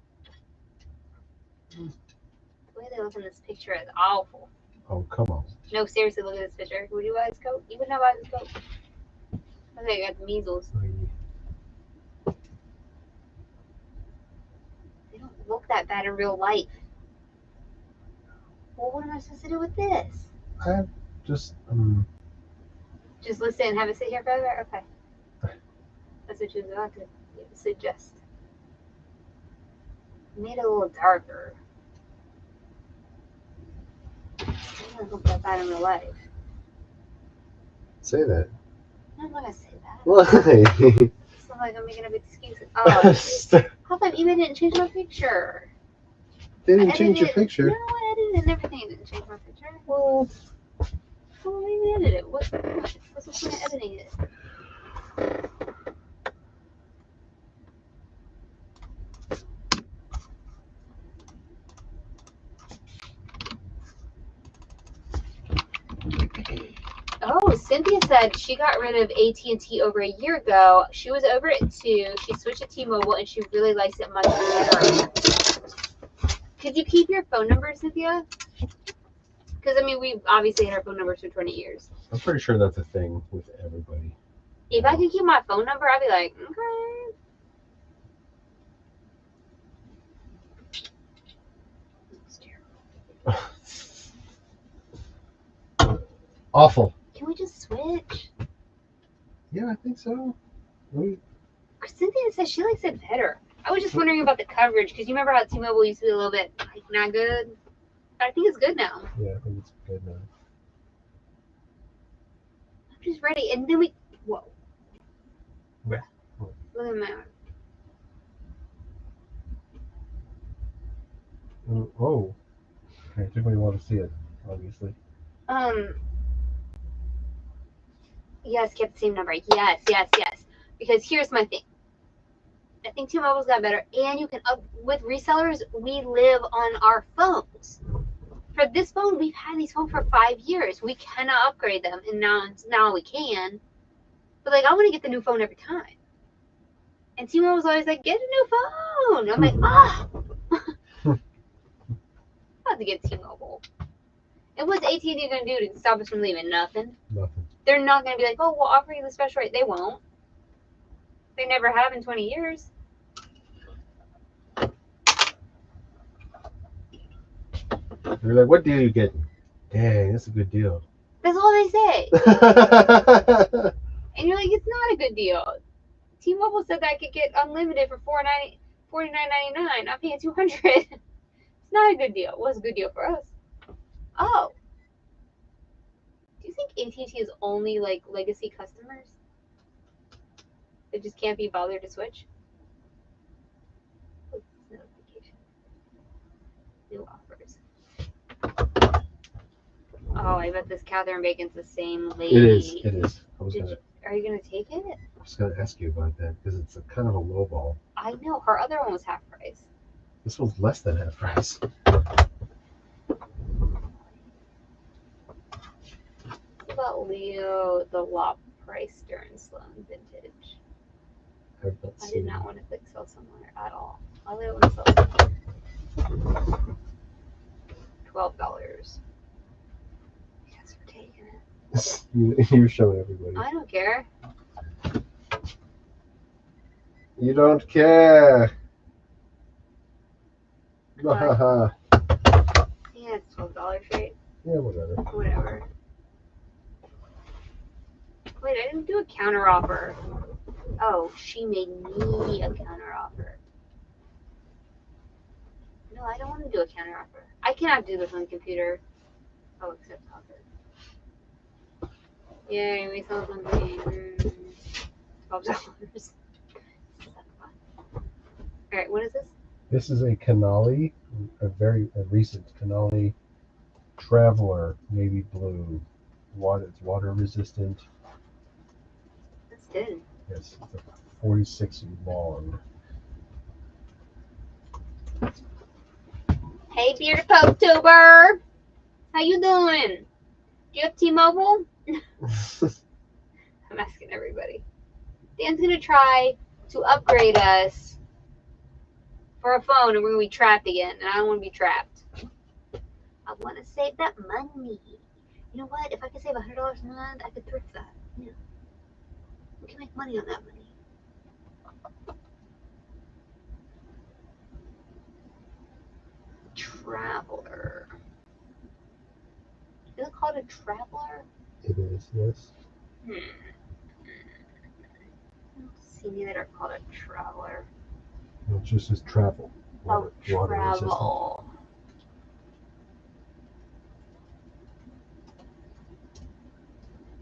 The way they look in this picture is awful. Oh, come on. No, seriously, look at this picture. Would you buy this coat? You would not buy this coat. I think I got the measles. They don't look that bad in real life. Well, what am I supposed to do with this? I just Just listen and have it sit here forever? Okay. That's what you was about to suggest. Made it a little darker. It doesn't look that bad in real life. say that. I'm not gonna say that. Why? It's not like I'm making up excuses. Oh, how come eBay didn't change my picture? They didn't change your picture. No, I edited it and everything. It didn't change my picture. Well, maybe edit it. What's the point of editing it? Oh, Cynthia said she got rid of AT&T over a year ago. She was over it too. She switched to T-Mobile and she really likes it much better. Could you keep your phone number, Cynthia? Because, I mean, we've obviously had our phone numbers for 20 years. I'm pretty sure that's a thing with everybody. If I could keep my phone number, I'd be like, okay. It's terrible. Awful. Can we just switch? Yeah, I think so. Cynthia says she likes it better. I was just wondering about the coverage because you remember how T-Mobile used to be a little bit like not good. But I think it's good now. Yeah, I think it's good now. I'm just ready, and then we. Whoa. Yeah. Look at that. Oh. Okay, I think we want to see it, obviously. Yes, kept the same number. Yes. Because here's my thing. I think T-Mobile's got better, and you can with resellers. We live on our phones. For this phone, we've had these phones for 5 years. We cannot upgrade them, and now we can. But like, I want to get the new phone every time. And T-Mobile was always like, get a new phone. I'm like, ah. I'm about to get T-Mobile. And what's AT&T going to do to stop us from leaving? Nothing. Nothing. They're not going to be like, oh, we'll offer you the special rate. They won't. They never have in 20 years. They're like, what deal are you getting? Dang, that's a good deal. That's all they say. And you're like, it's not a good deal. T-Mobile said that I could get unlimited for $49.99. I'm paying $200. It's not a good deal. It was a good deal for us. Oh. Do you think AT&T is only like legacy customers? They just can't be bothered to switch? Notification. New offers. Oh, I bet this Catherine Bacon's the same lady. It is. It is. Are you gonna take it? I was gonna ask you about that because it's a kind of a low ball. I know her other one was half price. This one's less than half price. What about Leo the Lop Price Stern Sloan vintage? I did not want to click sell somewhere at all. Why would I want to sell somewhere? $12. Yes, we're taking it. You're showing everybody. I don't care. You don't care. Yeah, it's $12 rate. Yeah, whatever. Whatever. Wait, I didn't do a counter offer. Oh, she made me a counter offer. No, I don't want to do a counter offer. I cannot do this on the computer. Oh, except offer. Yay, we sold something. $12. Alright, what is this? This is a Canali, a recent Canali Traveler navy blue. It's water resistant. That's good. Yes, it's a 46 long. Hey, Beard Poketuber! How you doing? Do you have T-Mobile? I'm asking everybody. Dan's gonna try to upgrade us for a phone, and we're gonna be trapped again, and I don't want to be trapped. I want to save that money. You know what? If I could save $100 a month, I could thrift that. Yeah. We can make money on that money. Traveler. Is it called a Traveler? It is, yes. I don't see any that are called a Traveler. No, it just says travel. Water travel.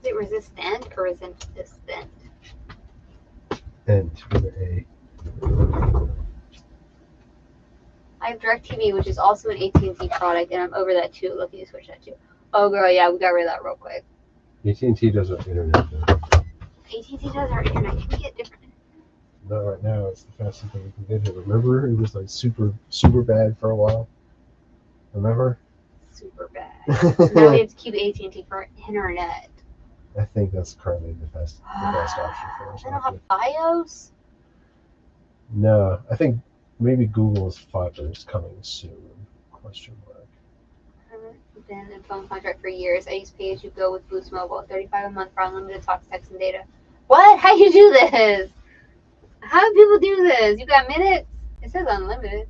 Is it resistant or resistant? And with a. I have DirecTV, which is also an AT&T product, and I'm over that too. Looking to switch that too. Oh girl, yeah, we got rid of that real quick. AT&T does our internet though. AT&T does our internet. Can we get different? Not right now. It's the fastest thing we can get here. Remember, it was like super bad for a while. Remember? Super bad. Now we have to keep AT&T for internet. I think that's currently the best option for us. They don't have BIOS? No, I think maybe Google's fiber is coming soon. Question mark. Been in phone contract for years. I use pay as you go with Boost Mobile. $35 a month for unlimited talks, text, and data. What? How do you do this? How do people do this? You got minutes? It says unlimited.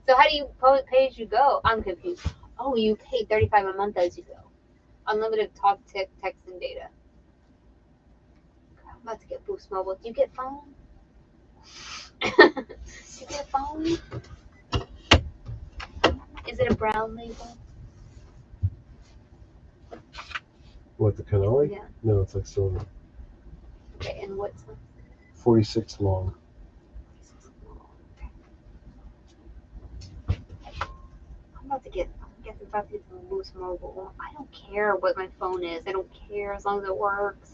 So how do you pay as you go? I'm confused. Oh, you pay $35 a month as you go. Unlimited talk, text, and data. I'm about to get Boost Mobile. Do you get phone? Do you get a phone? Is it a brown label? What, the Canali? Yeah. No, it's like silver. Okay, and what's the 46 long. I'm about to get Boost Mobile. I don't care what my phone is. I don't care as long as it works.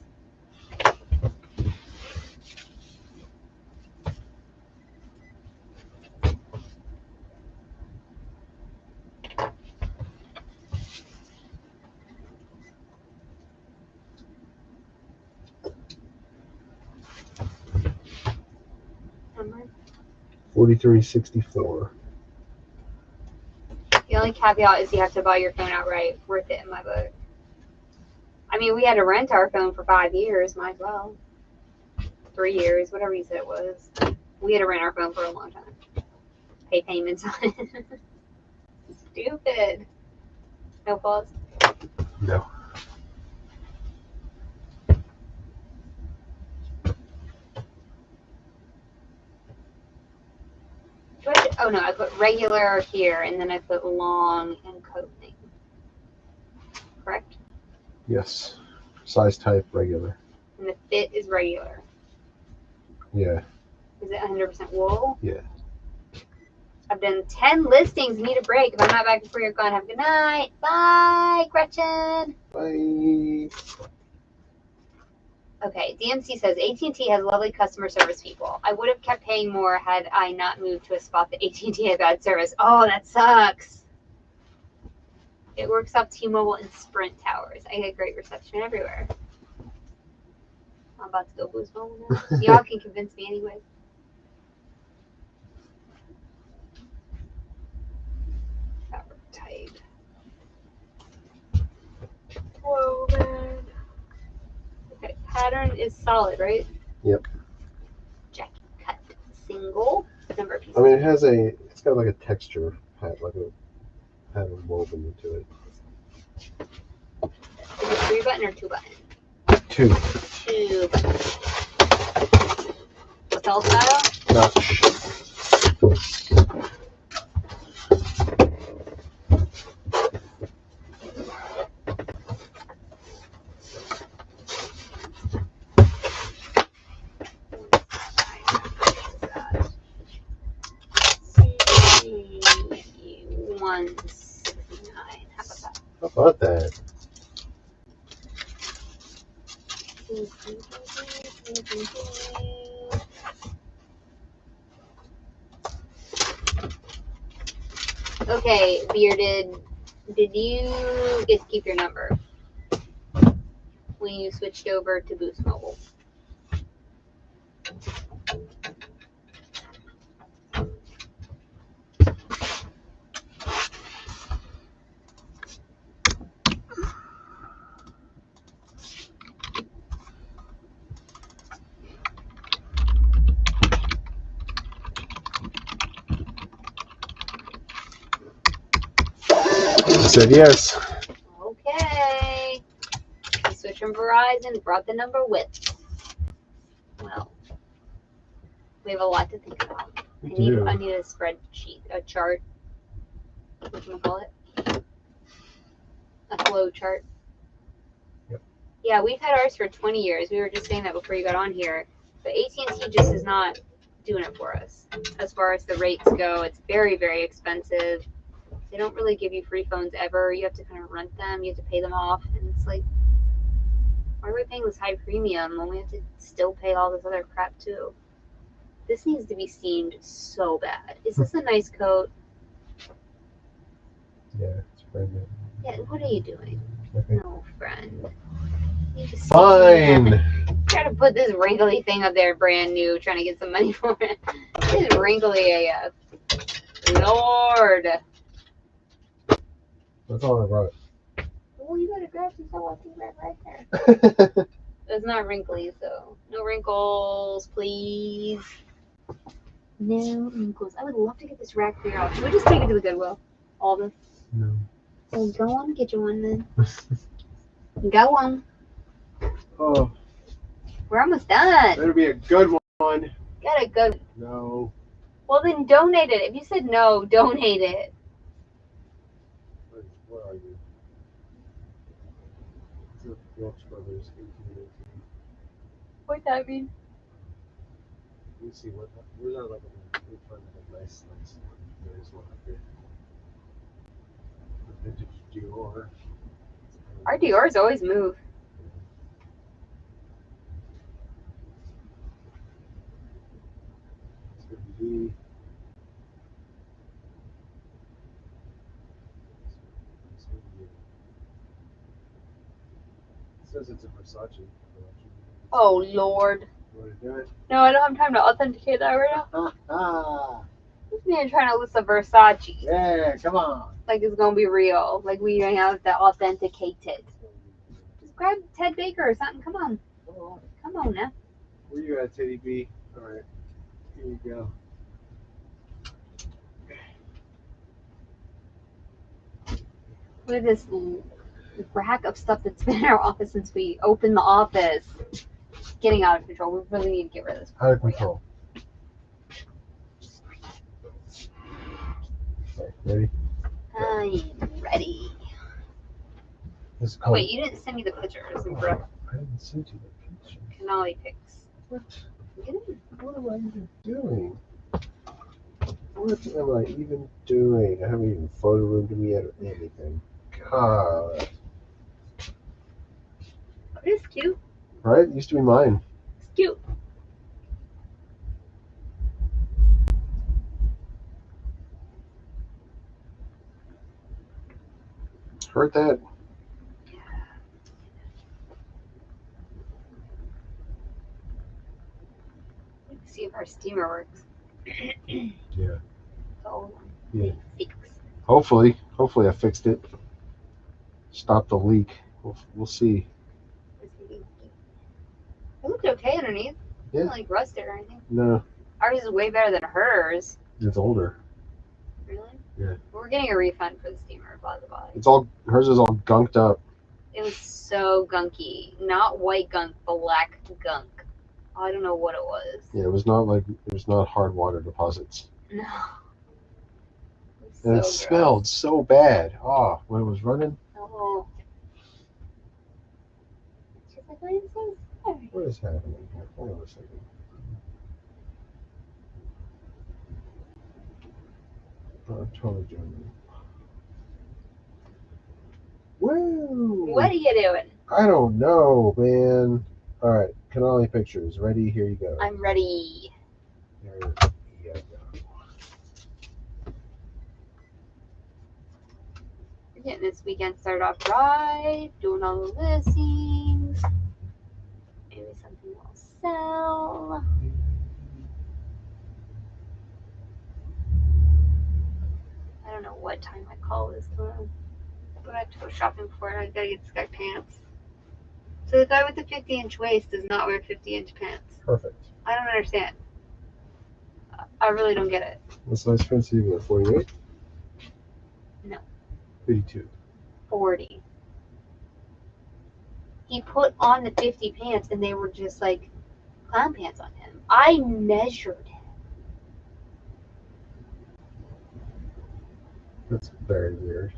$43.64. The only caveat is you have to buy your phone outright. Worth it in my book. I mean, we had to rent our phone for 5 years. Might as well. 3 years, whatever you said it was. We had to rent our phone for a long time. Pay payments on it. Stupid. No pause? No. Oh no, I put regular here and then I put long and coat name. Correct? Yes. Size type regular. And the fit is regular. Yeah. Is it 100% wool? Yeah. I've done 10 listings. Need a break. If I'm not back before you're gone, have a good night. Bye, Gretchen. Bye. Okay, DMC says AT&T has lovely customer service people. I would have kept paying more had I not moved to a spot that AT&T had bad service. Oh, that sucks. It works off T-Mobile and Sprint towers. I get great reception everywhere. I'm about to go Boost Mobile now. Y'all can convince me anyway. Fabric type. Whoa, man. Okay, pattern is solid, right? Yep. Jacket cut single. Number of pieces. I mean, it's got like a texture, like a pattern woven into it. Is it 3 button or 2 button? 2. 2 button. Hotel style? Notch. $169. How about that? How about that? Okay, Bearded, did you get to keep your number when you switched over to Boost Mobile? I said yes. Okay. You switched from Verizon, brought the number with. Well, we have a lot to think about. I need a spreadsheet, a chart. What can we call it? A flow chart. Yep. Yeah, we've had ours for 20 years. We were just saying that before you got on here. But AT&T just is not doing it for us. As far as the rates go, it's very, very expensive. They don't really give you free phones ever. You have to kind of rent them. You have to pay them off. And it's like, why are we paying this high premium when we have to still pay all this other crap too? This needs to be steamed so bad. Is this a nice coat? Yeah, it's very good. Yeah, what are you doing? Okay. No, friend. You just Fine. try to put this wrinkly thing up there brand new, trying to get some money for it. It's wrinkly AF. Lord. That's all I brought. Well, you better grab some salt right there. It's not wrinkly, so no wrinkles, please. No wrinkles. I would love to get this rack clear out. Should we just take it to the Goodwill? All of this? No. Well, go on, get you one then. Go on. Oh, We're almost done. better be a good one. Got a good. No. Well, then donate it. If you said no, donate it. Where are you? It's the Brooks Brothers 1818. What's that mean? Let me see where's our like we find a nice one. There's one up here. The vintage Dior. Our Dior's always move. It's gonna be it says it's a Versace collection. Oh, Lord. You want to do it? No, I don't have time to authenticate that right now. Ah. This man trying to list a Versace. Yeah, come on. Like it's gonna be real. Like we don't have to authenticate it. Just grab Ted Baker or something. Come on. Come on now. Where you at, Teddy B? All right, here you go. Look at this rack of stuff that's been in our office since we opened the office. It's getting out of control. We really need to get rid of this. Out of control. Okay, ready? I'm ready. This Oh, wait, you didn't send me the pictures. I didn't send you the picture. Canali pics. What? Get in. What am I even doing? What am I even doing? I haven't even photo roomed me out of anything. God. It is cute. Right? It used to be mine. It's cute. Heard that? Let's see if our steamer works. Yeah. So, Yeah. fix. Hopefully I fixed it. Stop the leak. We'll see. It looked okay underneath. It Yeah. wasn't like rusted or anything. No, Ours is way better than hers. it's older. Really? Yeah. We're getting a refund for the steamer, by the by. It's all hers is all gunked up. It was so gunky. Not white gunk, black gunk. I don't know what it was. Yeah, it was not hard water deposits. No. And it smelled so bad. Oh, when it was running. Oh. She's like, I'm so sorry. What is happening here? Hold on a second. Oh, I'm totally joking. Woo! What are you doing? I don't know, man. All right, Canali pictures. Ready? Here you go. I'm ready. There you go. We're getting this weekend started off right. Doing all the listings. Maybe something will sell. I don't know what time my call is tomorrow. But I have to go shopping before and I gotta get this guy pants. So the guy with the 50-inch waist does not wear 50-inch pants. Perfect. I don't understand. I really don't get it. What size pants do you wear? 48? No. 52. 40. He put on the 50 pants and they were just like clown pants on him. I measured him. That's very weird.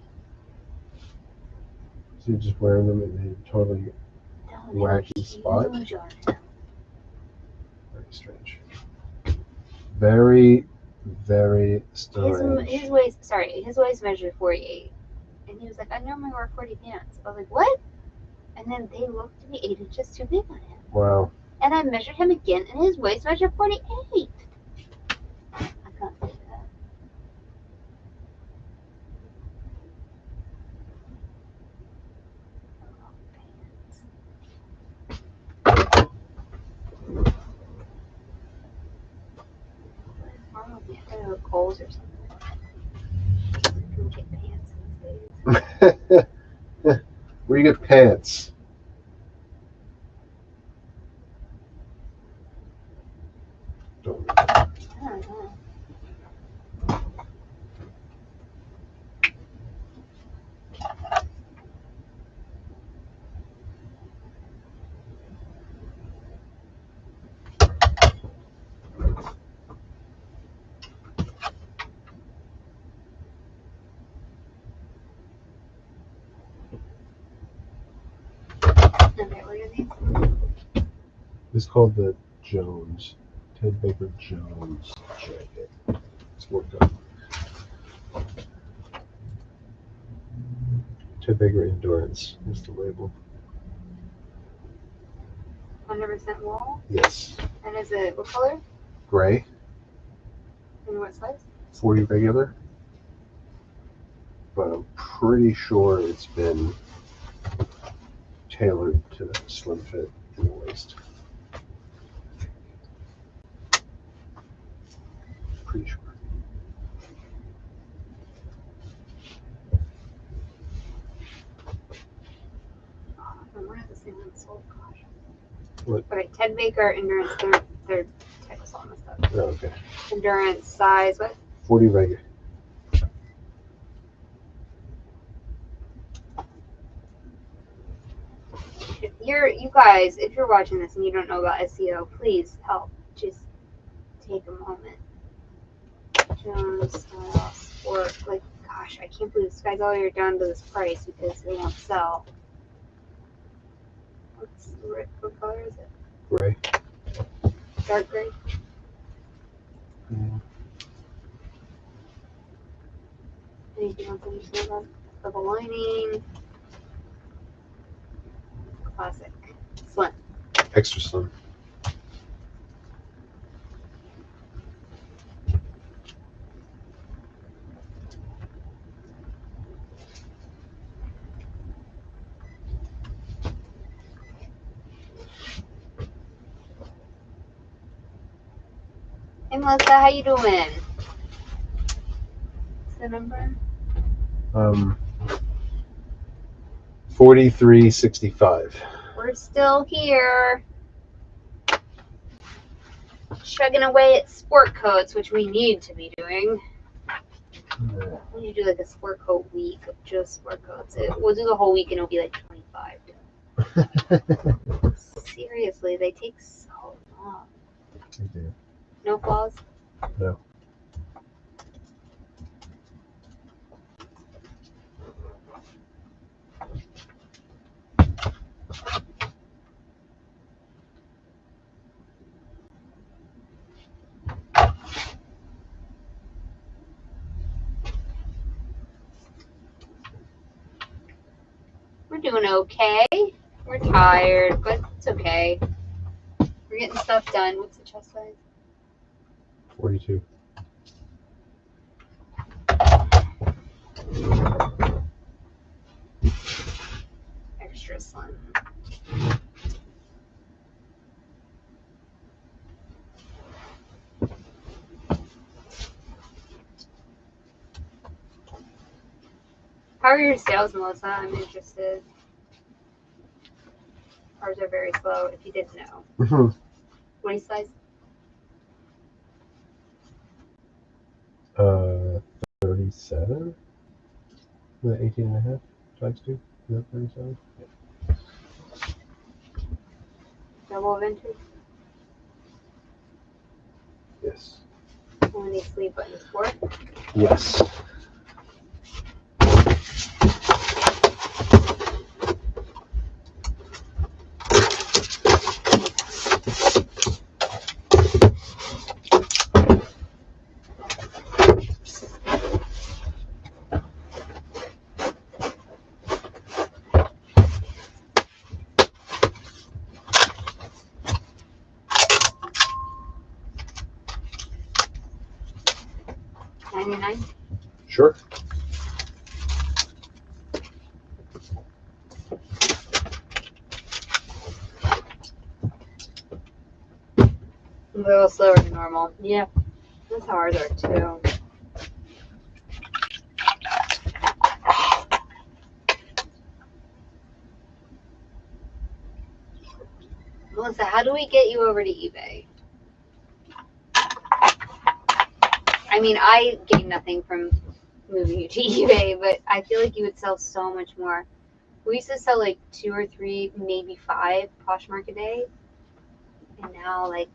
So you're just wearing them in a totally wacky spot? Very strange. Very, very strange. His waist measured 48. And he was like, I normally wear 40 pants. I was like, what? And then they looked to be 8 inches too big on him. Wow. And I measured him again, and his waist measured 48. I can't do that. I don't know, Kohl's or something. Go get pants these days. Where you get pants? Don't. I don't know. Okay, what are these? It's called the Jones. Ted Baker Jones jacket. It's worked up. Ted Baker Endurance is the label. 100% wool? Yes. And is it what color? Gray. And what size? 40 regular. But I'm pretty sure it's been tailored to slim fit in the waist. Pretty sure. sold. Gosh. What? Okay, Ted Baker, endurance, third text on this stuff. Oh, okay. Endurance, size, what? 40 regular. You guys, if you're watching this and you don't know about SEO, please help. Just take a moment. Jones, style, sport. Like, gosh, I can't believe this guy's all you're down to this price because they won't sell. What color is it? Gray. Dark gray. Mm. Anything else I need to know about? Double lining. Classic. Slim. Extra slim. Hey Melissa, how you doing? What's the number? 43.65. We're still here. Chugging away at sport coats, which we need to be doing. We need to do like a sport coat week of just sport coats. We'll do the whole week and it'll be like 25. Seriously, they take so long. They do. No flaws? No. We're doing okay. We're tired, but it's okay. We're getting stuff done. What's the chest size? 42. Extra slim. How are your sales, Melissa? I'm interested. Ours are very slow, if you didn't know. Mm-hmm. What size? 37? Is that 18 and a half times 2? Is that 37? Double vintage? Yes. How many sleeve buttons? 4? Yes. $99? Sure. A little slower than normal. Yeah. That's how ours are too. Melissa, how do we get you over to eBay? I mean, I gain nothing from moving you to eBay, but I feel like you would sell so much more. We used to sell like 2 or 3, maybe 5 Poshmark a day. And now like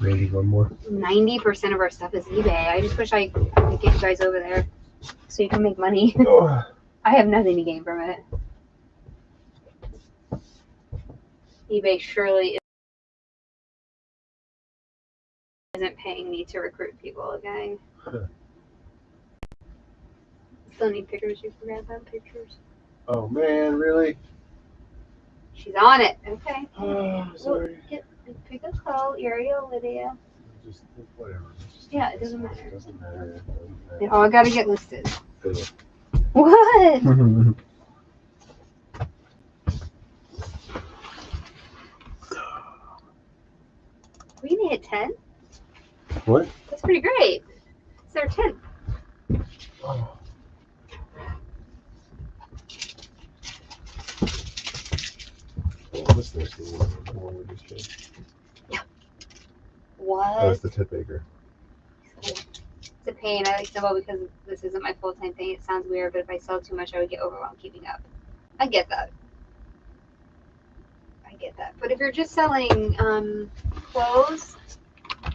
Maybe one more. 90% of our stuff is eBay. I just wish I could get you guys over there so you can make money. Oh. I have nothing to gain from it. eBay surely isn't paying me to recruit people, okay? Still need pictures. You forgot about pictures. Oh man, really? She's on it. Okay. Oh, sorry. Pick a color, Ariel, Lydia. Just whatever. Yeah, it doesn't matter. It doesn't matter. It doesn't matter. They all gotta get listed. Yeah. What? We gonna hit 10? What? That's pretty great. It's our 10. nice. The one we just did. What? Oh, it's the tip acre. It's a pain. I like Symbol because this isn't my full-time thing. It sounds weird, but if I sell too much, I would get overwhelmed keeping up. I get that. But if you're just selling clothes,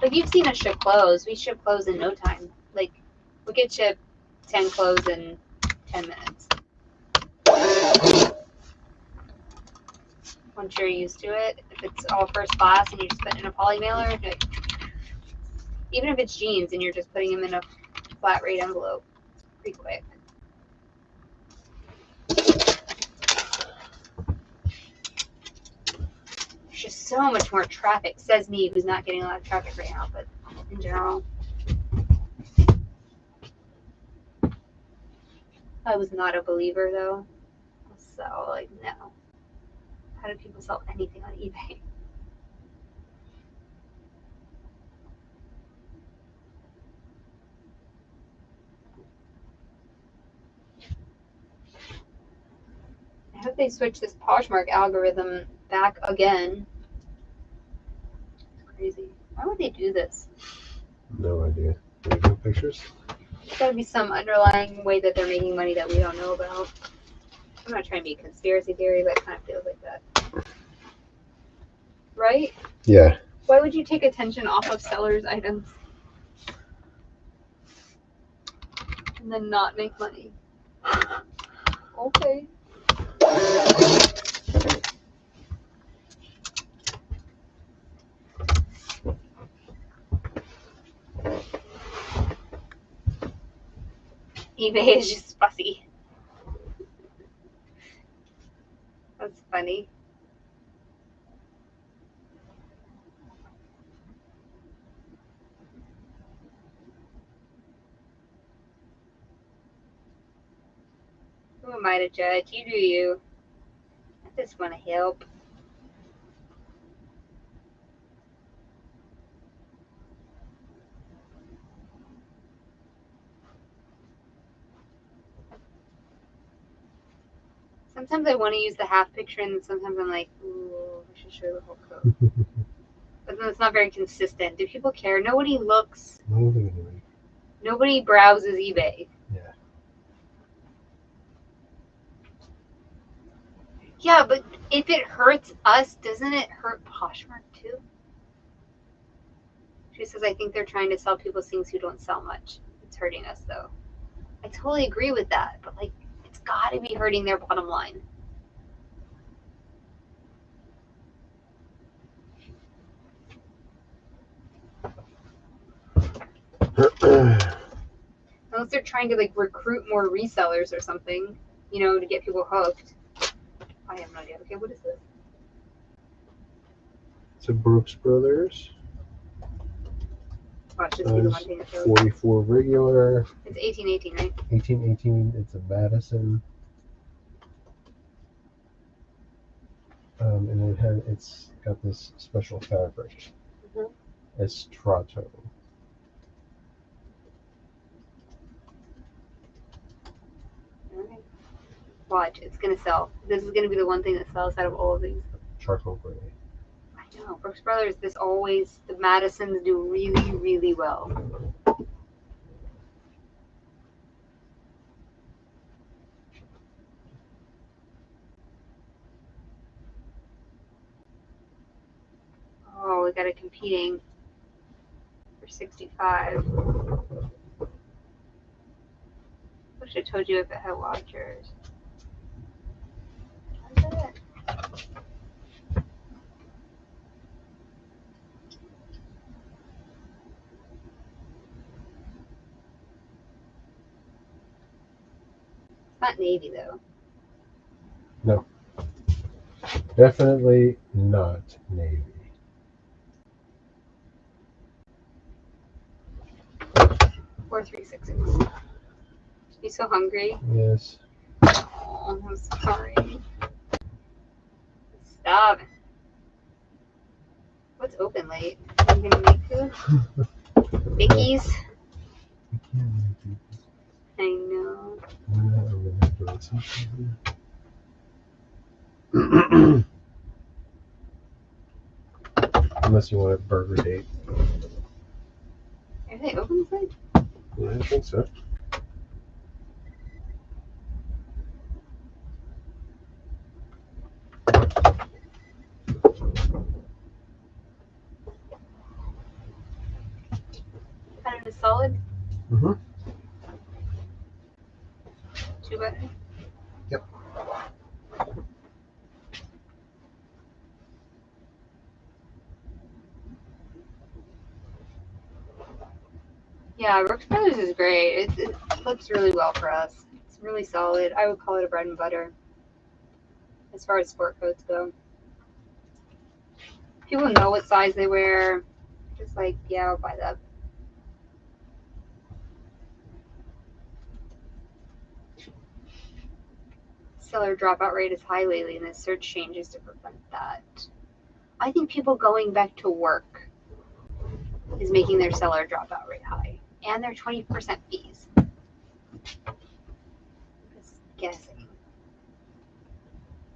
like you've seen us ship clothes. We ship clothes in no time. Like we could ship 10 clothes in 10 minutes. Once you're used to it, if it's all first class and you just put it in a poly mailer, even if it's jeans and you're just putting them in a flat rate envelope, it's pretty quick. There's just so much more traffic, says me, who's not getting a lot of traffic right now, but in general. I was not a believer though. So, like, no. How do people sell anything on eBay? I hope they switch this Poshmark algorithm back again. It's crazy. Why would they do this? No idea. Do you have pictures? There's gotta be some underlying way that they're making money that we don't know about. I'm not trying to be a conspiracy theory, but it kind of feels like that. Right? Yeah. Why would you take attention off of sellers' items and then not make money? Okay. eBay is just fussy. That's funny. Who am I to judge? You do you. I just want to help. Sometimes I want to use the half picture, and sometimes I'm like, ooh, I should show the whole coat. But then it's not very consistent. Do people care? Nobody looks. Nobody browses eBay. Yeah. Yeah, but if it hurts us, doesn't it hurt Poshmark too? She says, I think they're trying to sell people things who don't sell much. It's hurting us though. I totally agree with that, but like, it's got to be hurting their bottom line. Unless they're trying to like recruit more resellers or something, you know, to get people hooked. I have no idea. Okay, what is this? It's a Brooks Brothers. Watch this be the one thing that shows. 44 regular. It's 1818, right? 1818. It's a Madison. And it's got this special fabric. It's Strato. Alright. Watch, it's gonna sell. This is gonna be the one thing that sells out of all of these. Charcoal gray. I know. Brooks Brothers, the Madisons do really, really well. Oh, we got it competing for 65. Wish I told you if it had watchers. How's that? It's not navy though. No. Definitely not navy. 4366. You so hungry? Yes. Oh, I'm sorry. Stop. What's open late? Are you gonna make food? Vicky's? I know. Unless you want a burger date. Are they open today? Yeah, I think so. Kind of a solid Mm-hmm. 2-button. Yep. Yeah, Brooks Brothers is great. It looks really well for us. It's really solid. I would call it a bread and butter as far as sport coats go. People know what size they wear. Just like, yeah, I'll buy that. Seller dropout rate is high lately, and there's search changes to prevent that. I think people going back to work is making their seller dropout rate high, and their 20% fees. Just guessing.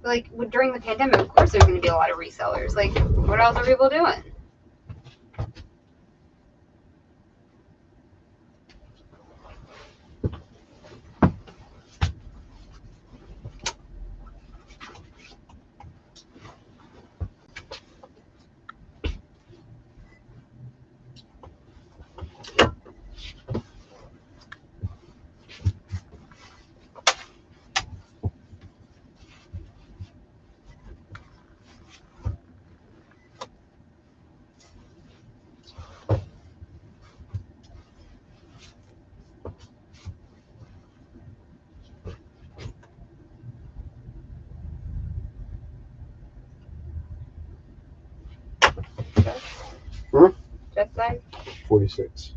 Like during the pandemic, of course, there's going to be a lot of resellers. Like, what else are people doing? Hmm? Just size? 46.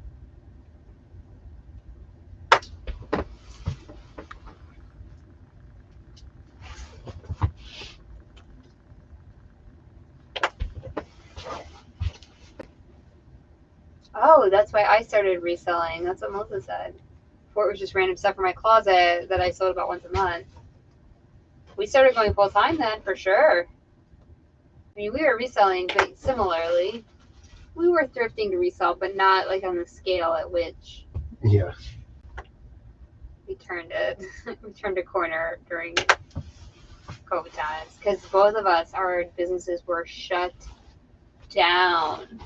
Oh, that's why I started reselling. That's what Melissa said. Before it was just random stuff from my closet that I sold about once a month. We started going full time then, for sure. I mean, we were reselling, but similarly, we were thrifting to resell, but not like on the scale at which Yeah. we turned it. We turned a corner during COVID times because both of us, our businesses were shut down.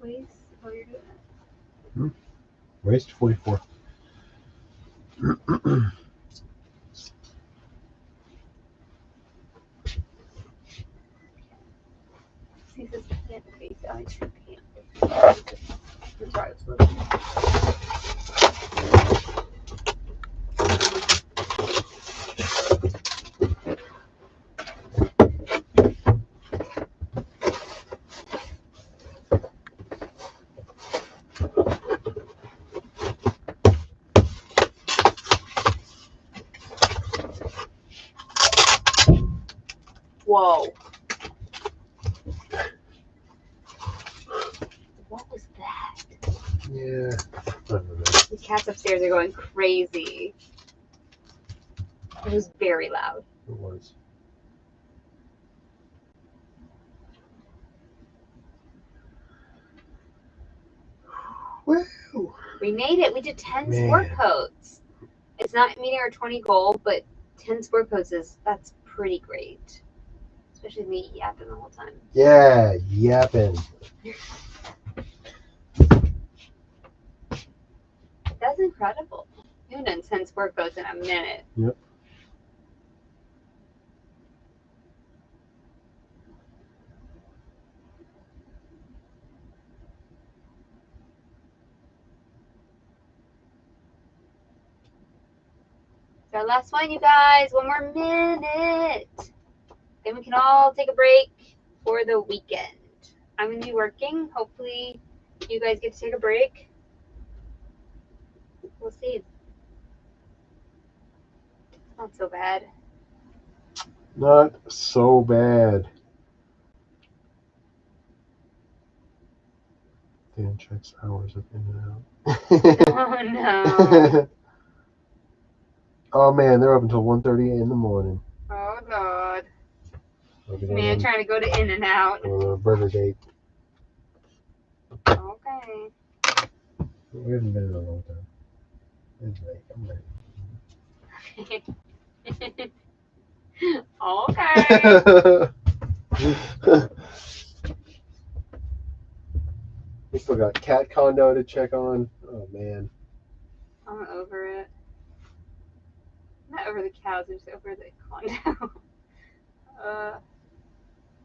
Please, oh, you're doing it. Waist 44. See, this can't face out. I can't. I'm sorry, I was looking. Whoa. What was that? Yeah. I don't know. The cats upstairs are going crazy. It was very loud. It was. Woo! We made it. We did 10 Man. sport coats. It's not meeting our 20 goal, but 10 sport coats that's pretty great. Especially me yapping the whole time. Yeah, yapping. That's incredible. You haven't done 10 sport coats in a minute. Yep. It's our last one, you guys. One more minute. Then we can all take a break for the weekend. I'm going to be working. Hopefully, you guys get to take a break. We'll see. Not so bad. Not so bad. Dan checks hours of in and out. Oh, no. Oh man, they're up until 1:30 in the morning. Oh, God. Man, trying to go to In-N-Out. On a burger date. Okay. We haven't been in a long time. It's late. I'm Okay. We still got cat condo to check on. Oh man. I'm over it. I'm not over the cows, I'm just over the condo.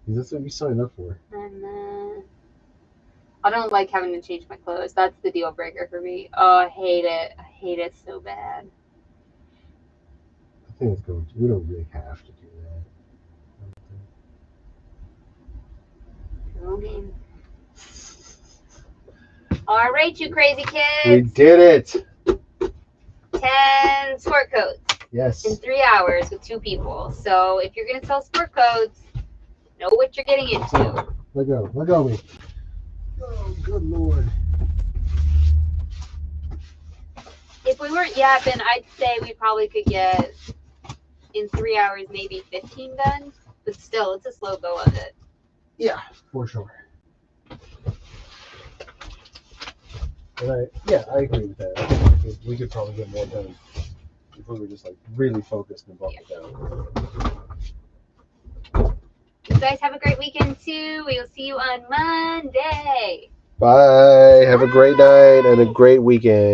That's what you signed up for. And I don't like having to change my clothes. That's the deal breaker for me. Oh, I hate it. I hate it so bad. I think it's going to. We don't really have to do that. Okay. All right, you crazy kids. We did it. 10 sport coats. Yes. In 3 hours with 2 people. So if you're gonna sell sport coats, know what you're getting into. Let go. Let go of me. Oh, good Lord. If we weren't yapping, I'd say we probably could get in 3 hours maybe 15 done. But still, it's a slow go of it. Yeah, for sure. And I agree with that. I think we could probably get more done if we were just like really focused and buckled down. You guys have a great weekend too. We'll see you on Monday. Bye. Have a great night and a great weekend.